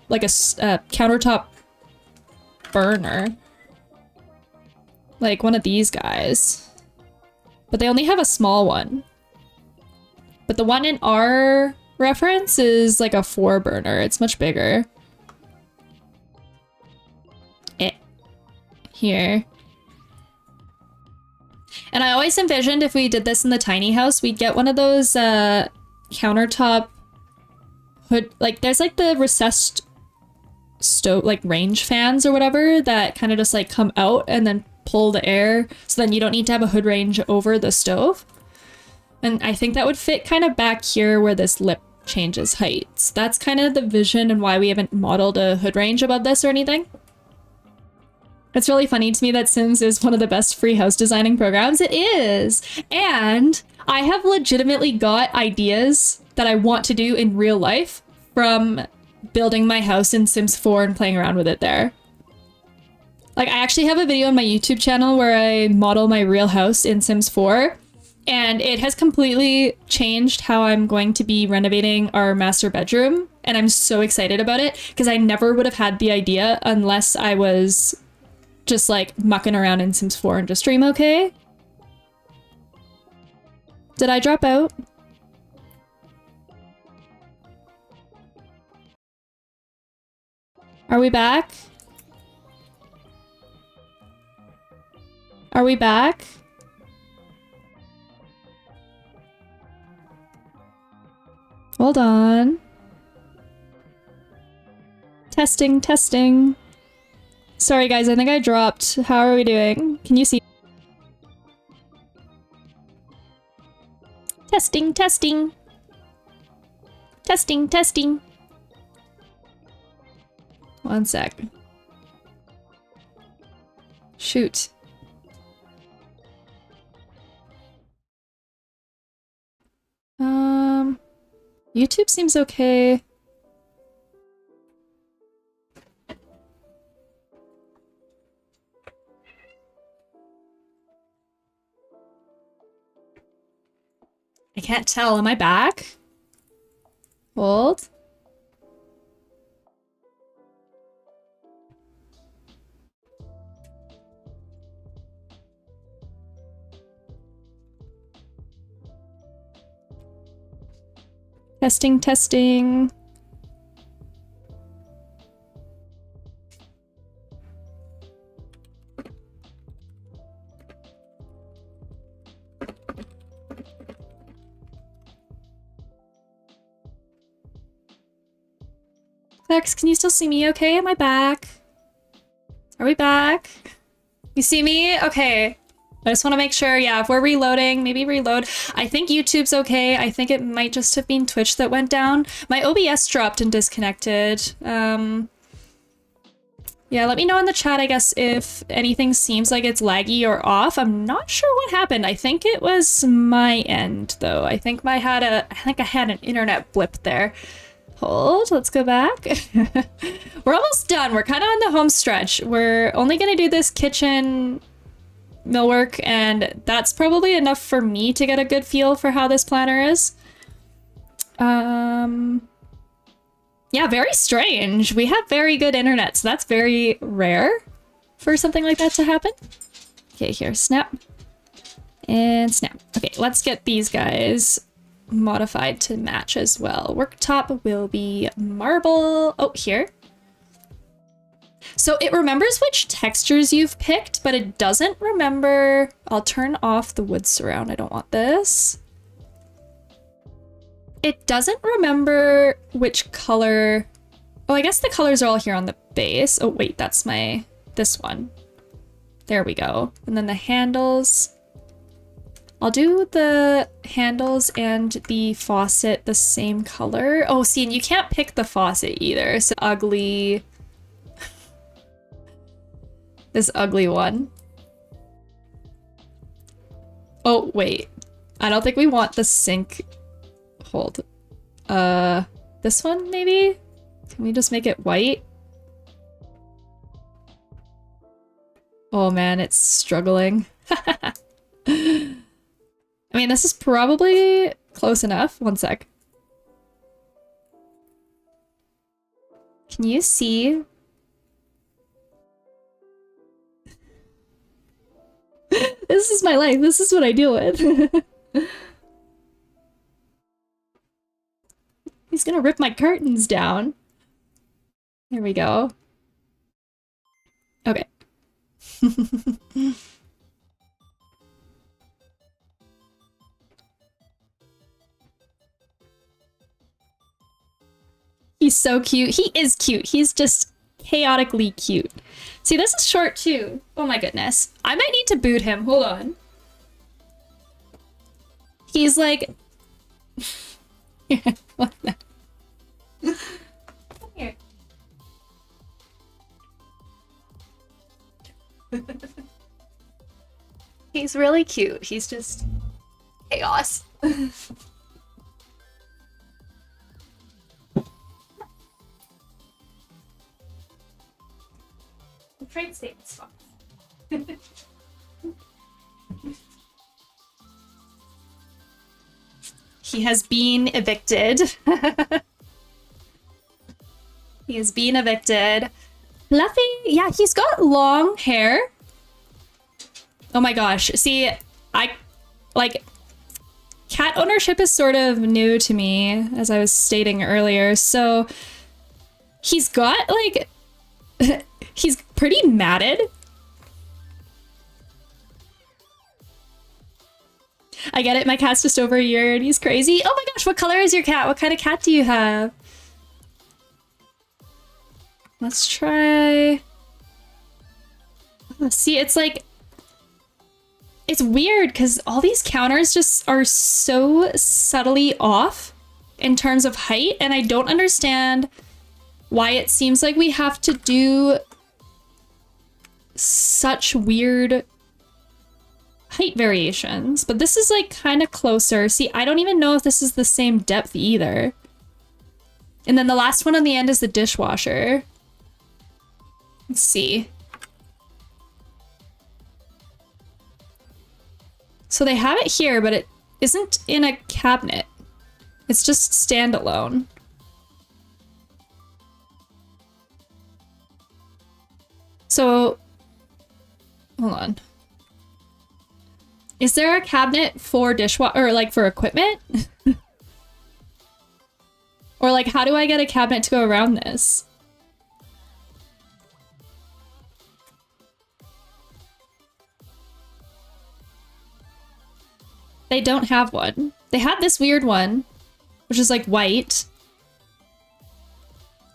countertop burner. Like one of these guys. But they only have a small one. But the one in our reference is like a 4 burner. It's much bigger. here. And I always envisioned if we did this in the tiny house, we'd get one of those countertop hood, like there's like the recessed stove, like range fans or whatever that kind of just like come out and then pull the air, so then you don't need to have a hood range over the stove. And I think that would fit kind of back here where this lip changes heights. That's kind of the vision and why we haven't modeled a hood range above this or anything. It's really funny to me that Sims is one of the best free house designing programs. It is! And I have legitimately got ideas that I want to do in real life from building my house in Sims 4 and playing around with it there. Like, I actually have a video on my YouTube channel where I model my real house in Sims 4, and it has completely changed how I'm going to be renovating our master bedroom, and I'm so excited about it, because I never would have had the idea unless I was just like mucking around in Sims 4 and just stream okay. Did I drop out? Are we back? Are we back? Hold on. Testing, testing. Sorry guys, I think I dropped. How are we doing? Can you see? Testing, testing. Testing, testing. One sec. Shoot. YouTube seems okay. I can't tell. Am I back? Hold. Testing, testing. Clarks, can you still see me okay? Am I back? Are we back? You see me? Okay. I just want to make sure, yeah, if we're reloading, maybe reload. I think YouTube's okay. I think it might just have been Twitch that went down. My OBS dropped and disconnected. Yeah, let me know in the chat, I guess, if anything seems like it's laggy or off. I'm not sure what happened. I think it was my end, though. I think I had an internet blip there. Hold, let's go back. We're almost done. We're kind of on the home stretch. We're only gonna do this kitchen millwork, and that's probably enough for me to get a good feel for how this planner is. Yeah, very strange. We have very good internet, so that's very rare for something like that to happen. Okay, here, snap. And snap. Okay, let's get these guys modified to match as well. Worktop will be marble. Oh, here. So it remembers which textures you've picked, but it doesn't remember. I'll turn off the wood surround. I don't want this. It doesn't remember which color. Oh, I guess the colors are all here on the base. Oh, wait, that's this one. There we go. And then the handles. I'll do the handles and the faucet the same color. Oh, see, and you can't pick the faucet either. So ugly. This ugly one. Oh, wait. I don't think we want the sink. Hold. This one, maybe? Can we just make it white? Oh man, it's struggling. I mean, this is probably close enough. One sec. Can you see? This is my life. This is what I deal with. He's gonna rip my curtains down. There we go. Okay. He's so cute. He is cute. He's just chaotically cute. See, this is short too. Oh my goodness. I might need to boot him. Hold on. He's like... What the... Come here. He's really cute. He's just chaos. Trade statements. He has been evicted. He has been evicted. Fluffy, yeah, he's got long hair. Oh my gosh. See, like, cat ownership is sort of new to me, as I was stating earlier. So he's got like, he's pretty matted. I get it, my cat's just over a year and he's crazy. Oh my gosh, what color is your cat? What kind of cat do you have? Let's try... Oh, see, it's like... It's weird because all these counters just are so subtly off in terms of height, and I don't understand why it seems like we have to do such weird height variations. But this is like kind of closer. See, I don't even know if this is the same depth either. And then the last one on the end is the dishwasher. Let's see. So they have it here, but it isn't in a cabinet. It's just standalone. So, hold on. Is there a cabinet for dishwasher, or like for equipment? Or like, how do I get a cabinet to go around this? They don't have one. They had this weird one, which is like white.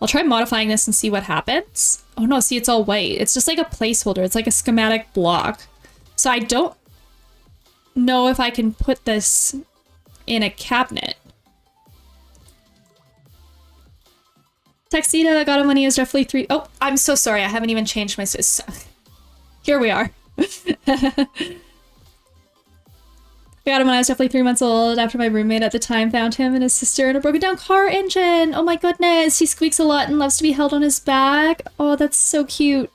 I'll try modifying this and see what happens. Oh no, see, it's all white. It's just like a placeholder. It's like a schematic block. So I don't know if I can put this in a cabinet. Tuxedo, I got him when he was roughly 3. Oh, I'm so sorry. I haven't even changed my... Here we are. I got him when I was roughly 3 months old after my roommate at the time found him and his sister in a broken down car engine. Oh my goodness. He squeaks a lot and loves to be held on his back. Oh, that's so cute.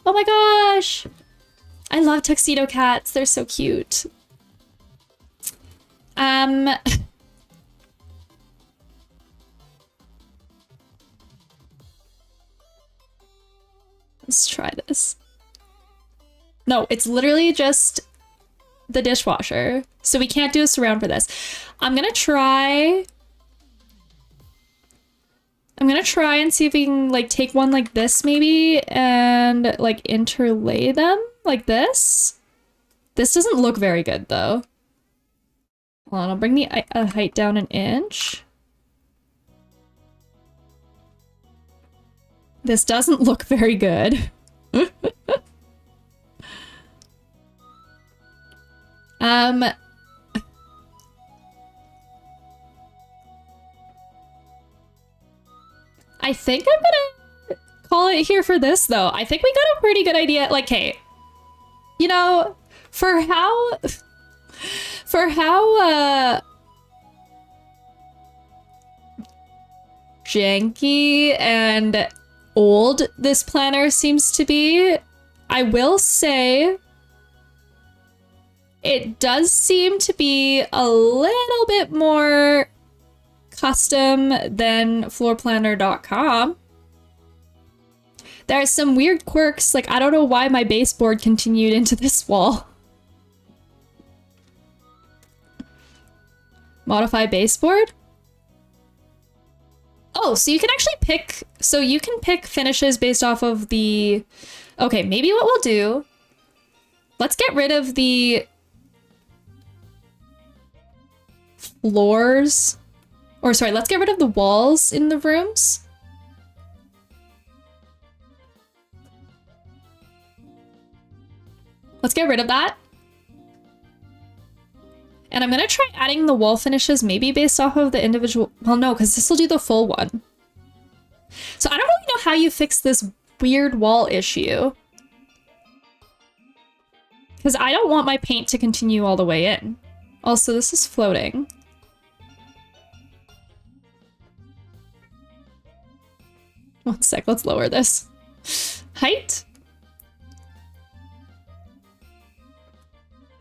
Oh my gosh. I love tuxedo cats. They're so cute. Let's try this. No, it's literally just the dishwasher. So we can't do a surround for this. I'm gonna try and see if we can like take one like this maybe and like interlay them like this. This doesn't look very good though. Hold on, I'll bring the height down an inch. This doesn't look very good. I think I'm gonna call it here for this though. I think we got a pretty good idea. Like, hey, you know, for how janky and old this planner seems to be, I will say it does seem to be a little bit more custom than floorplanner.com. There are some weird quirks, like I don't know why my baseboard continued into this wall. Modify baseboard? Oh, so you can actually pick, so you can pick finishes based off of the, okay, maybe what we'll do Let's get rid of the floors. Or sorry, let's get rid of the walls in the rooms. Let's get rid of that. And I'm gonna try adding the wall finishes maybe based off of the individual, well no, because this will do the full one. So I don't really know how you fix this weird wall issue. Because I don't want my paint to continue all the way in. Also, this is floating. One sec, let's lower this. Height?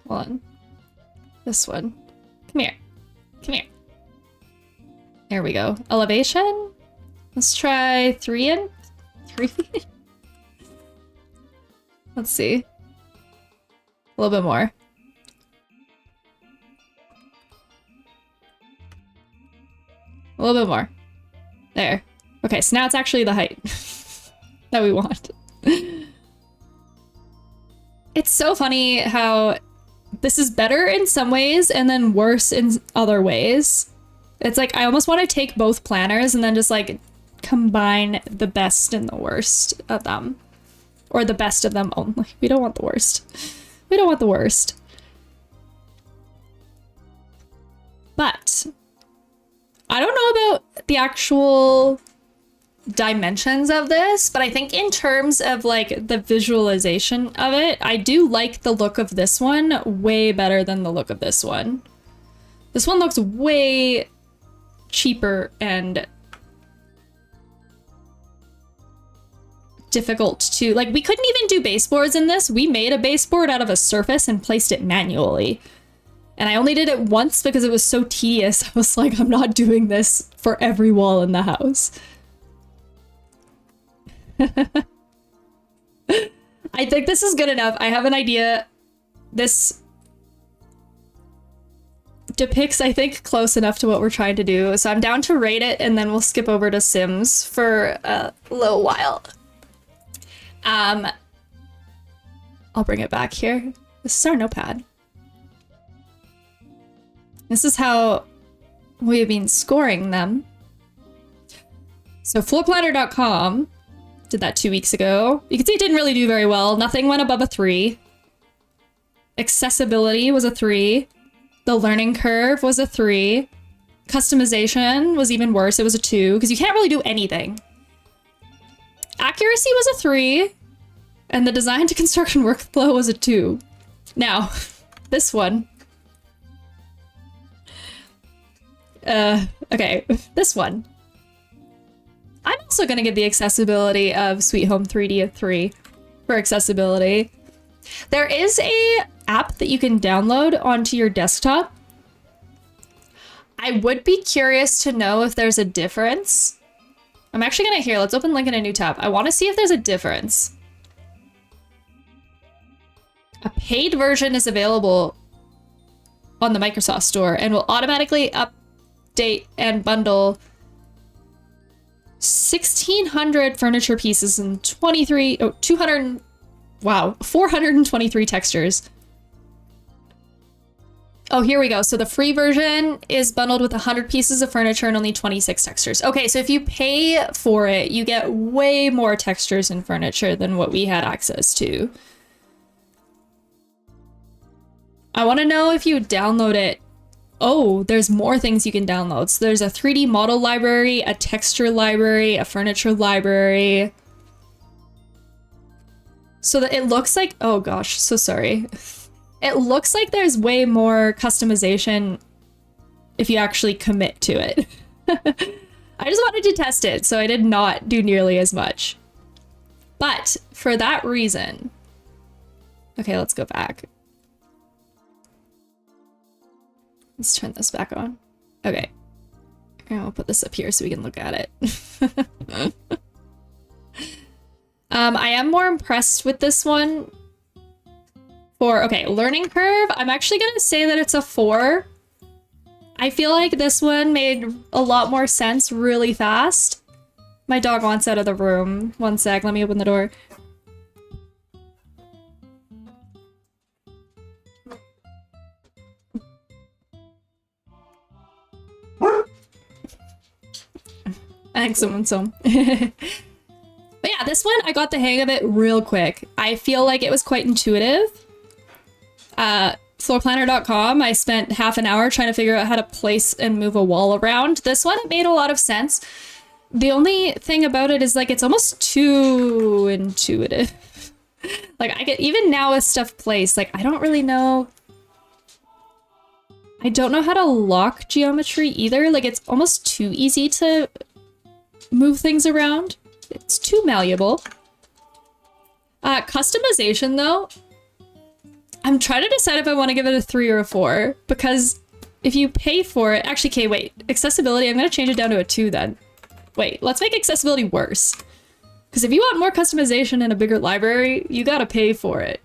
Hold on. This one. Come here. Come here. There we go. Elevation? Let's try 3 in? 3 feet? Let's see. A little bit more. A little bit more. There. Okay, so now it's actually the height that we want. It's so funny how this is better in some ways and then worse in other ways. It's like I almost want to take both planners and then just like combine the best and the worst of them. Or the best of them only. We don't want the worst. We don't want the worst. But I don't know about the actual dimensions of this, but I think in terms of like the visualization of it, I do like the look of this one way better than the look of this one. This one looks way cheaper and difficult to, like, we couldn't even do baseboards in this. We made a baseboard out of a surface and placed it manually. And I only did it once because it was so tedious. I was like, I'm not doing this for every wall in the house. I think this is good enough. I have an idea. This depicts, I think, close enough to what we're trying to do. So I'm down to rate it and then we'll skip over to Sims for a little while. I'll bring it back here. This is our notepad. This is how we've been scoring them. So floorplanner.com did that 2 weeks ago. You can see it didn't really do very well. Nothing went above a 3. Accessibility was a 3. The learning curve was a 3. Customization was even worse. It was a 2 because you can't really do anything. Accuracy was a 3. And the design to construction workflow was a 2. Now, this one. Okay, this one. I'm also going to give the accessibility of Sweet Home 3D a 3 for accessibility. There is a app that you can download onto your desktop. I would be curious to know if there's a difference. I'm actually going to, here, let's open link in a new tab. I want to see if there's a difference. A paid version is available on the Microsoft Store and will automatically update and bundle 1,600 furniture pieces and 423 textures. Oh, here we go. So the free version is bundled with 100 pieces of furniture and only 26 textures. Okay, so if you pay for it, you get way more textures and furniture than what we had access to. I want to know if you download it. Oh, there's more things you can download. So there's a 3D model library, a texture library, a furniture library. So that it looks like, oh gosh, so sorry. It looks like there's way more customization if you actually commit to it. I just wanted to test it, so I did not do nearly as much. But for that reason, okay, let's go back. Let's turn this back on. Okay. And we'll put this up here so we can look at it. I am more impressed with this one. Okay, learning curve. I'm actually gonna say that it's a 4. I feel like this one made a lot more sense really fast. My dog wants out of the room. One sec, let me open the door. Excellent. But yeah, this one, I got the hang of it real quick. I feel like it was quite intuitive. Floorplanner.com, I spent half an hour trying to figure out how to place and move a wall around. This one, it made a lot of sense. The only thing about it is like, it's almost too intuitive. Like I get, even now with stuff placed, like I don't really know. I don't know how to lock geometry either. Like it's almost too easy to move things around. It's too malleable. Customization though, I'm trying to decide if I want to give it a 3 or a 4, because if you pay for it, actually, okay, wait, accessibility, I'm going to change it down to a 2 then. Wait, let's make accessibility worse. Because if you want more customization and a bigger library, you got to pay for it.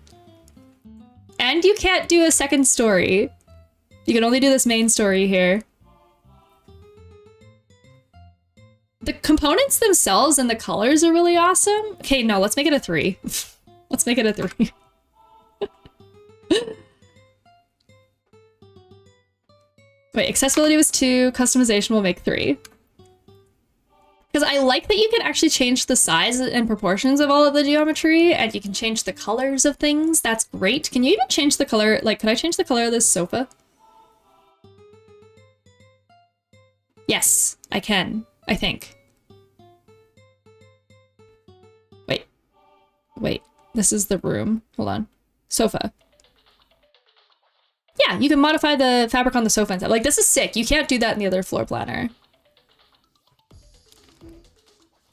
And you can't do a second story. You can only do this main story here. The components themselves and the colors are really awesome. Okay, no, let's make it a 3. Let's make it a 3. Wait, accessibility was 2, customization will make 3. Because I like that you can actually change the size and proportions of all of the geometry, and you can change the colors of things. That's great. Can you even change the color? Like, could I change the color of this sofa? Yes, I can. I think. Wait, this is the room. Hold on. Sofa. Yeah, you can modify the fabric on the sofa and stuff. Like, this is sick. You can't do that in the other floor planner.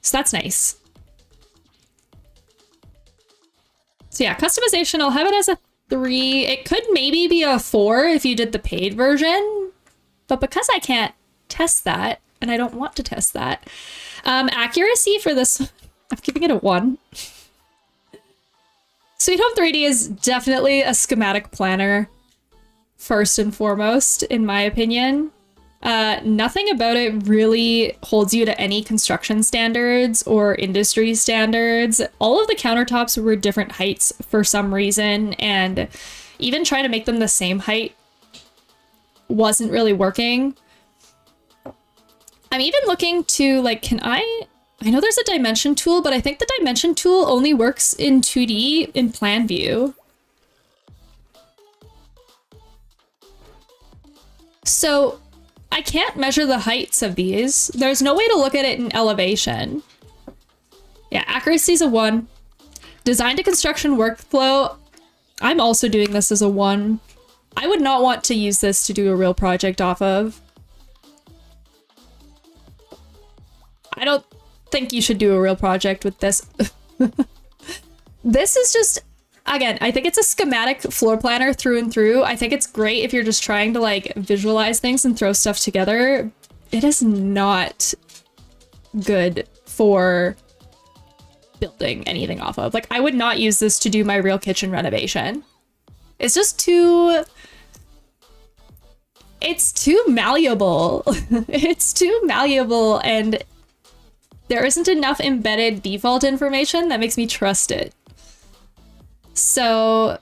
So that's nice. So yeah, customization, I'll have it as a 3. It could maybe be a 4 if you did the paid version, but because I can't test that, and I don't want to test that, accuracy for this, I'm giving it a 1. Sweet Home 3D is definitely a schematic planner, first and foremost, in my opinion. Nothing about it really holds you to any construction standards or industry standards. All of the countertops were different heights for some reason, and even trying to make them the same height wasn't really working. I'm even looking to, like, I know there's a dimension tool, but I think the dimension tool only works in 2D in plan view. So I can't measure the heights of these. There's no way to look at it in elevation. Yeah, accuracy is a 1. Design to construction workflow, I'm also doing this as a 1. I would not want to use this to do a real project off of. I don't think you should do a real project with this. This is just, again, I think it's a schematic floor planner through and through. I think it's great if you're just trying to like visualize things and throw stuff together. It is not good for building anything off of. Like, I would not use this to do my real kitchen renovation. It's just too... It's too malleable. It's too malleable, and there isn't enough embedded default information that makes me trust it. So,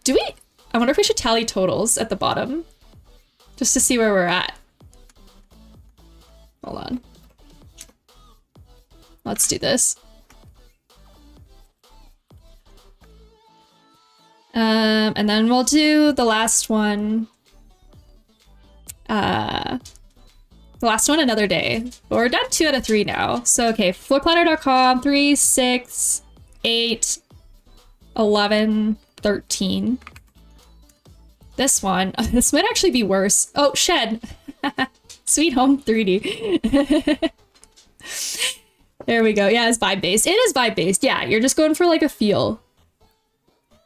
I wonder if we should tally totals at the bottom, just to see where we're at. Hold on. Let's do this. And then we'll do the last one. The last one another day. But we're done 2 out of 3 now. So, okay, floorplanner.com, 3, 6, 8, 11, 13. This one, this might actually be worse. Oh, shed. Sweet Home 3D. There we go. Yeah, it's vibe-based. It is vibe-based. Yeah, you're just going for like a feel.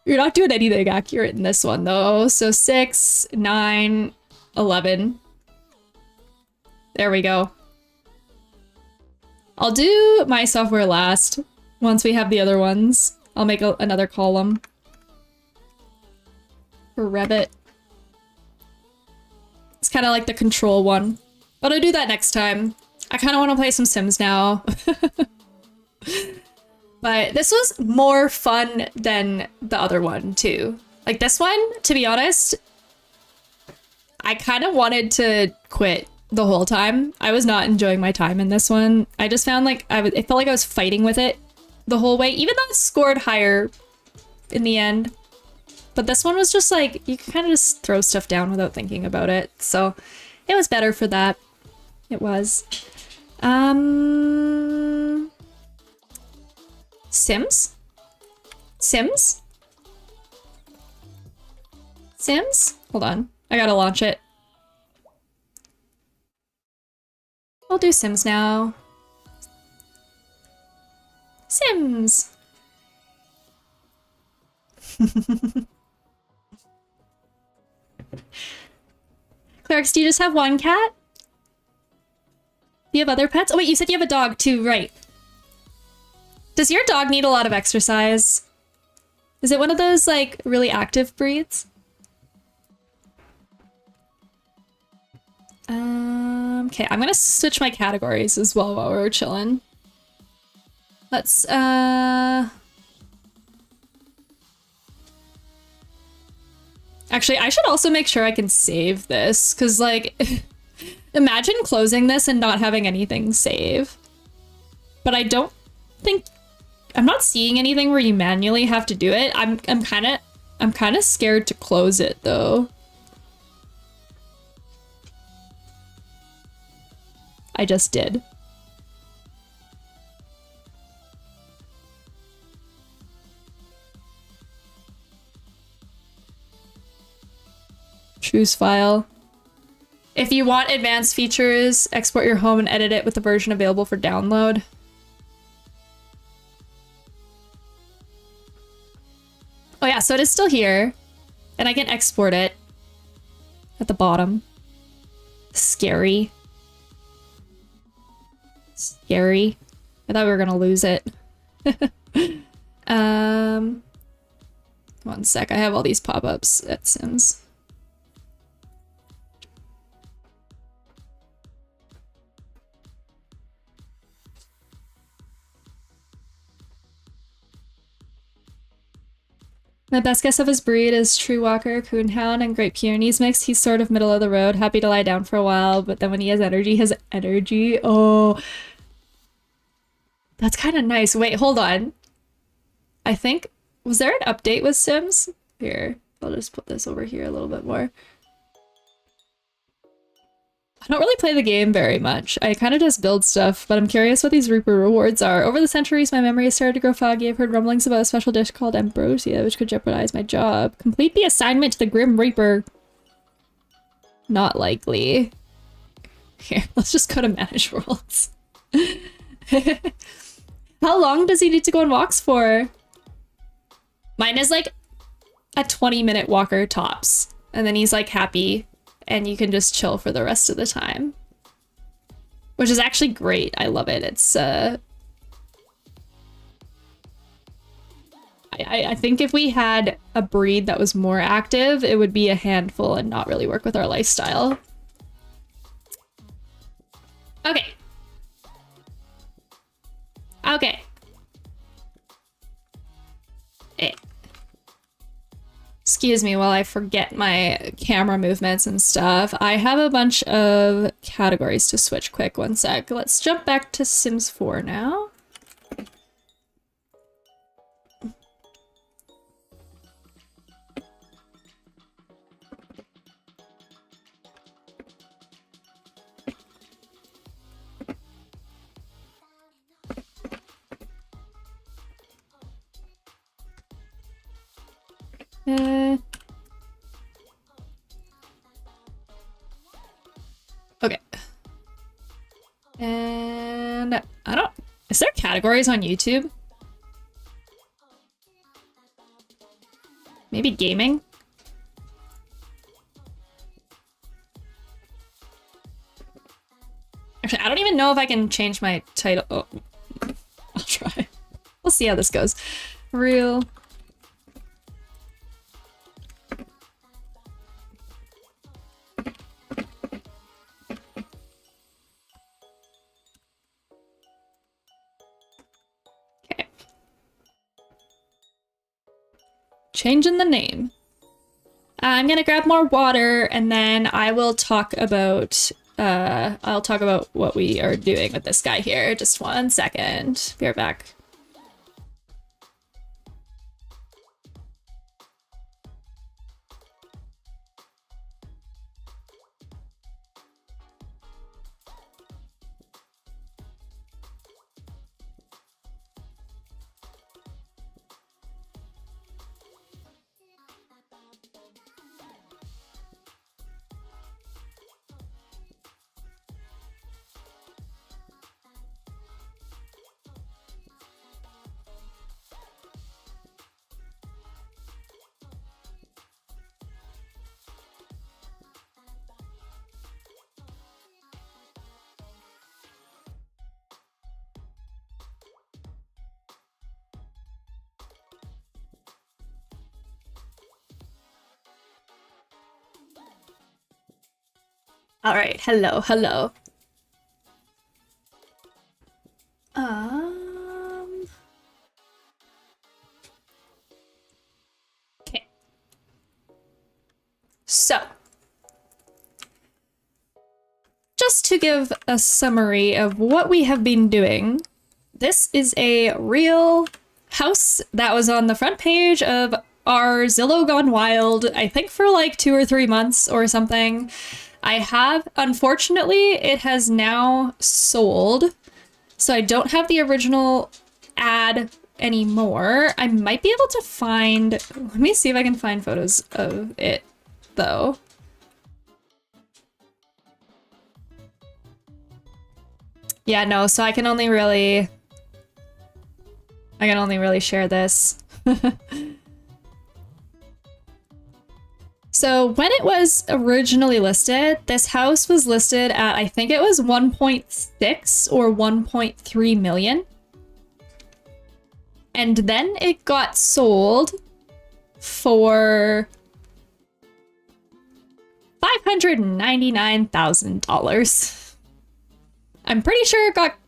You're not doing anything accurate in this one though. So 6, 9, 11. There we go. I'll do my software last. Once we have the other ones, I'll make another column for Revit. It's kind of like the control one, but I'll do that next time. I kind of want to play some Sims now. But this was more fun than the other one too. Like this one, to be honest, I kind of wanted to quit the whole time. I was not enjoying my time in this one. I just found like it felt like I was fighting with it the whole way, even though it scored higher in the end. But this one was just like, you can kind of just throw stuff down without thinking about it. So it was better for that. It was. Sims? Sims? Sims? Hold on. I gotta launch it. I'll do Sims now. Sims! Clarks, do you just have one cat? Do you have other pets? Oh wait, you said you have a dog too, right? Does your dog need a lot of exercise? Is it one of those, like, really active breeds? Okay, I'm gonna switch my categories as well while we're chilling. Let's, actually, I should also make sure I can save this, because, like, imagine closing this and not having anything save. But I don't think... I'm not seeing anything where you manually have to do it. I'm kind of scared to close it, though. I just did. Choose file. If you want advanced features, export your home and edit it with the version available for download. Oh yeah, so it is still here. And I can export it at the bottom. Scary. Scary. I thought we were gonna lose it. One sec, I have all these pop-ups at Sims. My best guess of his breed is True Walker, Coonhound, and Great Pyrenees mix. He's sort of middle of the road, happy to lie down for a while, but then when he has energy. Oh, that's kind of nice. Wait, hold on. I think, was there an update with Sims? Here, I'll just put this over here a little bit more. I don't really play the game very much. I kind of just build stuff, but I'm curious what these Reaper rewards are. Over the centuries, my memory has started to grow foggy. I've heard rumblings about a special dish called ambrosia, which could jeopardize my job. Complete the assignment to the Grim Reaper. Not likely. Here, let's just go to Manage Worlds. How long does he need to go on walks for? Mine is like a 20-minute walker tops. And then he's like happy. And you can just chill for the rest of the time. Which is actually great. I love it. It's, I think if we had a breed that was more active, it would be a handful and not really work with our lifestyle. Okay. Okay. Excuse me while I forget my camera movements and stuff. I have a bunch of categories to switch quick. One sec. Let's jump back to Sims 4 now. Okay. And I don't... Is there categories on YouTube? Maybe gaming? Actually, I don't even know if I can change my title. Oh, I'll try. We'll see how this goes. Real... Changing the name. I'm gonna grab more water and then I will talk about I'll talk about what we are doing with this guy here. Just 1 second. Be right back. All right, hello, hello. Okay. So, just to give a summary of what we have been doing, this is a real house that was on the front page of our Zillow Gone Wild, I think for like 2 or 3 months or something. I have, unfortunately, it has now sold, so I don't have the original ad anymore. I might be able to find, let me see if I can find photos of it, though. Yeah, no, so I can only really share this. So when it was originally listed, this house was listed at, I think it was 1.6 or 1.3 million. And then it got sold for $599,000. I'm pretty sure it got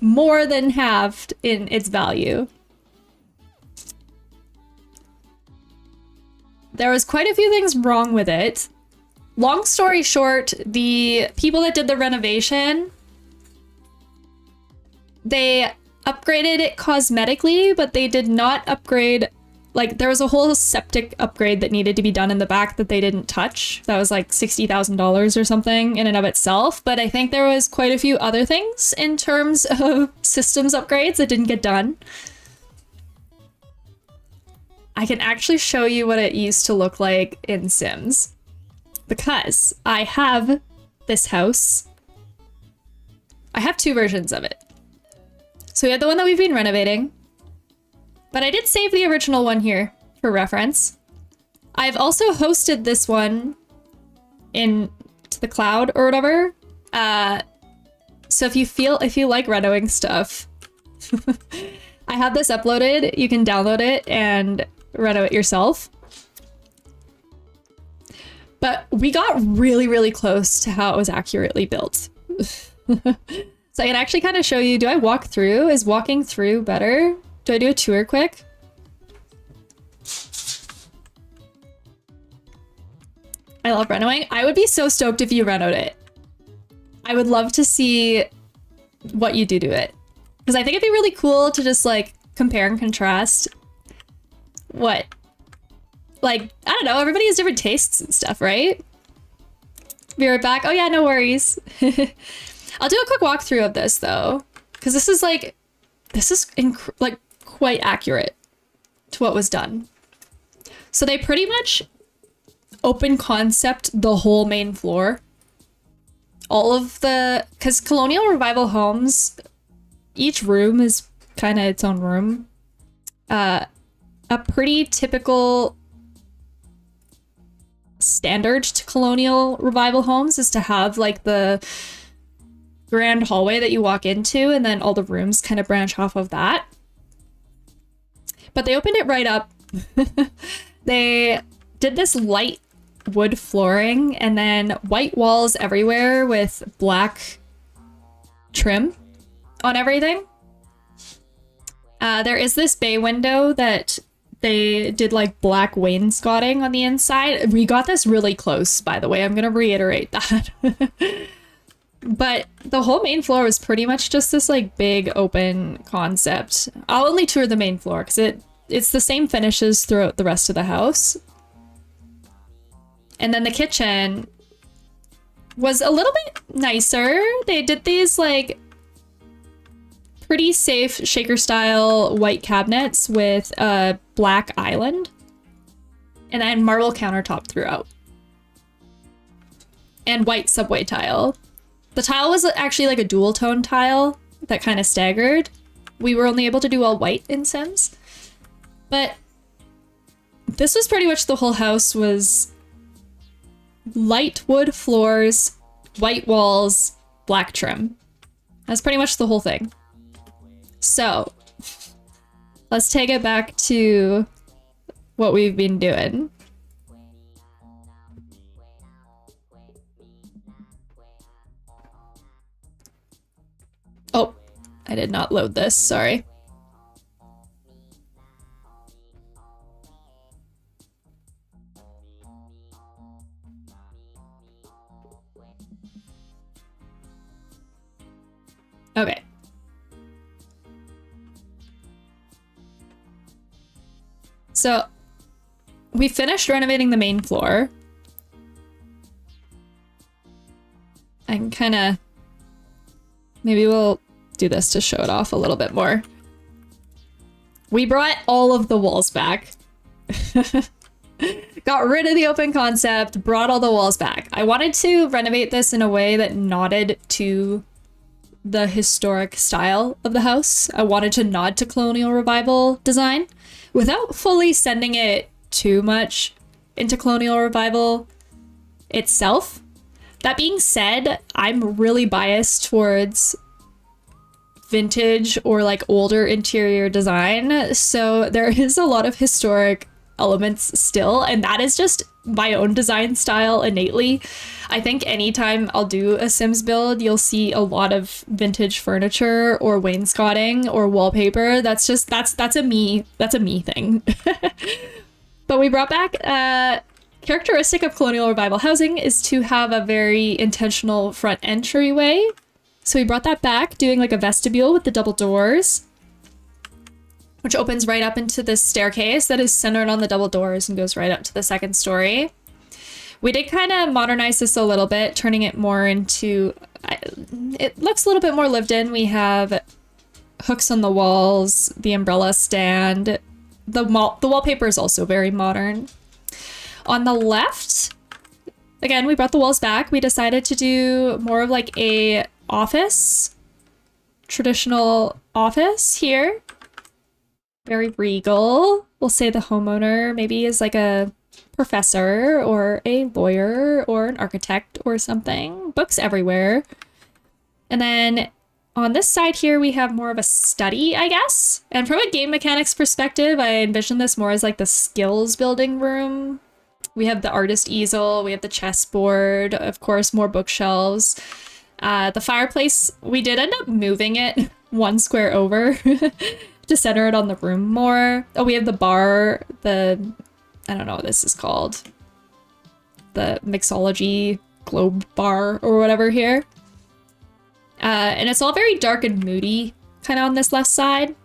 more than halved in its value. There was quite a few things wrong with it. Long story short, the people that did the renovation, they upgraded it cosmetically, but they did not upgrade, like there was a whole septic upgrade that needed to be done in the back that they didn't touch. That was like $60,000 or something in and of itself. But I think there was quite a few other things in terms of systems upgrades that didn't get done. I can actually show you what it used to look like in Sims, because I have this house. I have 2 versions of it. So we have the one that we've been renovating, but I did save the original one here for reference. I've also hosted this one in to the cloud or whatever. So if you like renoing stuff, I have this uploaded. You can download it and reno it yourself. But we got really, really close to how it was accurately built. So I can actually kind of show you, do I walk through? Is walking through better? Do I do a tour quick? I love renoing. I would be so stoked if you renoed it. I would love to see what you do to it. Because I think it'd be really cool to just like compare and contrast what, like, I don't know, everybody has different tastes and stuff, right? Be right back. Oh yeah, no worries. I'll do a quick walkthrough of this though, because this is like quite accurate to what was done. So they pretty much open concept the whole main floor. All of the, because colonial revival homes, each room is kind of its own room. A pretty typical standard to colonial revival homes is to have like the grand hallway that you walk into, and then all the rooms kind of branch off of that. But they opened it right up. They did this light wood flooring and then white walls everywhere with black trim on everything. There is this bay window that they did like black wainscoting on the inside. We got this really close, by the way. I'm going to reiterate that. But the whole main floor was pretty much just this like big open concept. I'll only tour the main floor because it's the same finishes throughout the rest of the house. And then the kitchen was a little bit nicer. They did these like pretty safe shaker style white cabinets with a black island and then marble countertop throughout and white subway tile. The tile was actually like a dual tone tile that kind of staggered. We were only able to do all white in Sims, but this was pretty much the whole house was light wood floors, white walls, black trim. That's pretty much the whole thing. So let's take it back to what we've been doing. Oh, I did not load this, sorry. Okay. So we finished renovating the main floor. I can kind of... Maybe we'll do this to show it off a little bit more. We brought all of the walls back. Got rid of the open concept, brought all the walls back. I wanted to renovate this in a way that nodded to the historic style of the house. I wanted to nod to colonial revival design without fully sending it too much into colonial revival itself. That being said, I'm really biased towards vintage or like older interior design, so there is a lot of historic elements still, and that is just my own design style innately. I think anytime I'll do a Sims build, you'll see a lot of vintage furniture or wainscoting or wallpaper. That's a me thing. But we brought back characteristic of colonial revival housing is to have a very intentional front entryway. So we brought that back, doing like a vestibule with the double doors, which opens right up into this staircase that is centered on the double doors and goes right up to the second story. We did kind of modernize this a little bit, turning it more into, it looks a little bit more lived in. We have hooks on the walls, the umbrella stand. The wallpaper is also very modern. On the left, again, we brought the walls back. We decided to do more of like a office, traditional office here. Very regal. We'll say the homeowner maybe is like a professor or a lawyer or an architect or something. Books everywhere. And then on this side here, we have more of a study, I guess. And from a game mechanics perspective, I envision this more as like the skills building room. We have the artist easel, we have the chessboard, of course, more bookshelves. The fireplace, we did end up moving it one square over to center it on the room more. Oh, we have the bar, I don't know what this is called. The mixology globe bar or whatever here. And it's all very dark and moody, kind of on this left side,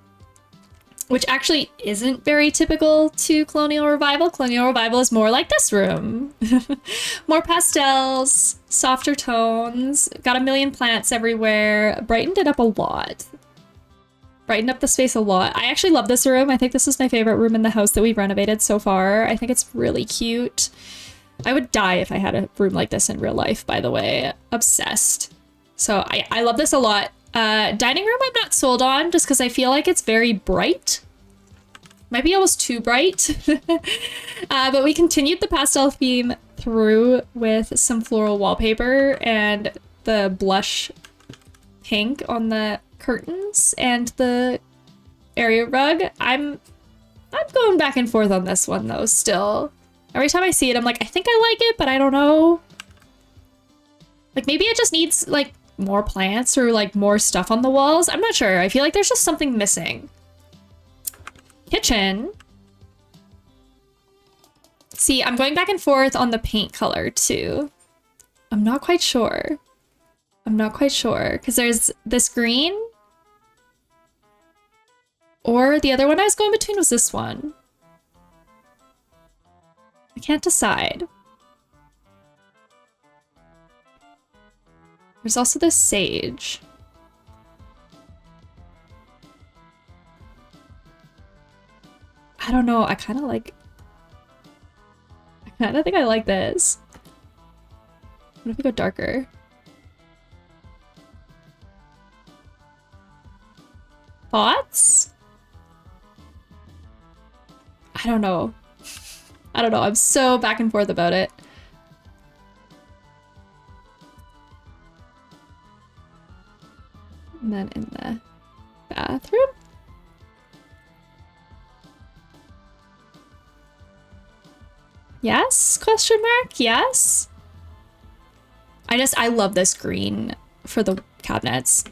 which actually isn't very typical to Colonial Revival. Colonial Revival is more like this room. More pastels, softer tones, got a million plants everywhere, brightened it up a lot. Brightened up the space a lot. I actually love this room. I think this is my favorite room in the house that we've renovated so far. I think it's really cute. I would die if I had a room like this in real life, by the way. Obsessed. So I love this a lot. Dining room I'm not sold on just because I feel like it's very bright. Might be almost too bright. But we continued the pastel theme through with some floral wallpaper and the blush pink on the curtains and the area rug. I'm going back and forth on this one though still. Every time I see it, I'm like, I think I like it, but I don't know. Like maybe it just needs like more plants or like more stuff on the walls. I'm not sure. I feel like there's just something missing. Kitchen. See, I'm going back and forth on the paint color too. I'm not quite sure. I'm not quite sure because there's this green or the other one I was going between was this one. I can't decide. There's also this sage. I don't know. I kind of think I like this. What if we go darker? Thoughts? I don't know. I don't know. I'm so back and forth about it. And then in the bathroom? Yes? Question mark? Yes? I love this green for the cabinets.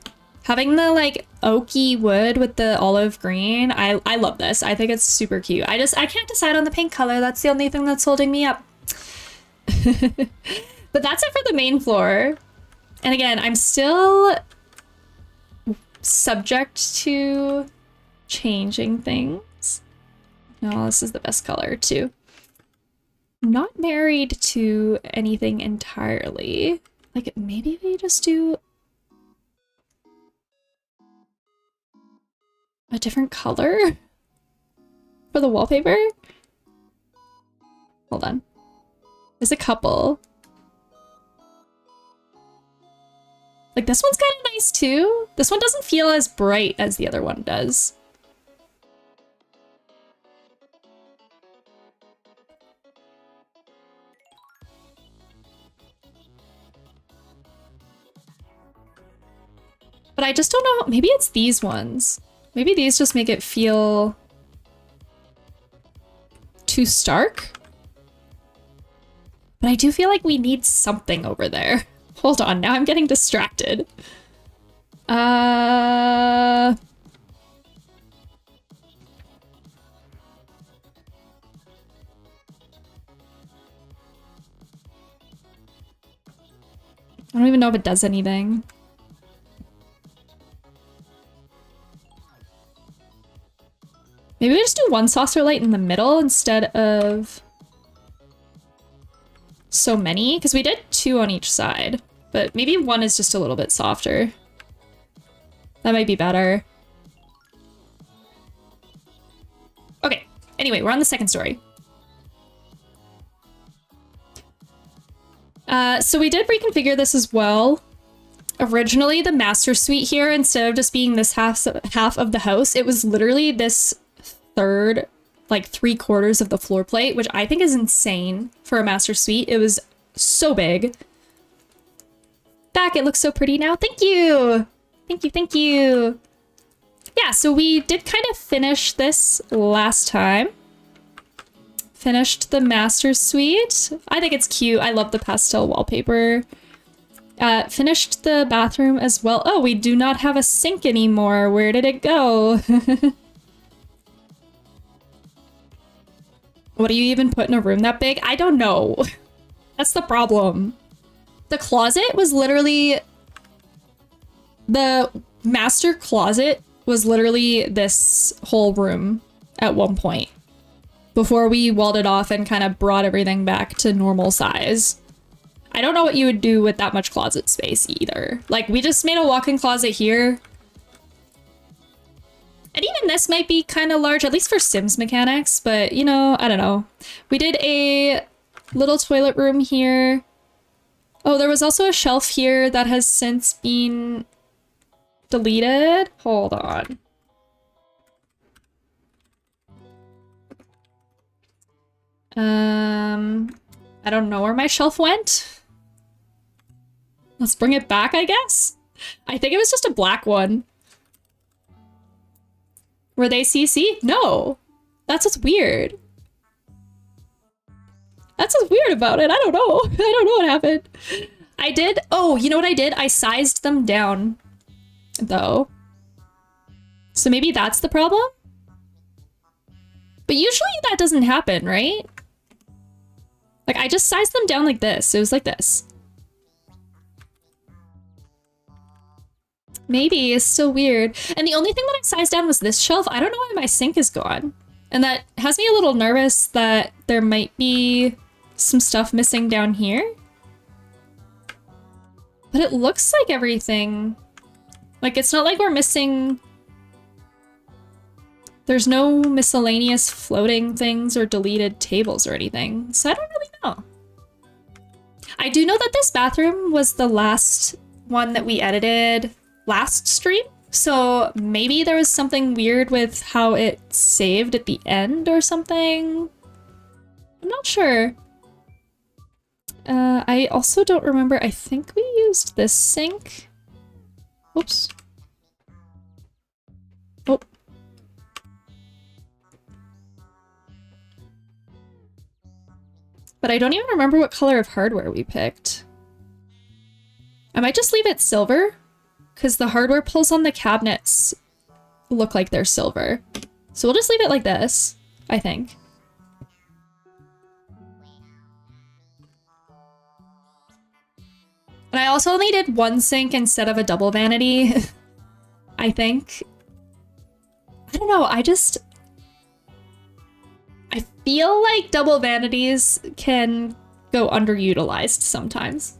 Having the like oaky wood with the olive green, I love this. I think it's super cute. I can't decide on the paint color. That's the only thing that's holding me up. But that's it for the main floor. And again, I'm still subject to changing things. No, this is the best color too. I'm not married to anything entirely. Like maybe we just do a different color for the wallpaper. Hold on. There's a couple. Like this one's kind of nice too. This one doesn't feel as bright as the other one does. But I just don't know. Maybe it's these ones. Maybe these just make it feel too stark. But I do feel like we need something over there. Hold on, now I'm getting distracted. I don't even know if it does anything. Maybe we just do one saucer light in the middle instead of so many, because we did 2 on each side, but maybe one is just a little bit softer. That might be better. Okay, anyway, we're on the second story. So we did reconfigure this as well. Originally, the master suite here, instead of just being this half of the house, it was literally this third, like 3/4 of the floor plate, which I think is insane for a master suite. It was so big. Back, it looks so pretty now. Thank you. Thank you, thank you. Yeah, so we did kind of finish this last time. Finished the master suite. I think it's cute. I love the pastel wallpaper. Finished the bathroom as well. Oh, we do not have a sink anymore. Where did it go? What do you even put in a room that big? I don't know. That's the problem. The closet was literally... The master closet was literally this whole room at one point, before we walled it off and kind of brought everything back to normal size. I don't know what you would do with that much closet space either. Like, we just made a walk-in closet here. And even this might be kind of large, at least for Sims mechanics, but you know, I don't know. We did a little toilet room here. Oh, there was also a shelf here that has since been deleted. Hold on. I don't know where my shelf went. Let's bring it back, I guess. I think it was just a black one. Were they CC? No. That's what's weird. That's what's weird about it. I don't know. I don't know what happened. I did. Oh, you know what I did? I sized them down, though. So maybe that's the problem? But usually that doesn't happen, right? Like, I just sized them down like this. It was like this. Maybe. It's still weird. And the only thing that I sized down was this shelf. I don't know why my sink is gone. And that has me a little nervous that there might be some stuff missing down here. But it looks like everything... Like, it's not like we're missing... There's no miscellaneous floating things or deleted tables or anything. So I don't really know. I do know that this bathroom was the last one that we edited last stream. So maybe there was something weird with how it saved at the end or something. I'm not sure. I also don't remember. I think we used this sink. Oops. Oh. But I don't even remember what color of hardware we picked. I might just leave it silver, because the hardware pulls on the cabinets look like they're silver. So we'll just leave it like this, I think. And I also only did one sink instead of a double vanity, I think. I don't know, I feel like double vanities can go underutilized sometimes.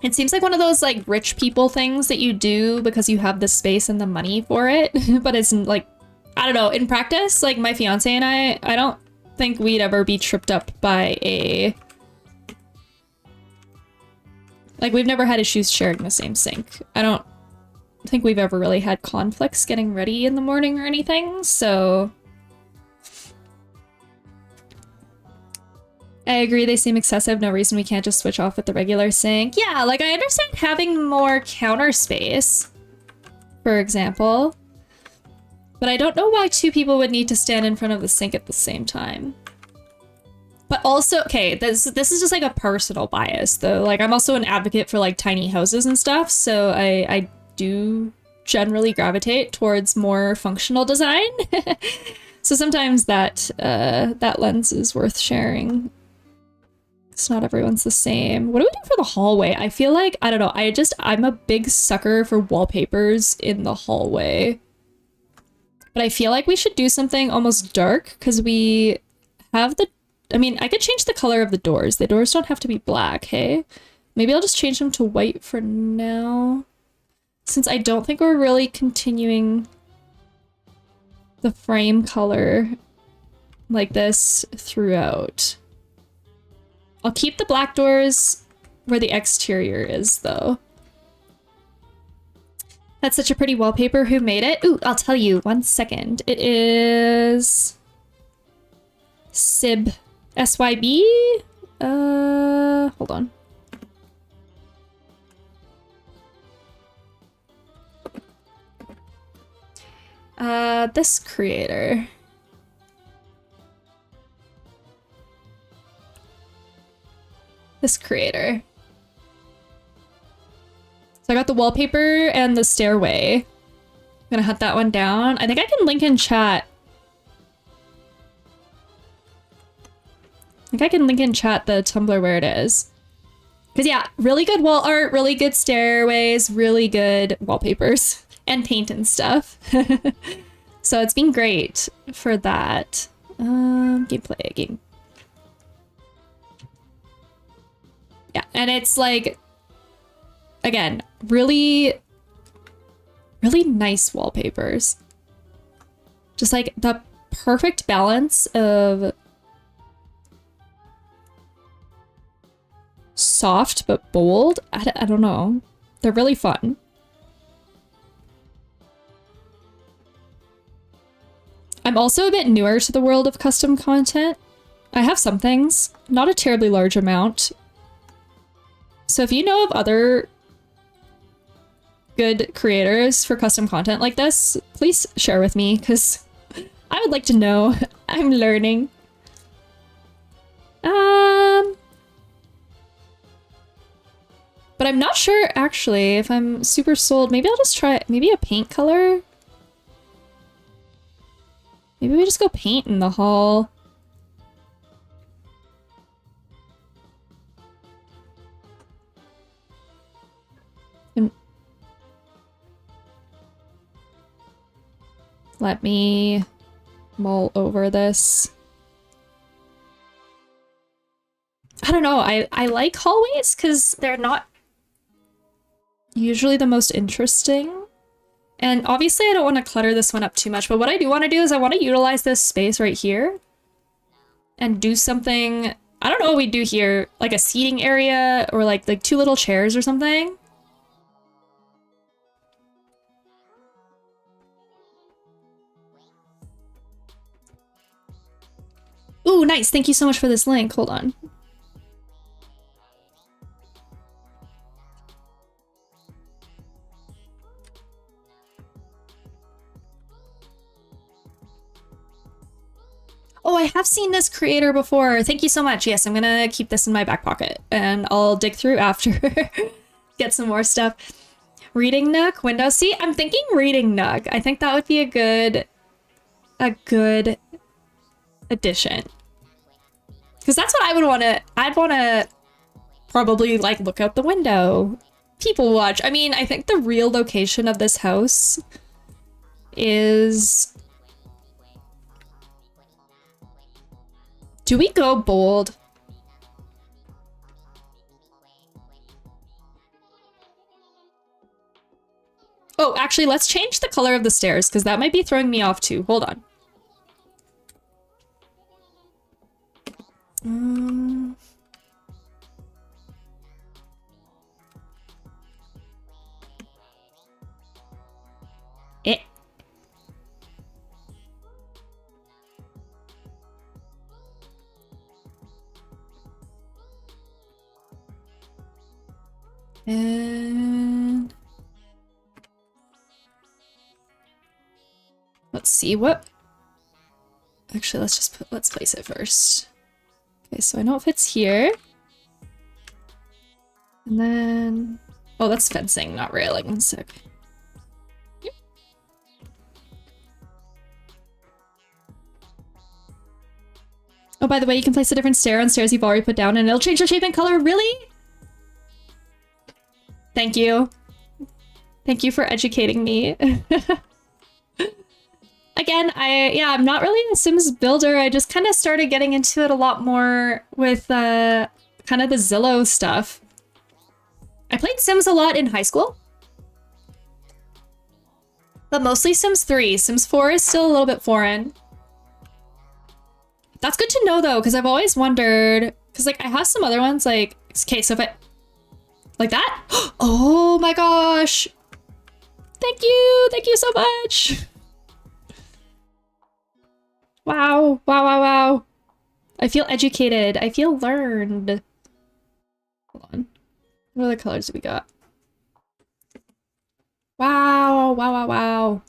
It seems like one of those like rich people things that you do because you have the space and the money for it, but it's like, I don't know, in practice, like my fiance and I don't think we'd ever be tripped up by a... Like, we've never had issues sharing the same sink. I don't think we've ever really had conflicts getting ready in the morning or anything, so... I agree, they seem excessive. No reason we can't just switch off with the regular sink. Yeah, like, I understand having more counter space, for example. But I don't know why two people would need to stand in front of the sink at the same time. But also, okay, this is just like a personal bias, though. Like, I'm also an advocate for, like, tiny houses and stuff, so I do generally gravitate towards more functional design. So sometimes that lens is worth sharing. It's not everyone's the same. What do we do for the hallway? I feel like, I don't know, I'm a big sucker for wallpapers in the hallway. But I feel like we should do something almost dark, because we have the... I mean, I could change the color of the doors. The doors don't have to be black, hey? Maybe I'll just change them to white for now. Since I don't think we're really continuing the frame color like this throughout. I'll keep the black doors where the exterior is, though. That's such a pretty wallpaper. Who made it? Ooh, I'll tell you. 1 second. It is... Syb. SYB? Hold on. This creator. This creator. So I got the wallpaper and the stairway. I'm gonna hunt that one down. I think I can link in chat. I think I can link in chat the Tumblr where it is. Because yeah, really good wall art, really good stairways, really good wallpapers and paint and stuff. So it's been great for that. Gameplay game. Yeah, and it's like, again, really, really nice wallpapers. Just like the perfect balance of soft but bold. I don't know. They're really fun. I'm also a bit newer to the world of custom content. I have some things, not a terribly large amount. So if you know of other good creators for custom content like this, please share with me, because I would like to know. I'm learning. But I'm not sure, actually, if I'm super sold. Maybe I'll just try maybe a paint color. Maybe we just go paint in the hall. Let me mull over this. I don't know. I like hallways because they're not usually the most interesting. And obviously I don't want to clutter this one up too much, but what I do want to do is I want to utilize this space right here and do something. I don't know what we do here, like a seating area or like 2 little chairs or something. Ooh, nice. Thank you so much for this link. Hold on. Oh, I have seen this creator before. Thank you so much. Yes, I'm gonna keep this in my back pocket and I'll dig through after. Get some more stuff. Reading nook, window seat. I'm thinking reading nook. I think that would be a good addition. Because that's what I would want to, I'd want to probably like look out the window, people watch. I mean, I think the real location of this house is, do we go bold? Oh, actually, let's change the color of the stairs because that might be throwing me off too. Hold on. Eh. And let's see what. Actually, let's place it first. Okay, so I know it fits here. And then, oh, that's fencing, not railing. Sick. Yep. Oh, by the way, you can place a different stair on stairs you've already put down and it'll change the shape and color. Really? Thank you. Thank you for educating me. Again, I'm not really a Sims builder. I just kind of started getting into it a lot more with kind of the Zillow stuff. I played Sims a lot in high school, but mostly Sims 3. Sims 4 is still a little bit foreign. That's good to know though, because I've always wondered, because like I have some other ones like, okay, so if I, like that? Oh my gosh. Thank you so much. Wow, wow, wow, wow. I feel educated. I feel learned. Hold on. What other colors do we got? Wow, wow, wow, wow.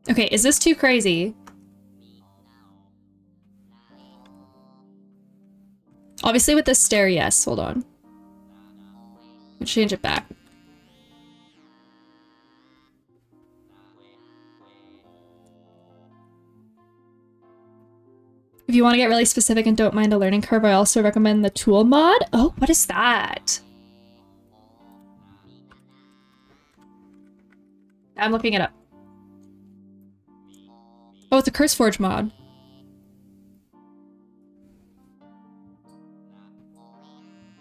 Okay, is this too crazy? Obviously with this stair, yes. Hold on. Let's change it back. If you want to get really specific and don't mind a learning curve, I also recommend the tool mod. Oh, what is that? I'm looking it up. Oh, it's a CurseForge mod.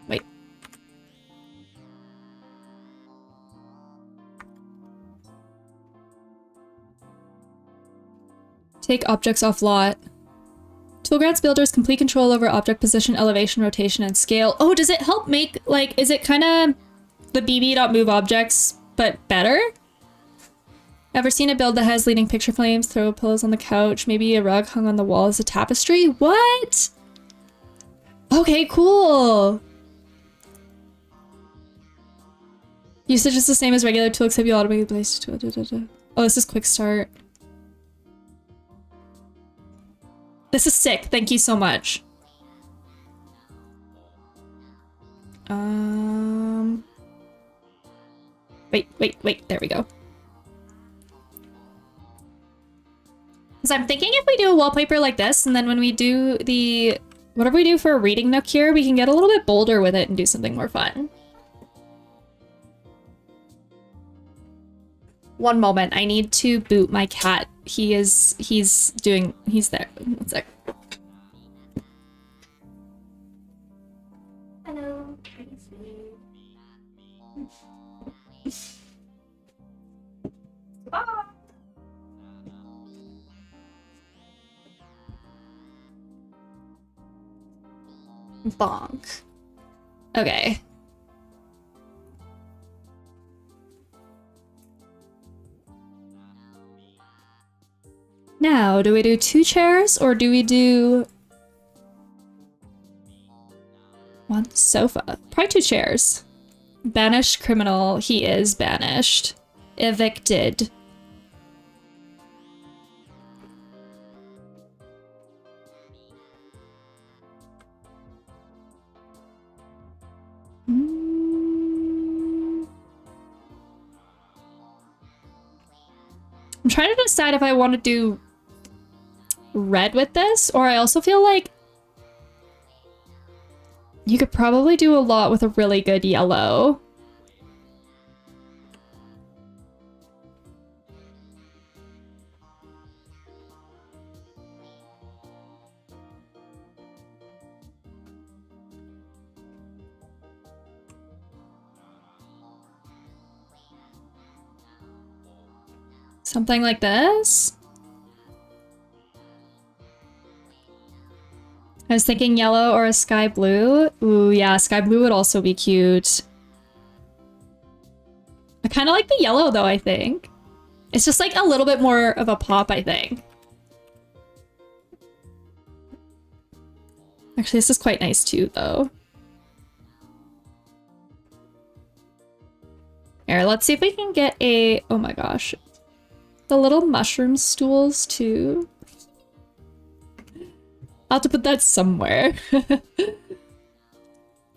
Wait. Take objects off lot. Tool grants builders complete control over object position, elevation, rotation, and scale. Oh, does it help make, like, is it kind of the bb.move objects, but better? Ever seen a build that has leading picture frames, throw pillows on the couch, maybe a rug hung on the wall as a tapestry? What? Okay, cool. Usage is the same as regular tool, except you automatically place tool. Oh, this is quick start. This is sick. Thank you so much. Wait. There we go. Because I'm thinking if we do a wallpaper like this, and then when we do the... whatever we do for a reading nook here, we can get a little bit bolder with it and do something more fun. One moment. I need to boot my cat. He's there. One sec. Hello. Bye. Bonk. Okay. Now, do we do 2 chairs or do we do 1 sofa? Probably 2 chairs. Banished criminal. He is banished. Evicted. I'm trying to decide if I want to do red with this, or I also feel like you could probably do a lot with a really good yellow. Something like this. I was thinking yellow or a sky blue. Ooh, yeah, sky blue would also be cute. I kind of like the yellow though, I think. It's just like a little bit more of a pop, I think. Actually, this is quite nice too, though. Here, let's see if we can get a... Oh my gosh. The little mushroom stools too. I'll have to put that somewhere.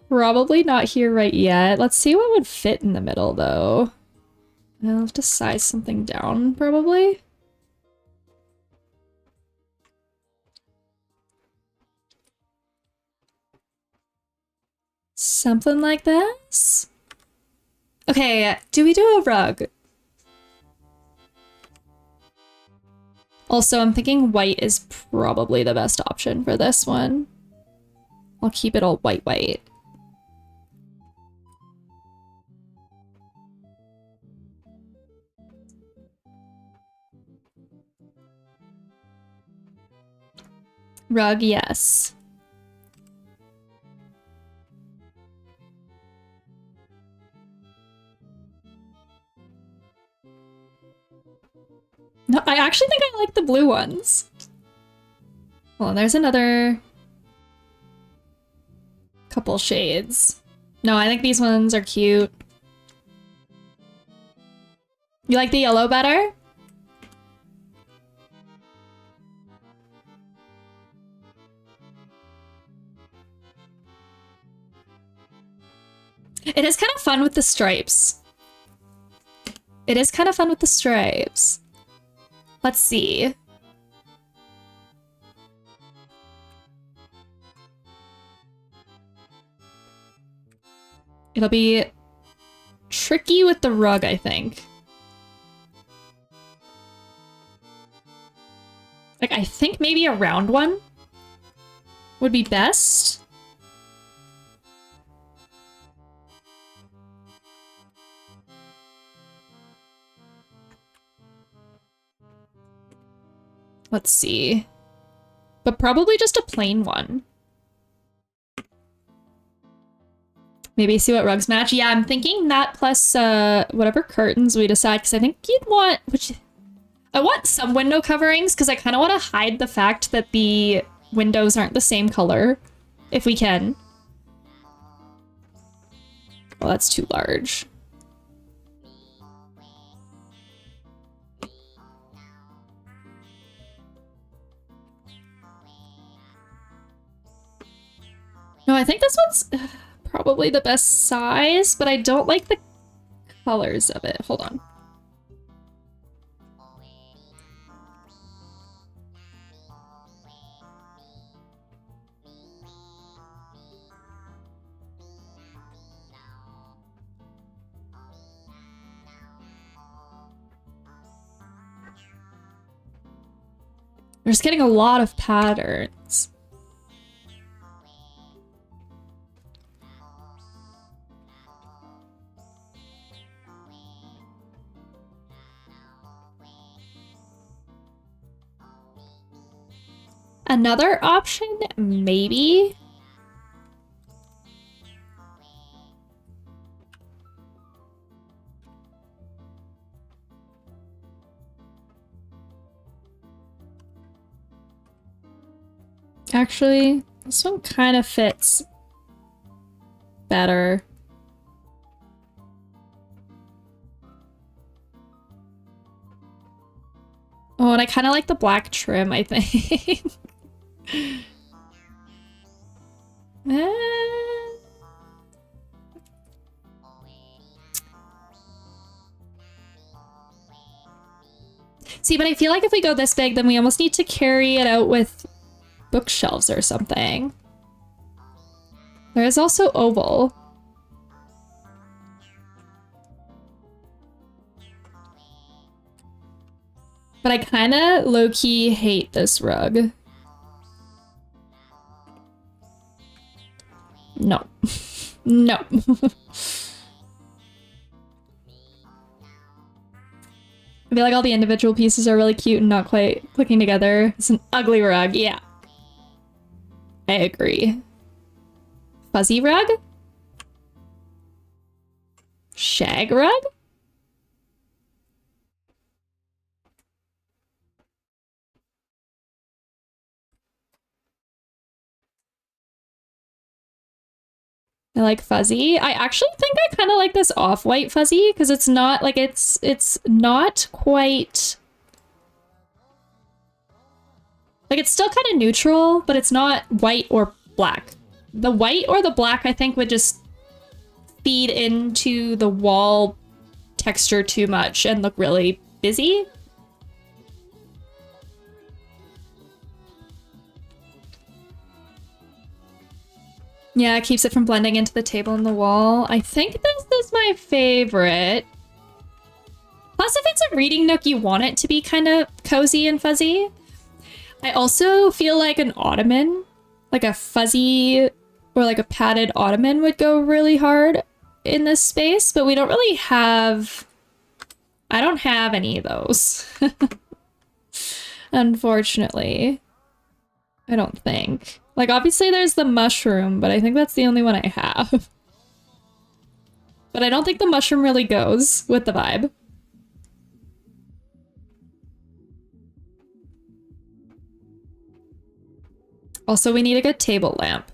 Probably not here right yet. Let's see what would fit in the middle though. I'll have to size something down probably. Something like this? Okay, do we do a rug? Also, I'm thinking white is probably the best option for this one. I'll keep it all white. Rug, yes. No, I actually think I like the blue ones. Well, there's another couple shades. No, I think these ones are cute. You like the yellow better? It is kind of fun with the stripes. It is kind of fun with the stripes. Let's see. It'll be tricky with the rug, I think. Like, I think maybe a round one would be best. Let's see. But probably just a plain one. Maybe see what rugs match. Yeah, I'm thinking that plus whatever curtains we decide, because I think you'd want... I want some window coverings, because I kind of want to hide the fact that the windows aren't the same color, if we can. Well, that's too large. No, I think this one's probably the best size, but I don't like the colors of it. Hold on. We're just getting a lot of patterns. Another option, maybe. Actually, this one kind of fits better. Oh, and I kind of like the black trim, I think. See, but I feel like if we go this big, then we almost need to carry it out with bookshelves or something. There is also oval. But I kind of low-key hate this rug. No. No. I feel like all the individual pieces are really cute and not quite clicking together. It's an ugly rug, yeah. I agree. Fuzzy rug? Shag rug? I like fuzzy. I actually think I kind of like this off-white fuzzy because it's not like it's not quite like it's still kind of neutral, but it's not white or black. The white or the black I think would just feed into the wall texture too much and look really busy. Yeah, it keeps it from blending into the table and the wall. I think this is my favorite. Plus, if it's a reading nook, you want it to be kind of cozy and fuzzy. I also feel like an ottoman, like a fuzzy or like a padded ottoman would go really hard in this space, but we don't really have... I don't have any of those. Unfortunately. I don't think. Like, obviously there's the mushroom, but I think that's the only one I have. But I don't think the mushroom really goes with the vibe. Also, we need a good table lamp.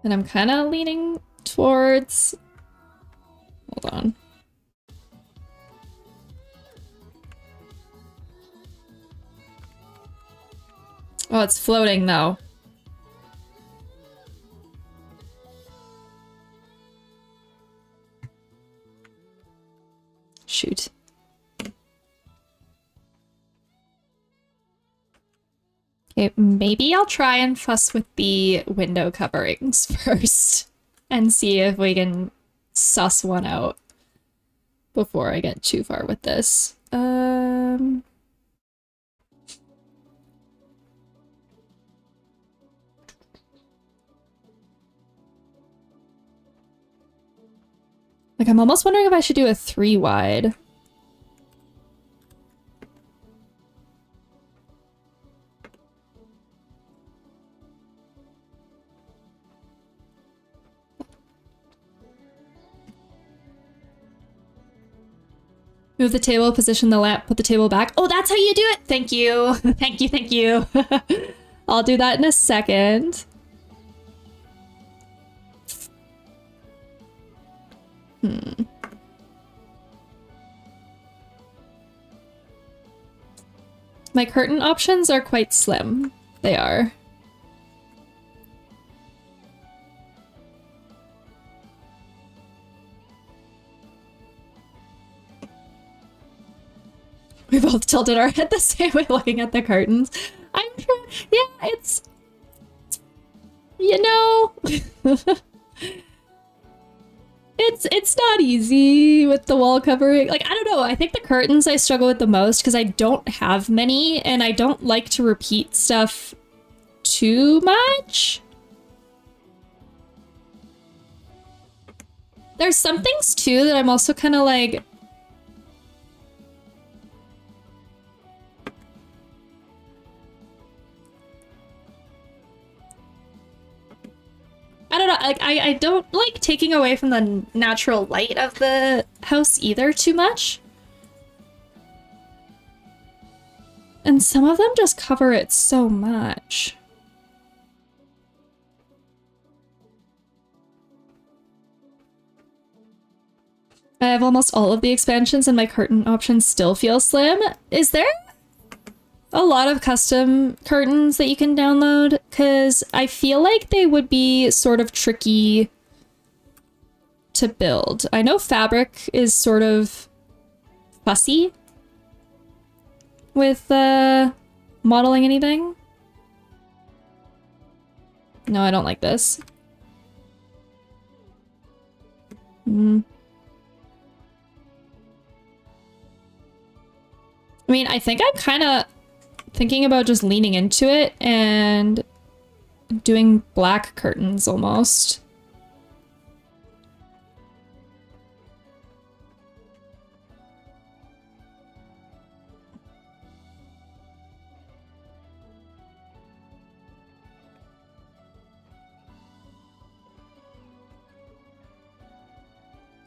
And I'm kind of leaning towards... Hold on. Oh, it's floating though. Shoot. Okay, maybe I'll try and fuss with the window coverings first and see if we can suss one out before I get too far with this. Like, I'm almost wondering if I should do a 3 wide. Move the table, position the lamp, put the table back. Oh, that's how you do it! Thank you. Thank you, thank you. I'll do that in a second. My curtain options are quite slim. They are. We both tilted our head the same way looking at the curtains. I'm sure, yeah, it's, you know, it's not easy with the wall covering. Like, I don't know. I think the curtains I struggle with the most because I don't have many and I don't like to repeat stuff too much. There's some things too that I'm also kind of like, I don't know, like I don't like taking away from the natural light of the house either too much. And some of them just cover it so much. I have almost all of the expansions and my curtain options still feel slim. Is there a lot of custom curtains that you can download? Because I feel like they would be sort of tricky to build. I know fabric is sort of fussy with modeling anything. No, I don't like this. I mean, I think I'm kind of thinking about just leaning into it and doing black curtains almost.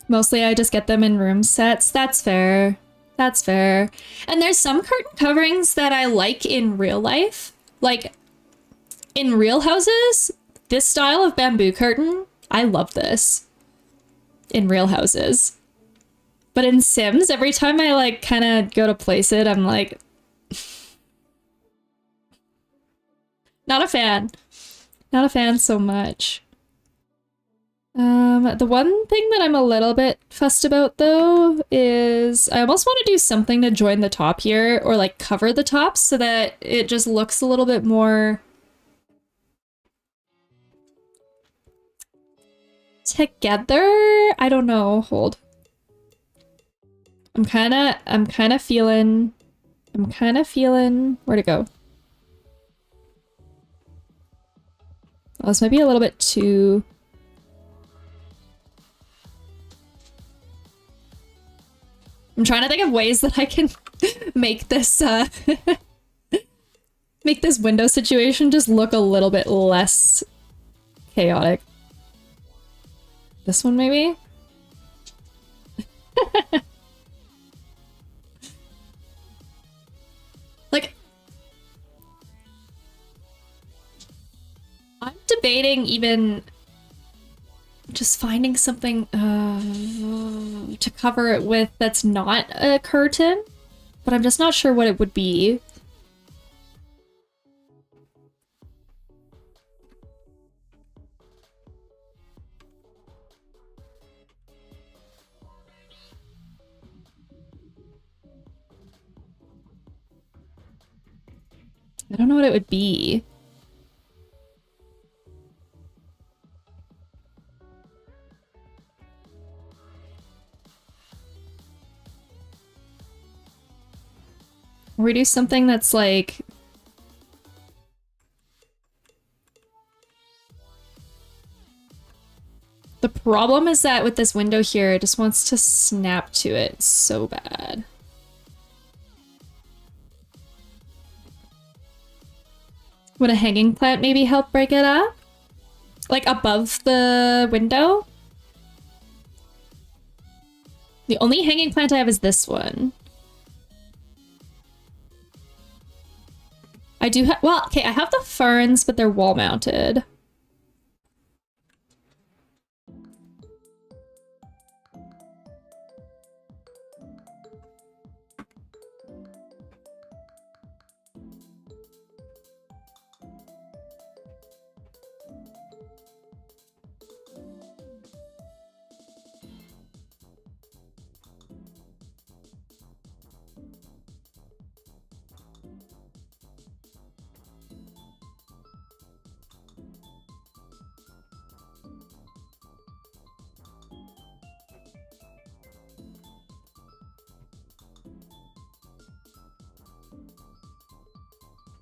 Mostly I just get them in room sets. That's fair. That's fair. And there's some curtain coverings that I like in real life. Like, in real houses, this style of bamboo curtain, I love this. In real houses. But in Sims, every time I, like, kind of go to place it, I'm like... not a fan. Not a fan so much. The one thing that I'm a little bit fussed about though is I almost want to do something to join the top here or like cover the top so that it just looks a little bit more together. I don't know. Hold. I'm kind of feeling where to go. Oh, this might be a little bit too... I'm trying to think of ways that I can make this make this window situation just look a little bit less chaotic. This one maybe? Like, I'm debating even just finding something to cover it with that's not a curtain, but I'm just not sure what it would be. I don't know what it would be. Or we do something that's like... The problem is that with this window here, it just wants to snap to it so bad. Would a hanging plant maybe help break it up? Like above the window? The only hanging plant I have is this one. I do have, well, okay, I have the ferns, but they're wall mounted.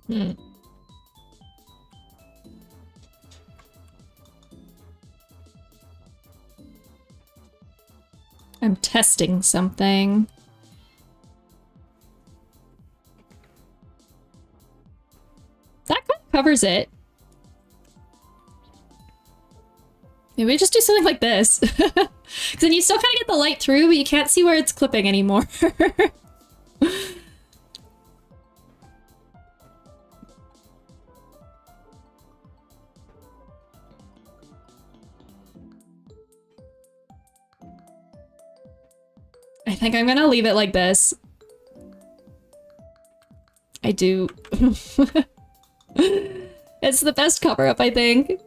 Hmm. I'm testing something. That kind of covers it. Maybe we just do something like this. Because then you still kind of get the light through, but you can't see where it's clipping anymore. I think I'm gonna leave it like this. I do. It's the best cover-up, I think.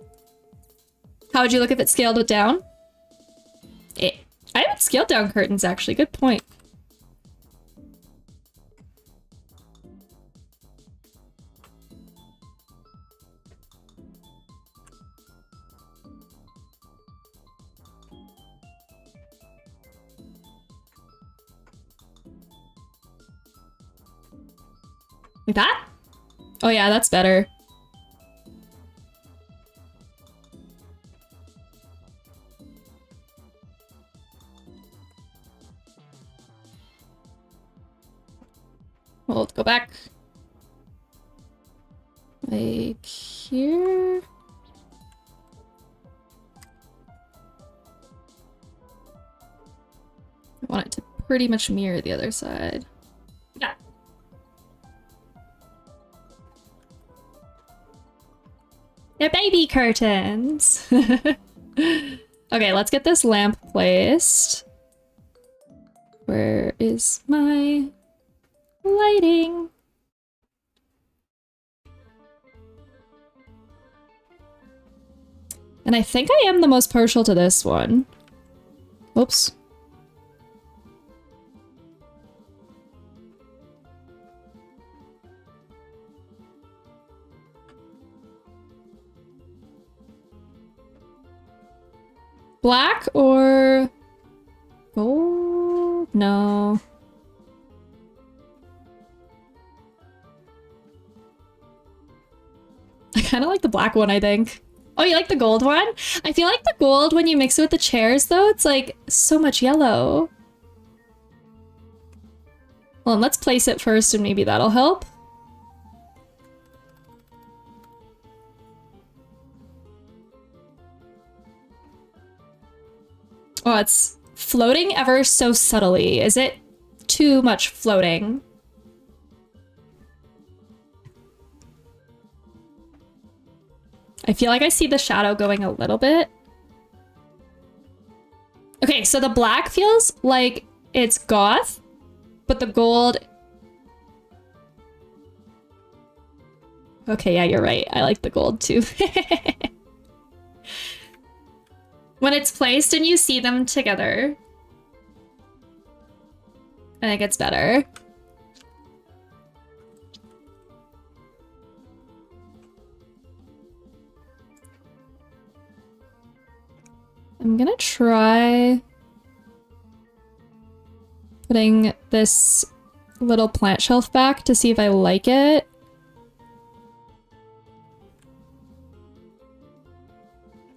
How would you look if it scaled it down? I haven't scaled down curtains, actually. Good point. Like that? Oh yeah, that's better. Well, let's go back. Like here. I want it to pretty much mirror the other side. Yeah. They're baby curtains. Okay, let's get this lamp placed. Where is my lighting? And I think I am the most partial to this one. Oops. Black or gold? No. I kind of like the black one, I think. Oh, you like the gold one? I feel like the gold, when you mix it with the chairs, though, it's like so much yellow. Well, and let's place it first and maybe that'll help. Oh, it's floating ever so subtly. Is it too much floating? I feel like I see the shadow going a little bit. Okay, so the black feels like it's goth, but the gold... Okay, yeah, you're right. I like the gold too. When it's placed and you see them together, I think it's better. I'm gonna try putting this little plant shelf back to see if I like it.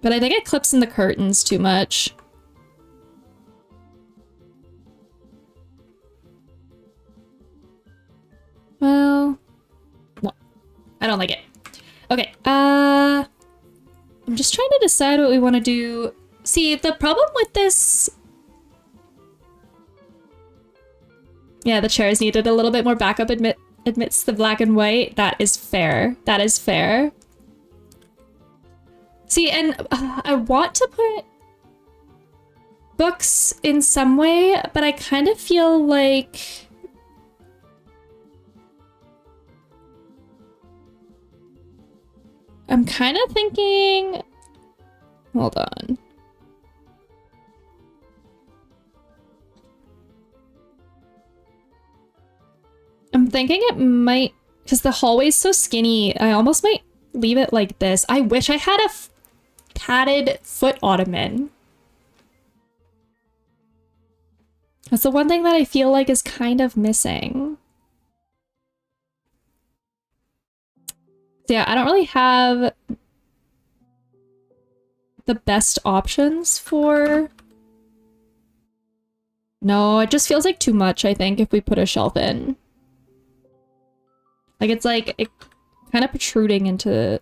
But I think it clips in the curtains too much. Well, no, I don't like it. Okay, I'm just trying to decide what we want to do. See, the problem with this... Yeah, the chairs needed a little bit more backup amidst the black and white. That is fair. That is fair. See, and I want to put books in some way, but I kind of feel like... I'm kind of thinking... Hold on. I'm thinking it might... Because the hallway's so skinny, I almost might leave it like this. I wish I had a padded foot ottoman. That's the one thing that I feel like is kind of missing. So yeah, I don't really have the best options for... No, it just feels like too much, I think, if we put a shelf in. Like, it's like, it kind of protruding into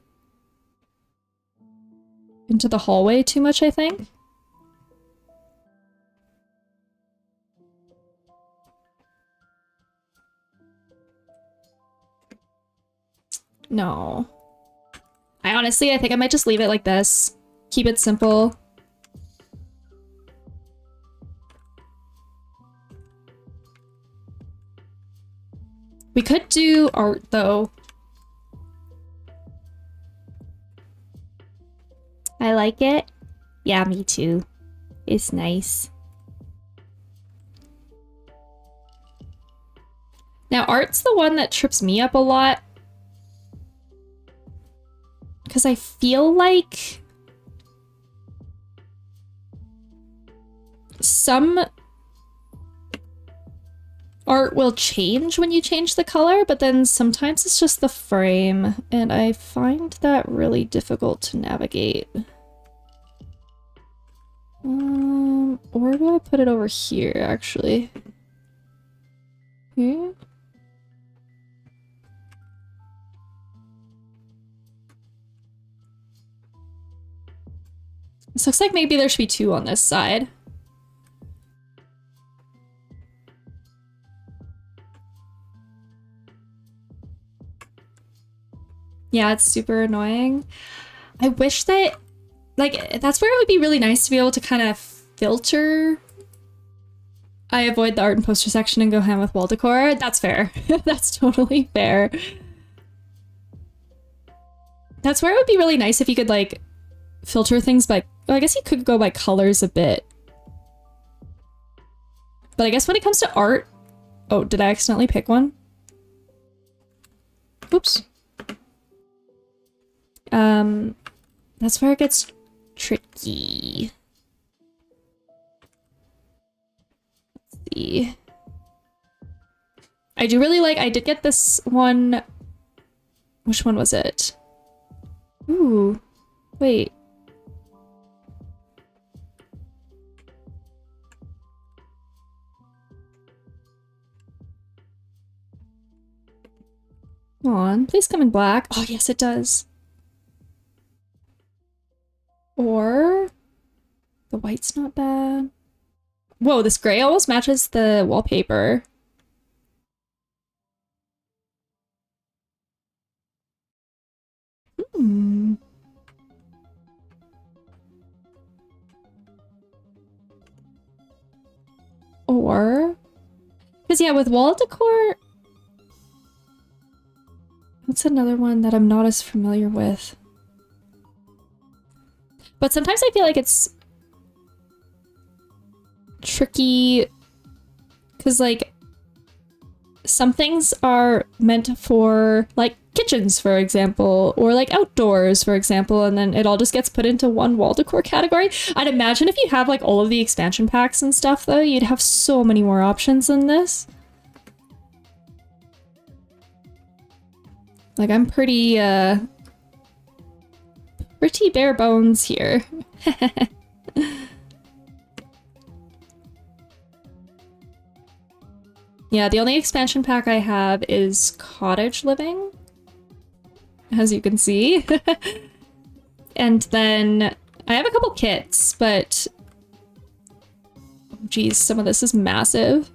the hallway too much, I think. No. I think I might just leave it like this. Keep it simple. We could do art, though. I like it. Yeah, me too. It's nice. Now, art's the one that trips me up a lot. Because I feel like some art will change when you change the color, but then sometimes it's just the frame, and I find that really difficult to navigate. Or do I put it over here, actually? Here? This looks like maybe there should be two on this side. Yeah, it's super annoying. I wish that, like, that's where it would be really nice to be able to kind of filter. I avoid the art and poster section and go ham with wall decor. That's fair. That's totally fair. That's where it would be really nice if you could, like, filter things by... Well, I guess you could go by colors a bit. But I guess when it comes to art... Oh, did I accidentally pick one? Oops. That's where it gets tricky. Let's see. I do really like... I did get this one... Which one was it? Ooh. Wait. Come on, please come in black. Oh, yes, it does. Or the white's not bad. Whoa, this gray almost matches the wallpaper. Hmm. Or, because yeah, with wall decor, what's another one that I'm not as familiar with? But sometimes I feel like it's tricky because, like, some things are meant for, like, kitchens, for example, or, like, outdoors, for example, and then it all just gets put into one wall decor category. I'd imagine if you have, like, all of the expansion packs and stuff, though, you'd have so many more options than this. Like, I'm pretty bare bones here. Yeah, the only expansion pack I have is Cottage Living, as you can see. And then I have a couple kits, but geez, some of this is massive.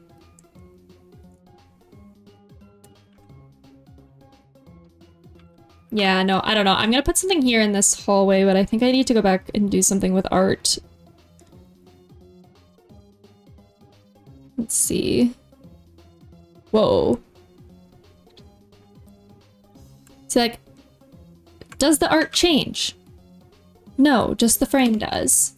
Yeah, no, I don't know. I'm gonna put something here in this hallway, but I think I need to go back and do something with art. Let's see. Whoa. So, like, does the art change? No, just the frame does.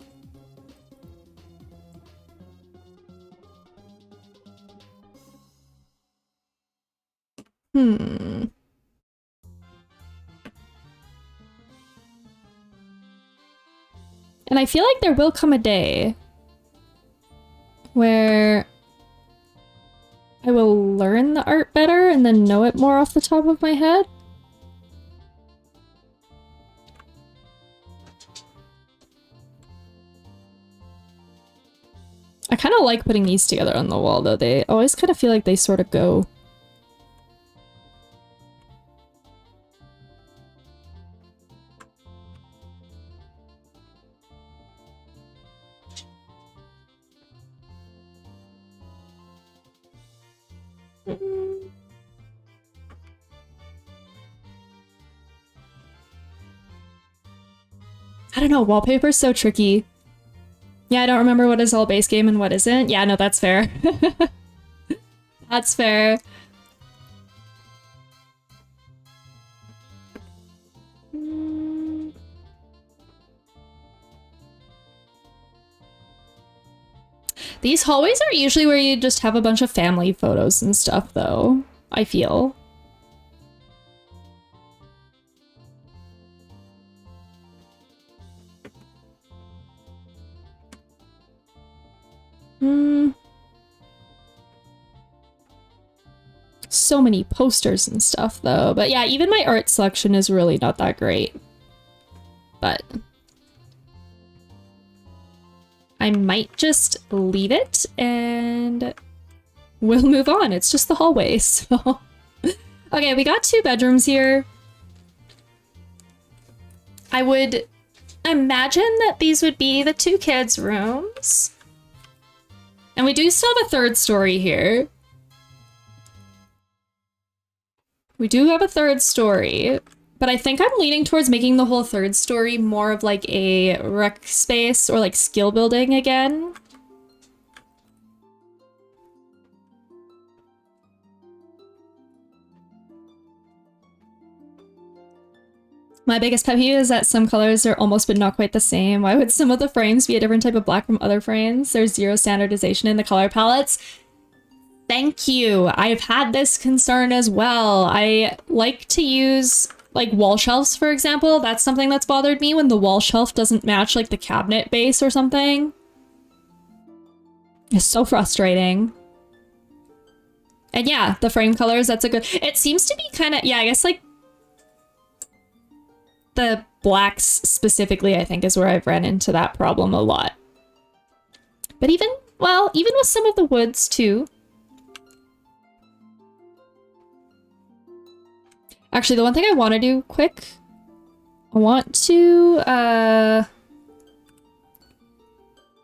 Hmm. And I feel like there will come a day where I will learn the art better and then know it more off the top of my head. I kind of like putting these together on the wall, though. They always kind of feel like they sort of go. I don't know, wallpaper's so tricky. Yeah, I don't remember what is all base game and what isn't. Yeah, no, that's fair. That's fair. These hallways are usually where you just have a bunch of family photos and stuff, though, I feel. So many posters and stuff, though. But yeah, even my art selection is really not that great. But I might just leave it and we'll move on. It's just the hallway, so... Okay, we got 2 bedrooms here. I would imagine that these would be the 2 kids' rooms. And we do still have a 3rd story here. We do have a 3rd story, but I think I'm leaning towards making the whole 3rd story more of like a rec space or like skill building again. My biggest pet peeve is that some colors are almost but not quite the same. Why would some of the frames be a different type of black from other frames? There's zero standardization in the color palettes. Thank you. I've had this concern as well. I like to use like wall shelves, for example. That's something that's bothered me when the wall shelf doesn't match like the cabinet base or something. It's so frustrating. And yeah, the frame colors, that's a good... It seems to be kind of... Yeah, I guess like the blacks specifically, I think, is where I've ran into that problem a lot. But even, well, even with some of the woods too. Actually, the one thing I want to do quick, I want to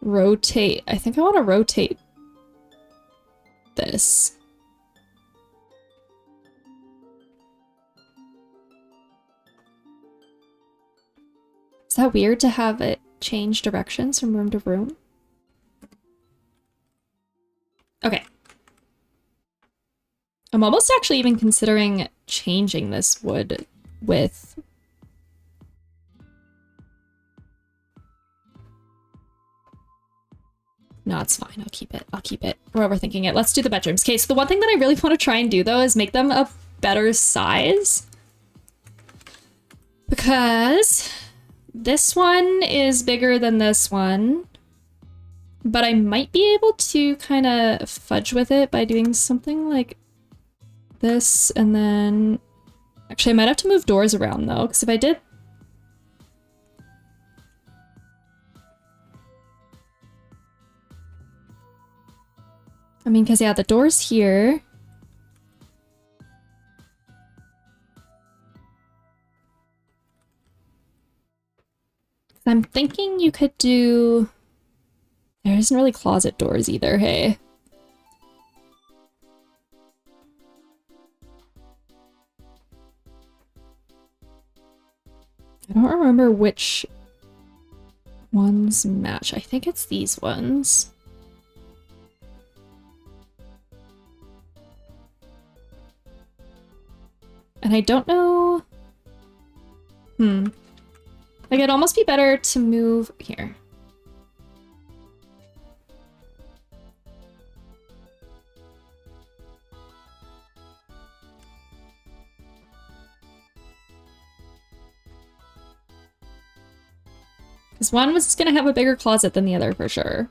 rotate. I think I want to rotate this. Is that weird to have it change directions from room to room? Okay. I'm almost actually even considering changing this wood with... No, it's fine. I'll keep it. I'll keep it. We're overthinking it. Let's do the bedrooms. Okay, so the one thing that I really want to try and do, though, is make them a better size. Because this one is bigger than this one. But I might be able to kind of fudge with it by doing something like this, and then... Actually, I might have to move doors around, though, because if I did... I mean, because, yeah, the door's here. I'm thinking you could do... There isn't really closet doors either, hey? I don't remember which ones match. I think it's these ones. And I don't know... Like, it'd almost be better to move here. Because one was gonna have a bigger closet than the other for sure.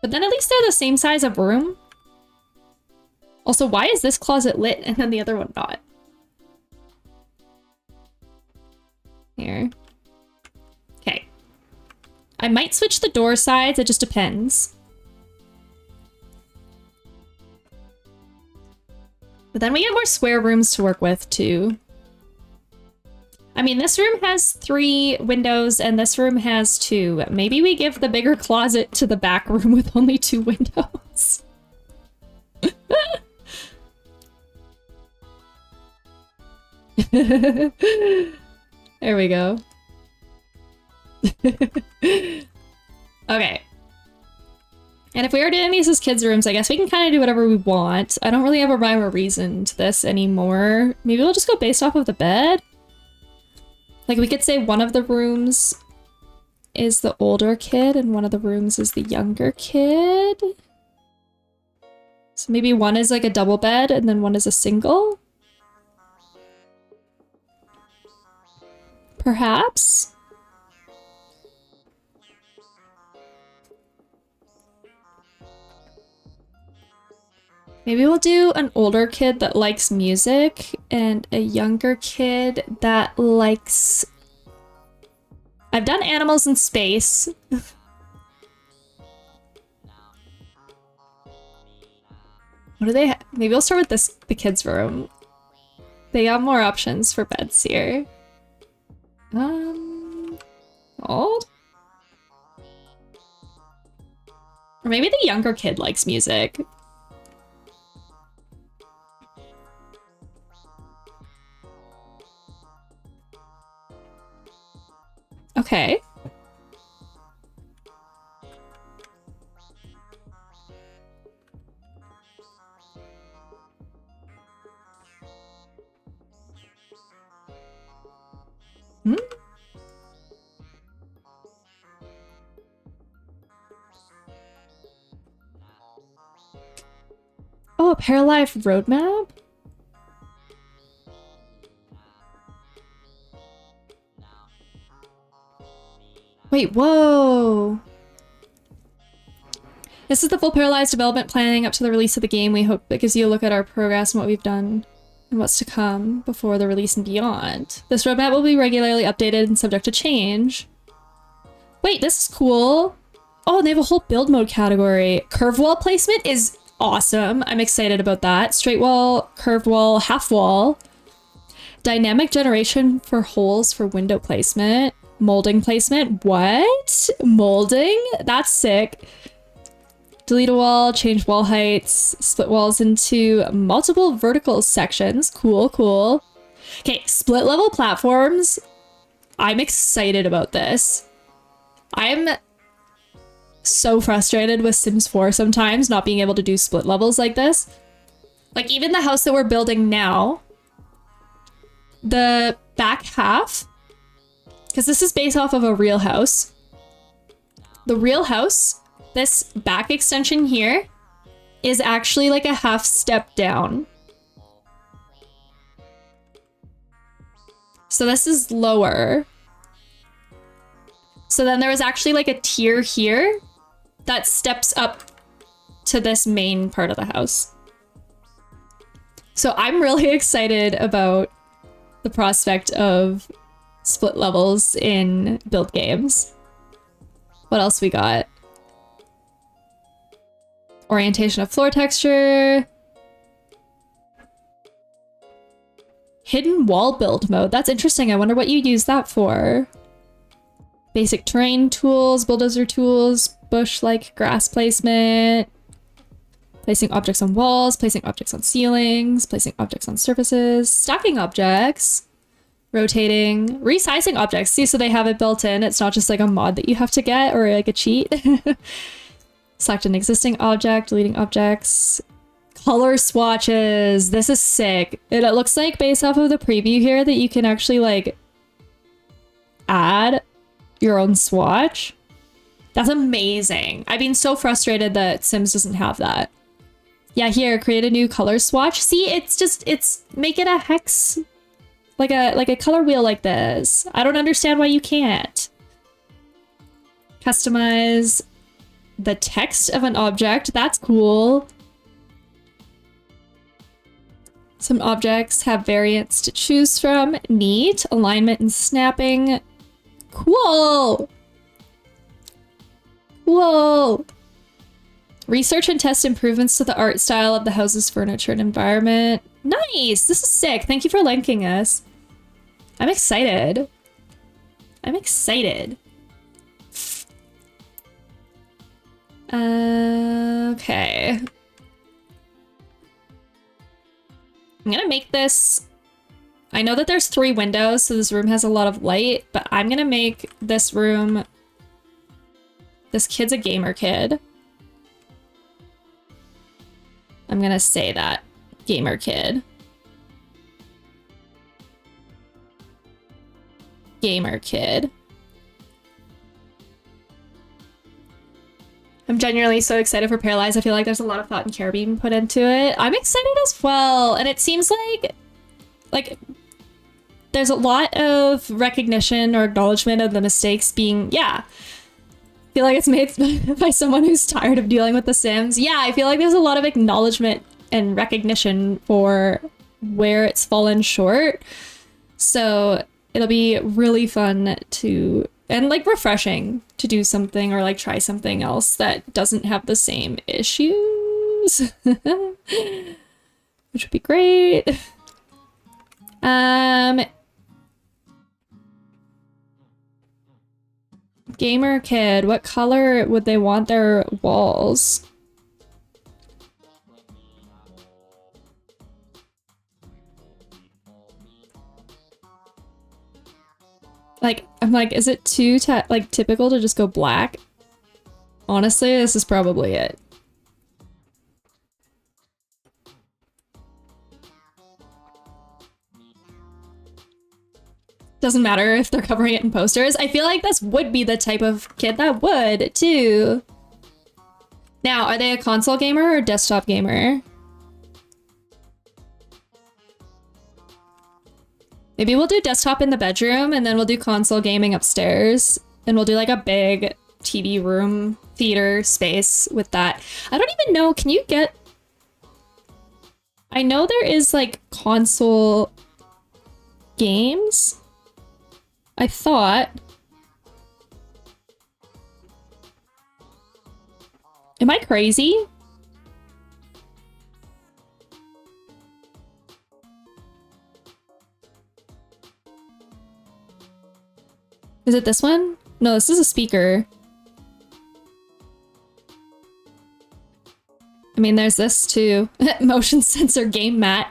But then at least they're the same size of room. Also, why is this closet lit and then the other one not? Here. Okay. I might switch the door sides, it just depends. But then we get more square rooms to work with too. I mean, this room has 3 windows and this room has 2. Maybe we give the bigger closet to the back room with only 2 windows. There we go. Okay. And if we are doing these as kids' rooms, I guess we can kind of do whatever we want. I don't really have a rhyme or reason to this anymore. Maybe we'll just go based off of the bed? Like, we could say one of the rooms is the older kid and one of the rooms is the younger kid. So maybe one is like a double bed and then one is a single? Perhaps? Maybe we'll do an older kid that likes music and a younger kid that likes... I've done animals in space. What do they have? Maybe we'll start with the kids' room. They got more options for beds here. Old? Or maybe the younger kid likes music. Okay. Hmm? Oh, a Paralife roadmap? Wait, whoa! This is the full Paralyzed development planning up to the release of the game. We hope it gives you a look at our progress and what we've done and what's to come before the release and beyond. This roadmap will be regularly updated and subject to change. Wait, this is cool. Oh, and they have a whole build mode category. Curve wall placement is awesome. I'm excited about that. Straight wall, curved wall, half wall. Dynamic generation for holes for window placement. Molding placement. What? Molding? That's sick. Delete a wall, change wall heights, split walls into multiple vertical sections. Cool, cool. Okay, split level platforms. I'm excited about this. I'm so frustrated with Sims 4 sometimes not being able to do split levels like this. Like, even the house that we're building now, the back half, because this is based off of a real house. The real house, this back extension here, is actually like a half step down. So this is lower. So then there was actually like a tier here that steps up to this main part of the house. So I'm really excited about the prospect of split levels in build games. What else we got? Orientation of floor texture. Hidden wall build mode. That's interesting. I wonder what you use that for. Basic terrain tools, bulldozer tools, bush-like grass placement. Placing objects on walls, placing objects on ceilings, placing objects on surfaces, stacking objects, rotating, resizing objects. See, so they have it built in. It's not just like a mod that you have to get or like a cheat. Select an existing object, deleting objects. Color swatches. This is sick. It looks like based off of the preview here that you can actually like add your own swatch. That's amazing. I've been so frustrated that Sims doesn't have that. Yeah, here, create a new color swatch. See, it's make it a hex, like a color wheel like this. I don't understand why you can't. Customize the text of an object. That's cool. Some objects have variants to choose from. Neat. Alignment and snapping. Cool. Cool. Research and test improvements to the art style of the house's furniture and environment. Nice. This is sick. Thank you for linking us. I'm excited. I'm excited. Okay. I'm gonna make this... I know that there's 3 windows, so this room has a lot of light, but I'm gonna make this room... This kid's a gamer kid. I'm gonna say that. Gamer kid. Gamer kid. I'm genuinely so excited for Paralyzed. I feel like there's a lot of thought and care being put into it. I'm excited as well. And it seems like there's a lot of recognition or acknowledgement of the mistakes being, yeah. I feel like it's made by someone who's tired of dealing with The Sims. Yeah, I feel like there's a lot of acknowledgement and recognition for where it's fallen short. So it'll be really fun to, and like refreshing to do something or like try something else that doesn't have the same issues. Which would be great. Gamer kid, what color would they want their walls? Like, I'm like, is it too like typical to just go black? Honestly, this is probably it. Doesn't matter if they're covering it in posters. I feel like this would be the type of kid that would, too. Now, are they a console gamer or a desktop gamer? Maybe we'll do desktop in the bedroom, and then we'll do console gaming upstairs. And we'll do like a big TV room, theater space with that. I don't even know, can you get... I know there is like console games. I thought. Am I crazy? Is it this one? No, this is a speaker. I mean, there's this too. Motion sensor game mat.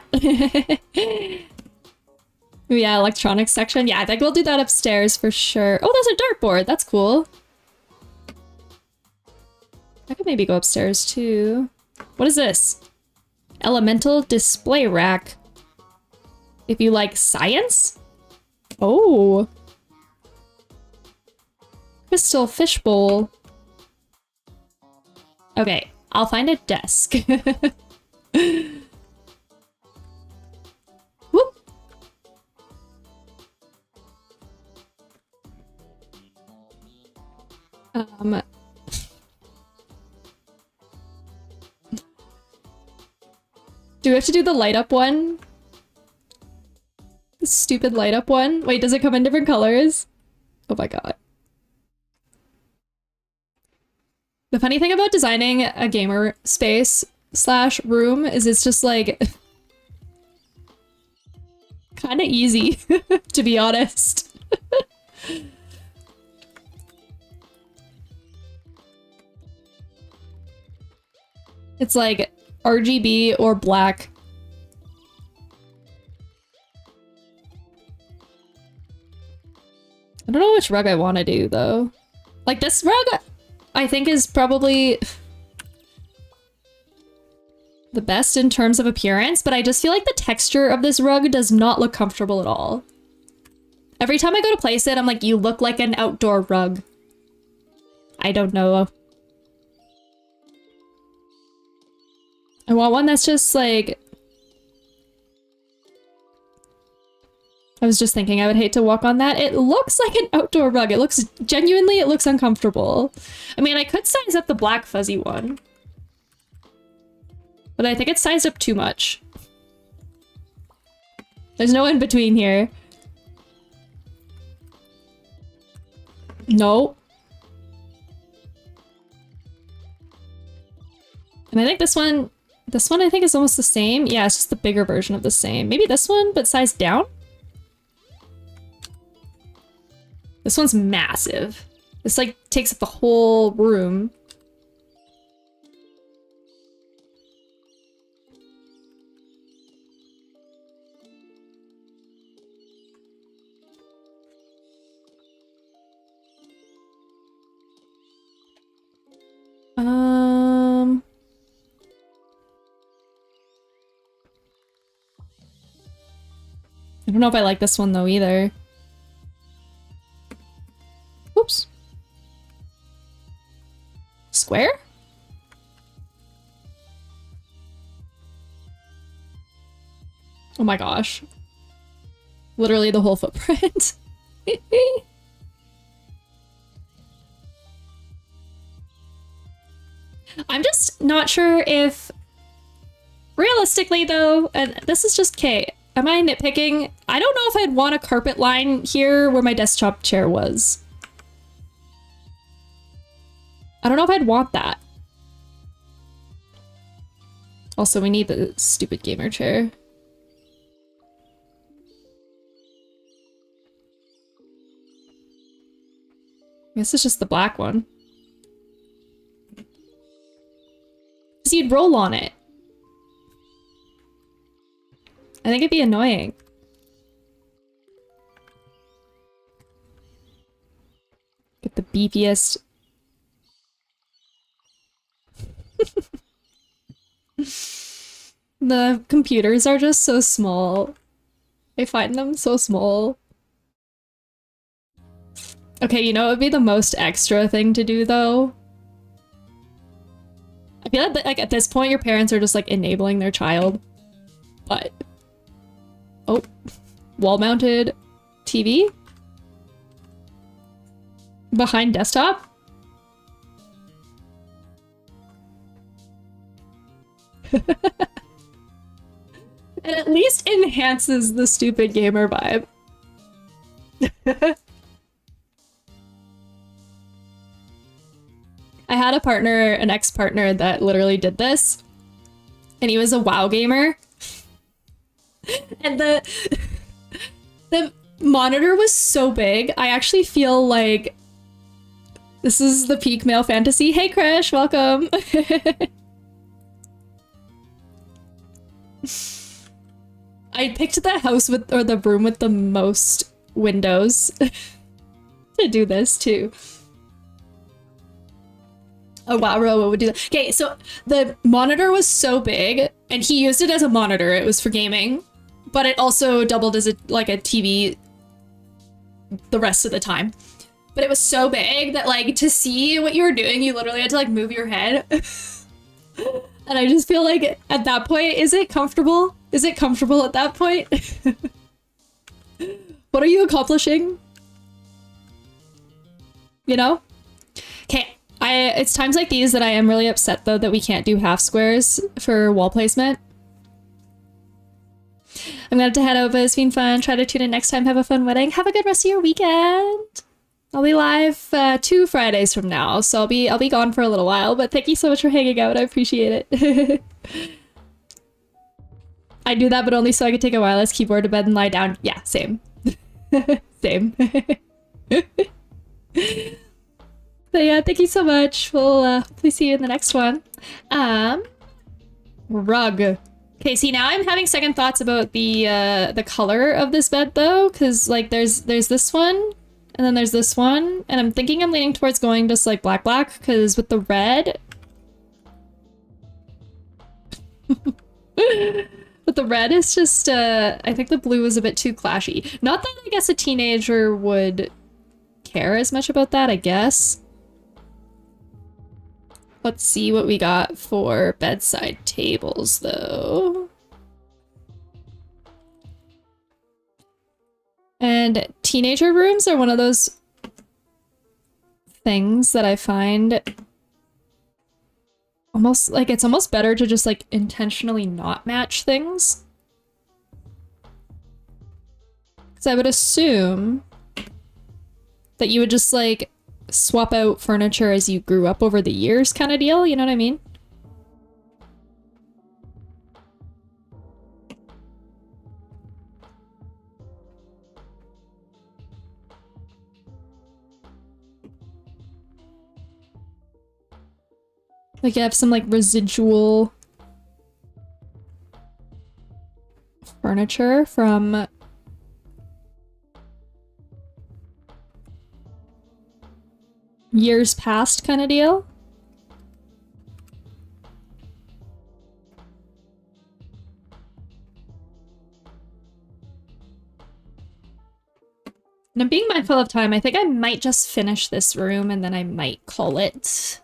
Yeah, electronics section. Yeah, I think we'll do that upstairs for sure. Oh, there's a dartboard. That's cool. I could maybe go upstairs too. What is this? Elemental display rack. If you like science? Oh. Crystal fishbowl. Okay, I'll find a desk. Whoop. Do we have to do the light up one? The stupid light up one? Wait, does it come in different colors? Oh my god. The funny thing about designing a gamer space slash room is it's just like kind of easy, to be honest. It's like RGB or black. I don't know which rug I want to do though. Like this rug I think is probably the best in terms of appearance, but I just feel like the texture of this rug does not look comfortable at all. Every time I go to place it, I'm like, you look like an outdoor rug. I don't know. I want one that's just like... I was just thinking I would hate to walk on that. It looks like an outdoor rug. It looks... Genuinely, it looks uncomfortable. I mean, I could size up the black fuzzy one. But I think it's sized up too much. There's no in between here. No. And I think this one I think is almost the same. Yeah, it's just the bigger version of the same. Maybe this one, but sized down? This one's massive. This like takes up the whole room. I don't know if I like this one though either. Oops. Square? Oh my gosh. Literally the whole footprint. I'm just not sure if... Realistically though, and this is just Kate, am I nitpicking? I don't know if I'd want a carpet line here where my desktop chair was. I don't know if I'd want that. Also, we need the stupid gamer chair. I guess it's just the black one. Because you'd roll on it. I think it'd be annoying. Get the beefiest. The computers are just so small. I find them so small. Okay, you know what would be the most extra thing to do though? I feel like at this point your parents are just like enabling their child. But... Oh. Wall-mounted TV? Behind desktop? It at least enhances the stupid gamer vibe. I had a partner, an ex-partner that literally did this. And he was a WoW gamer. And the monitor was so big, I actually feel like this is the peak male fantasy. Hey Crash, welcome. I picked the house with, or the room with the most windows to do this too. Oh wow, Robo would do that. Okay, so the monitor was so big, and he used it as a monitor. It was for gaming, but it also doubled as a TV the rest of the time. But it was so big that like to see what you were doing, you literally had to like move your head. And I just feel like at that point, is it comfortable? Is it comfortable at that point? What are you accomplishing? You know? Okay. It's times like these that I am really upset though that we can't do half squares for wall placement. I'm gonna have to head out, but it's been fun. Try to tune in next time. Have a fun wedding. Have a good rest of your weekend. I'll be live 2 Fridays from now, so I'll be gone for a little while, but thank you so much for hanging out. I appreciate it. I do that, but only so I could take a wireless keyboard to bed and lie down. Yeah, same. Same. But yeah, thank you so much. We'll please see you in the next one. Rug. Okay, see now I'm having second thoughts about the color of this bed though, because like there's this one, and then there's this one, and I'm thinking I'm leaning towards going just like black, because with the red. But the red is just, I think the blue is a bit too clashy. Not that I guess a teenager would care as much about that, I guess. Let's see what we got for bedside tables, though. And teenager rooms are one of those things that I find almost like it's almost better to just like intentionally not match things. Because I would assume that you would just like swap out furniture as you grew up over the years kind of deal, you know what I mean? Like you have some like residual furniture from years past kind of deal. And I'm being mindful of time. I think I might just finish this room and then I might call it.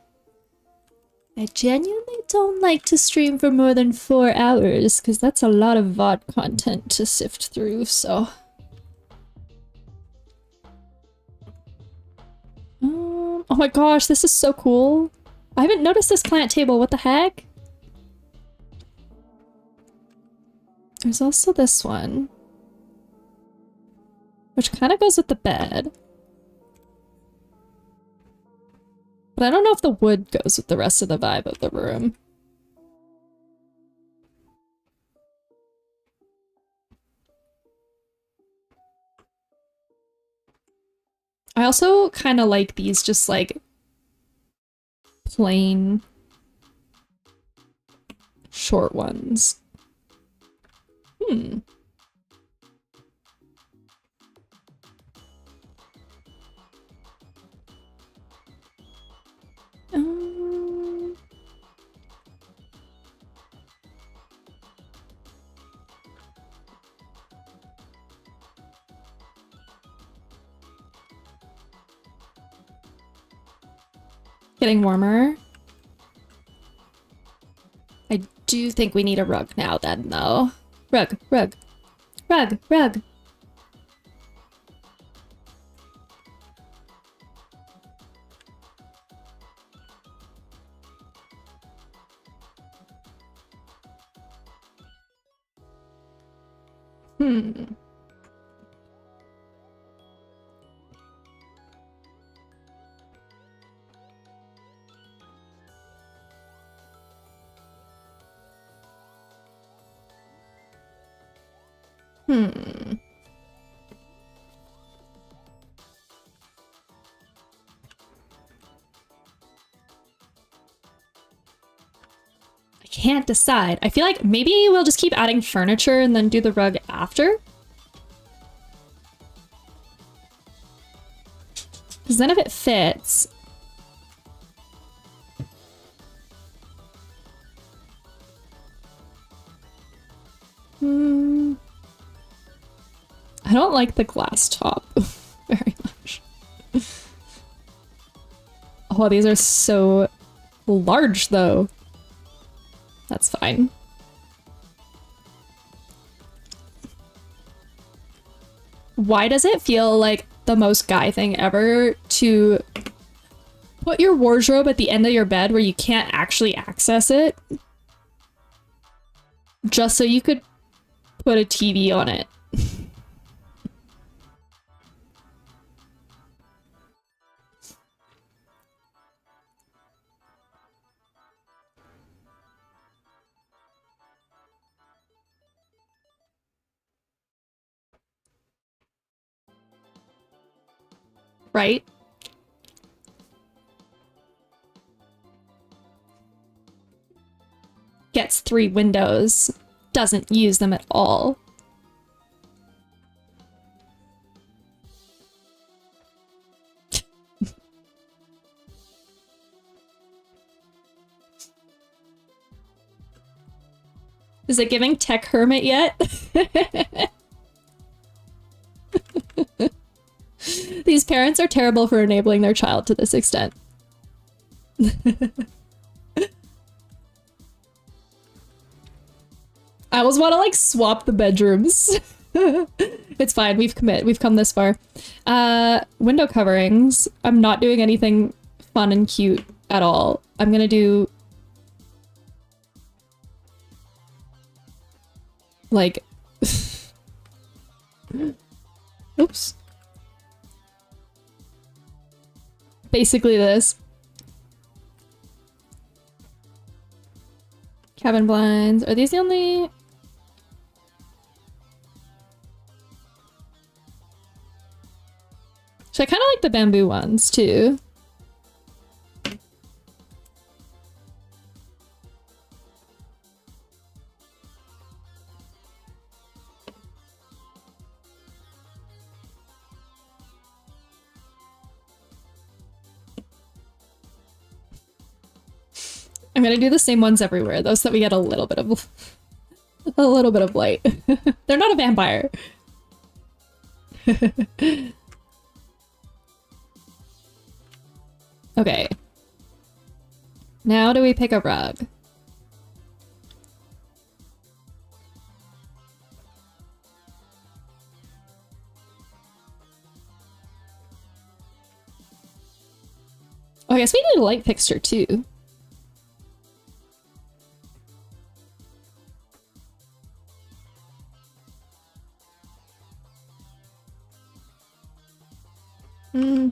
I genuinely don't like to stream for more than 4 hours because that's a lot of VOD content to sift through, so. Oh my gosh, this is so cool. I haven't noticed this plant table, what the heck? There's also this one, which kind of goes with the bed. But I don't know if the wood goes with the rest of the vibe of the room. I also kind of like these just like plain short ones. Getting warmer. I do think we need a rug now then, though. Rug, rug, rug, rug. I can't decide. I feel like maybe we'll just keep adding furniture and then do the rug after. Because then if it fits... I don't like the glass top very much. Oh, these are so large though. That's fine. Why does it feel like the most guy thing ever to put your wardrobe at the end of your bed where you can't actually access it? Just so you could put a TV on it. Right? Gets 3 windows, doesn't use them at all. Is it giving tech hermit yet? These parents are terrible for enabling their child to this extent. I always want to like swap the bedrooms. It's fine, we've come this far. Window coverings. I'm not doing anything fun and cute at all. I'm gonna do like Oops. Basically this. Cabin blinds. Are these the only... So I kind of like the bamboo ones too. I'm gonna do the same ones everywhere, though, so that we get a little bit of light. They're not a vampire. Okay. Now do we pick a rug? Oh, I guess we need a light fixture too. Hmm.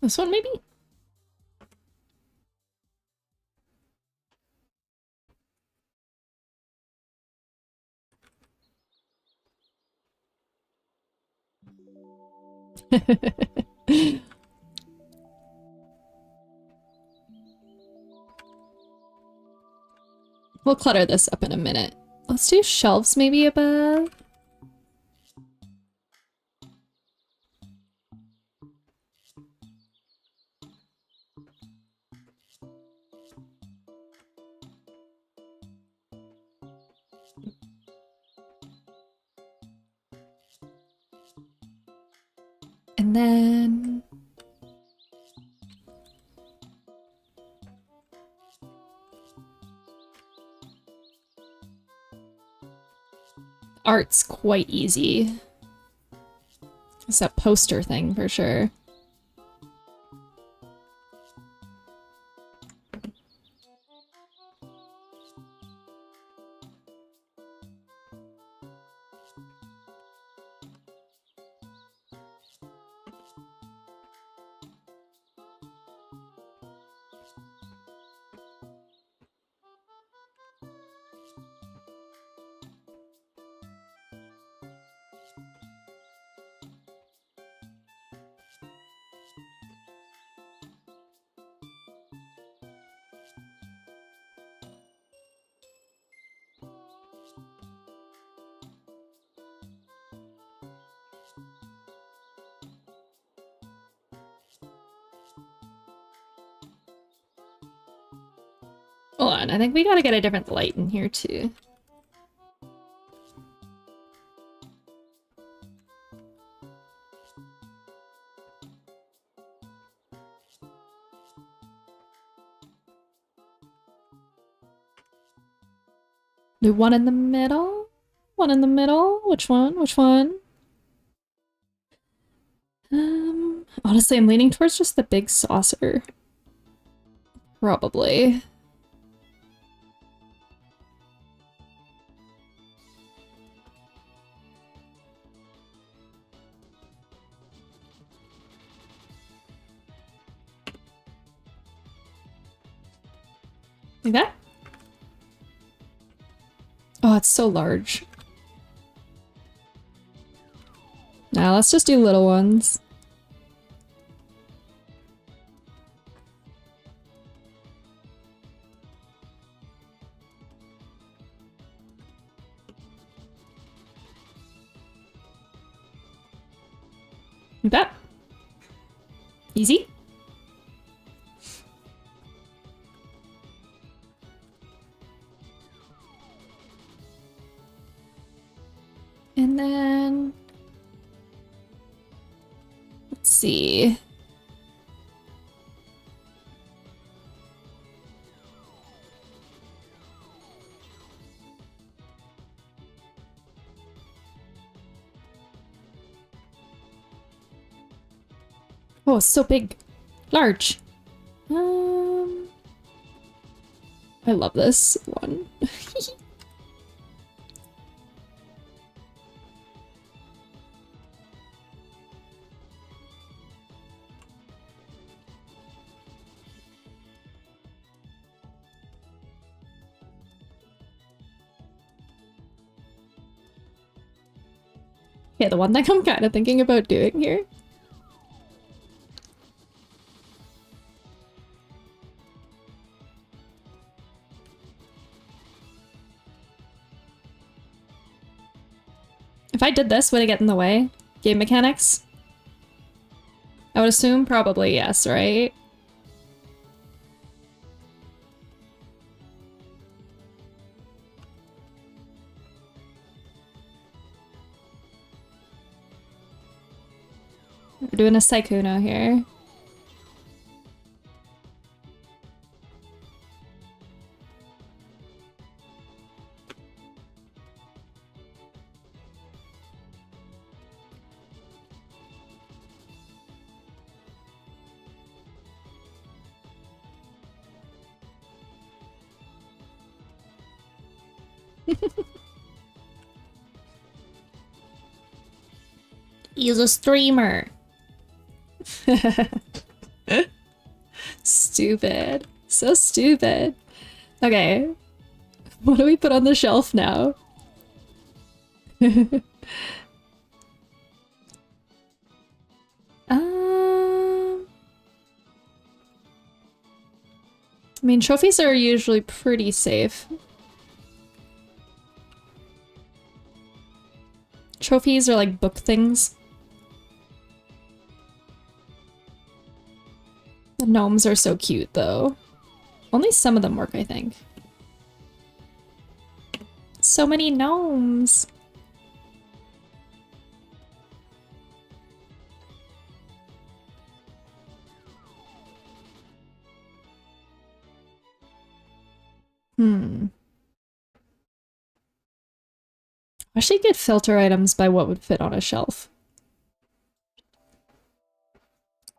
This one, maybe? We'll clutter this up in a minute. Let's do shelves maybe above. And then... Art's quite easy. It's that poster thing for sure. Hold on, I think we gotta get a different light in here too. Do one in the middle? One in the middle? Which one? Which one? Honestly, I'm leaning towards just the big saucer. Probably. Like that? Oh, it's so large. Now let's just do little ones. Like that. Easy. And then let's see. Oh, it's so big. Large. I love this one. Yeah, the one that I'm kind of thinking about doing here. If I did this, would it get in the way? Game mechanics? I would assume probably yes, right? We're doing a Saikuno here. He's a streamer. Stupid. So stupid. Okay. What do we put on the shelf now? I mean, trophies are usually pretty safe. Trophies are like book things. The gnomes are so cute, though. Only some of them work, I think. So many gnomes! I should get filter items by what would fit on a shelf.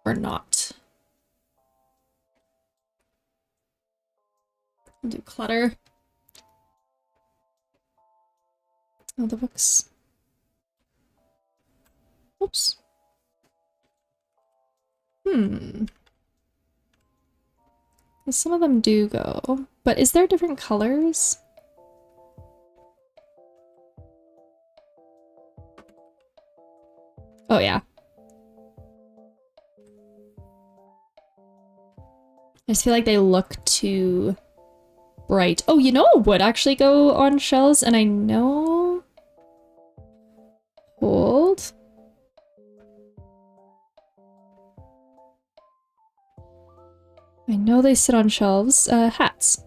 Or not. I'll do clutter. Oh, the books. Oops. Some of them do go, but is there different colors? Oh yeah. I just feel like they look too bright. Oh, you know what would actually go on shelves, and I know... Hold. I know they sit on shelves. Hats.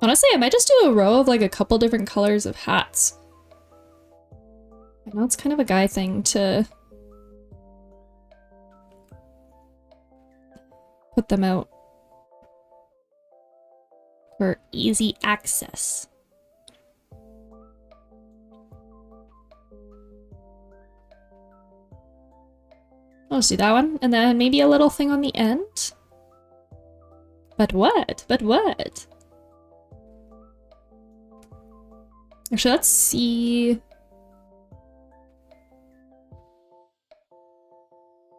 Honestly, I might just do a row of like a couple different colors of hats. I know it's kind of a guy thing to put them out for easy access. I'll just do that one, and then maybe a little thing on the end. But what? But what? Actually, let's see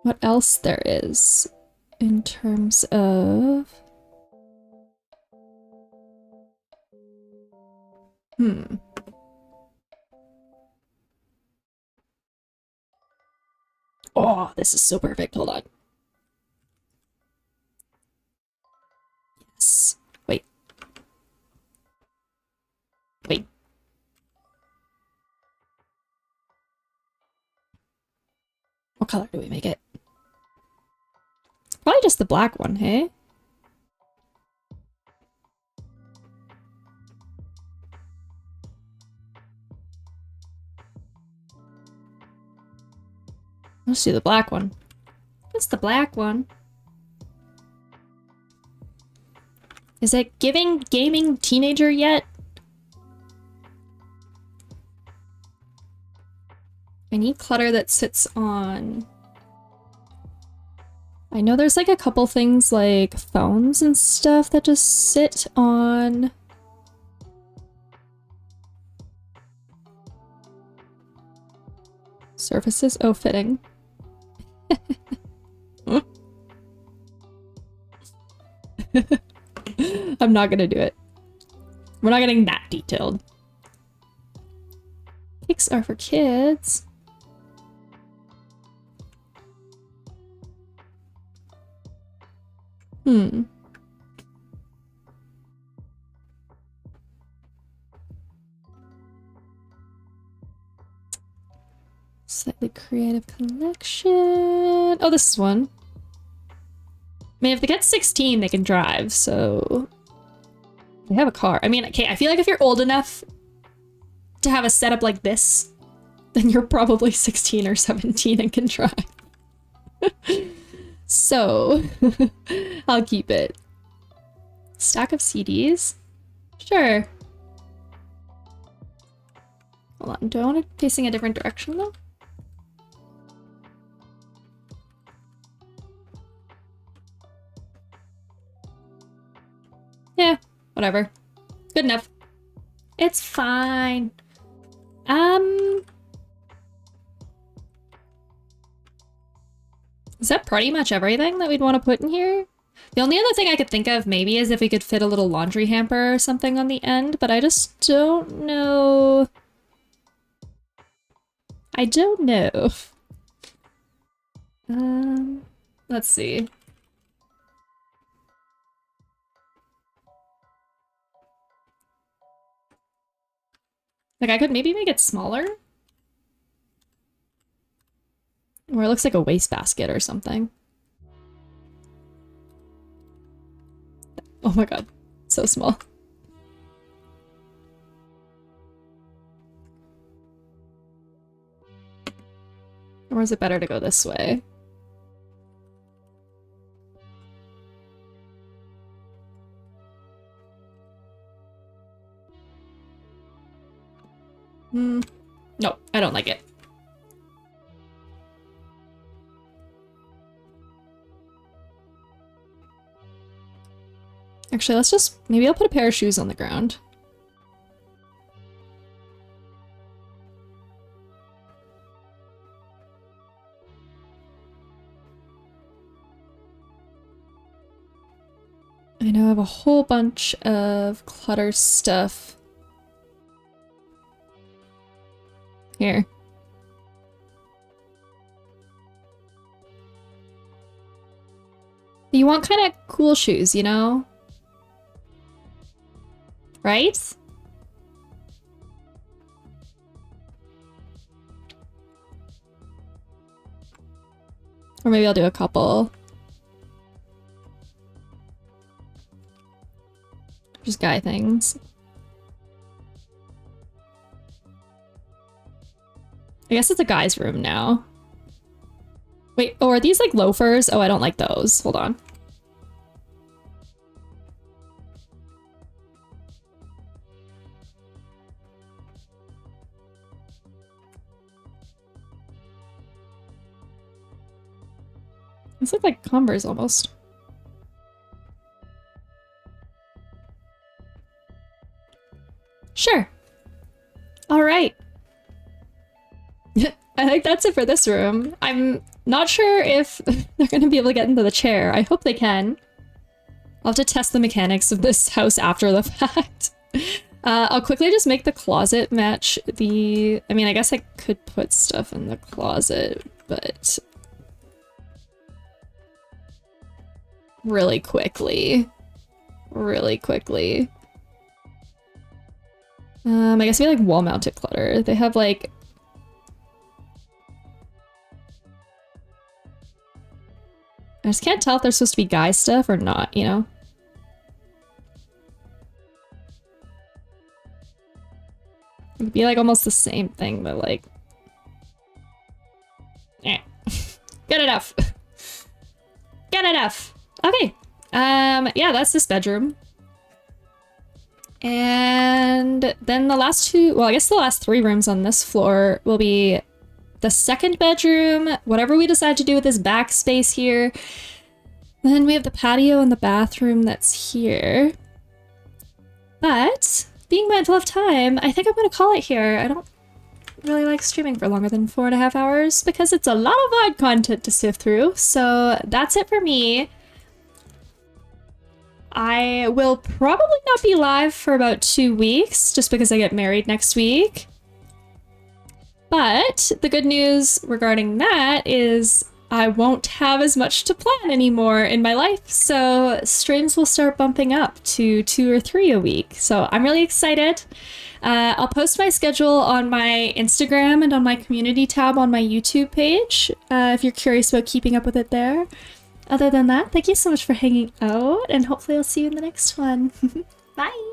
what else there is in terms of... Oh, this is so perfect. Hold on. Yes. Wait. Wait. What color do we make it? Probably just the black one, hey? Let's do the black one. It's the black one. Is it giving gaming teenager yet? I need clutter that sits on... I know there's like a couple things like phones and stuff that just sit on... surfaces? Oh, fitting. I'm not gonna do it. We're not getting that detailed. Cakes are for kids. Hmm. Slightly creative collection. Oh, this is one. I mean, if they get 16, they can drive, so... They have a car. I mean, okay, I feel like if you're old enough to have a setup like this, then you're probably 16 or 17 and can drive. So, I'll keep it. Stack of CDs? Sure. Hold on, do I want it facing a different direction though? Yeah, whatever. Good enough. It's fine. Is that pretty much everything that we'd want to put in here? The only other thing I could think of maybe is if we could fit a little laundry hamper or something on the end, but I just don't know. I don't know. Let's see. Like, I could maybe make it smaller? Or it looks like a wastebasket or something. Oh my god, so small. Or is it better to go this way? No, I don't like it. Actually, let's just... maybe I'll put a pair of shoes on the ground. I know I have a whole bunch of clutter stuff. Here. You want kind of cool shoes, you know? Right? Or maybe I'll do a couple. Just guy things. I guess it's a guy's room now. Wait, oh, are these like loafers? Oh, I don't like those. Hold on. These look like Converse almost. Sure. All right. I think that's it for this room. I'm not sure if they're going to be able to get into the chair. I hope they can. I'll have to test the mechanics of this house after the fact. I'll quickly just make the closet match the... I mean, I guess I could put stuff in the closet, but... really quickly. Really quickly. I guess we like wall-mounted clutter. They have like... I just can't tell if they're supposed to be guy stuff or not, you know? It'd be like almost the same thing, but like... eh. Good enough. Good enough. Okay. Yeah, that's this bedroom. And then the last two, well, I guess the last three rooms on this floor will be the second bedroom, whatever we decide to do with this back space here. Then we have the patio and the bathroom that's here. But being mindful of time, I think I'm going to call it here. I don't really like streaming for longer than 4.5 hours because it's a lot of VOD content to sift through. So that's it for me. I will probably not be live for about 2 weeks just because I get married next week. But the good news regarding that is I won't have as much to plan anymore in my life, so streams will start bumping up to 2 or 3 a week. So I'm really excited. I'll post my schedule on my Instagram and on my community tab on my YouTube page if you're curious about keeping up with it there. Other than that, thank you so much for hanging out, and hopefully I'll see you in the next one. Bye!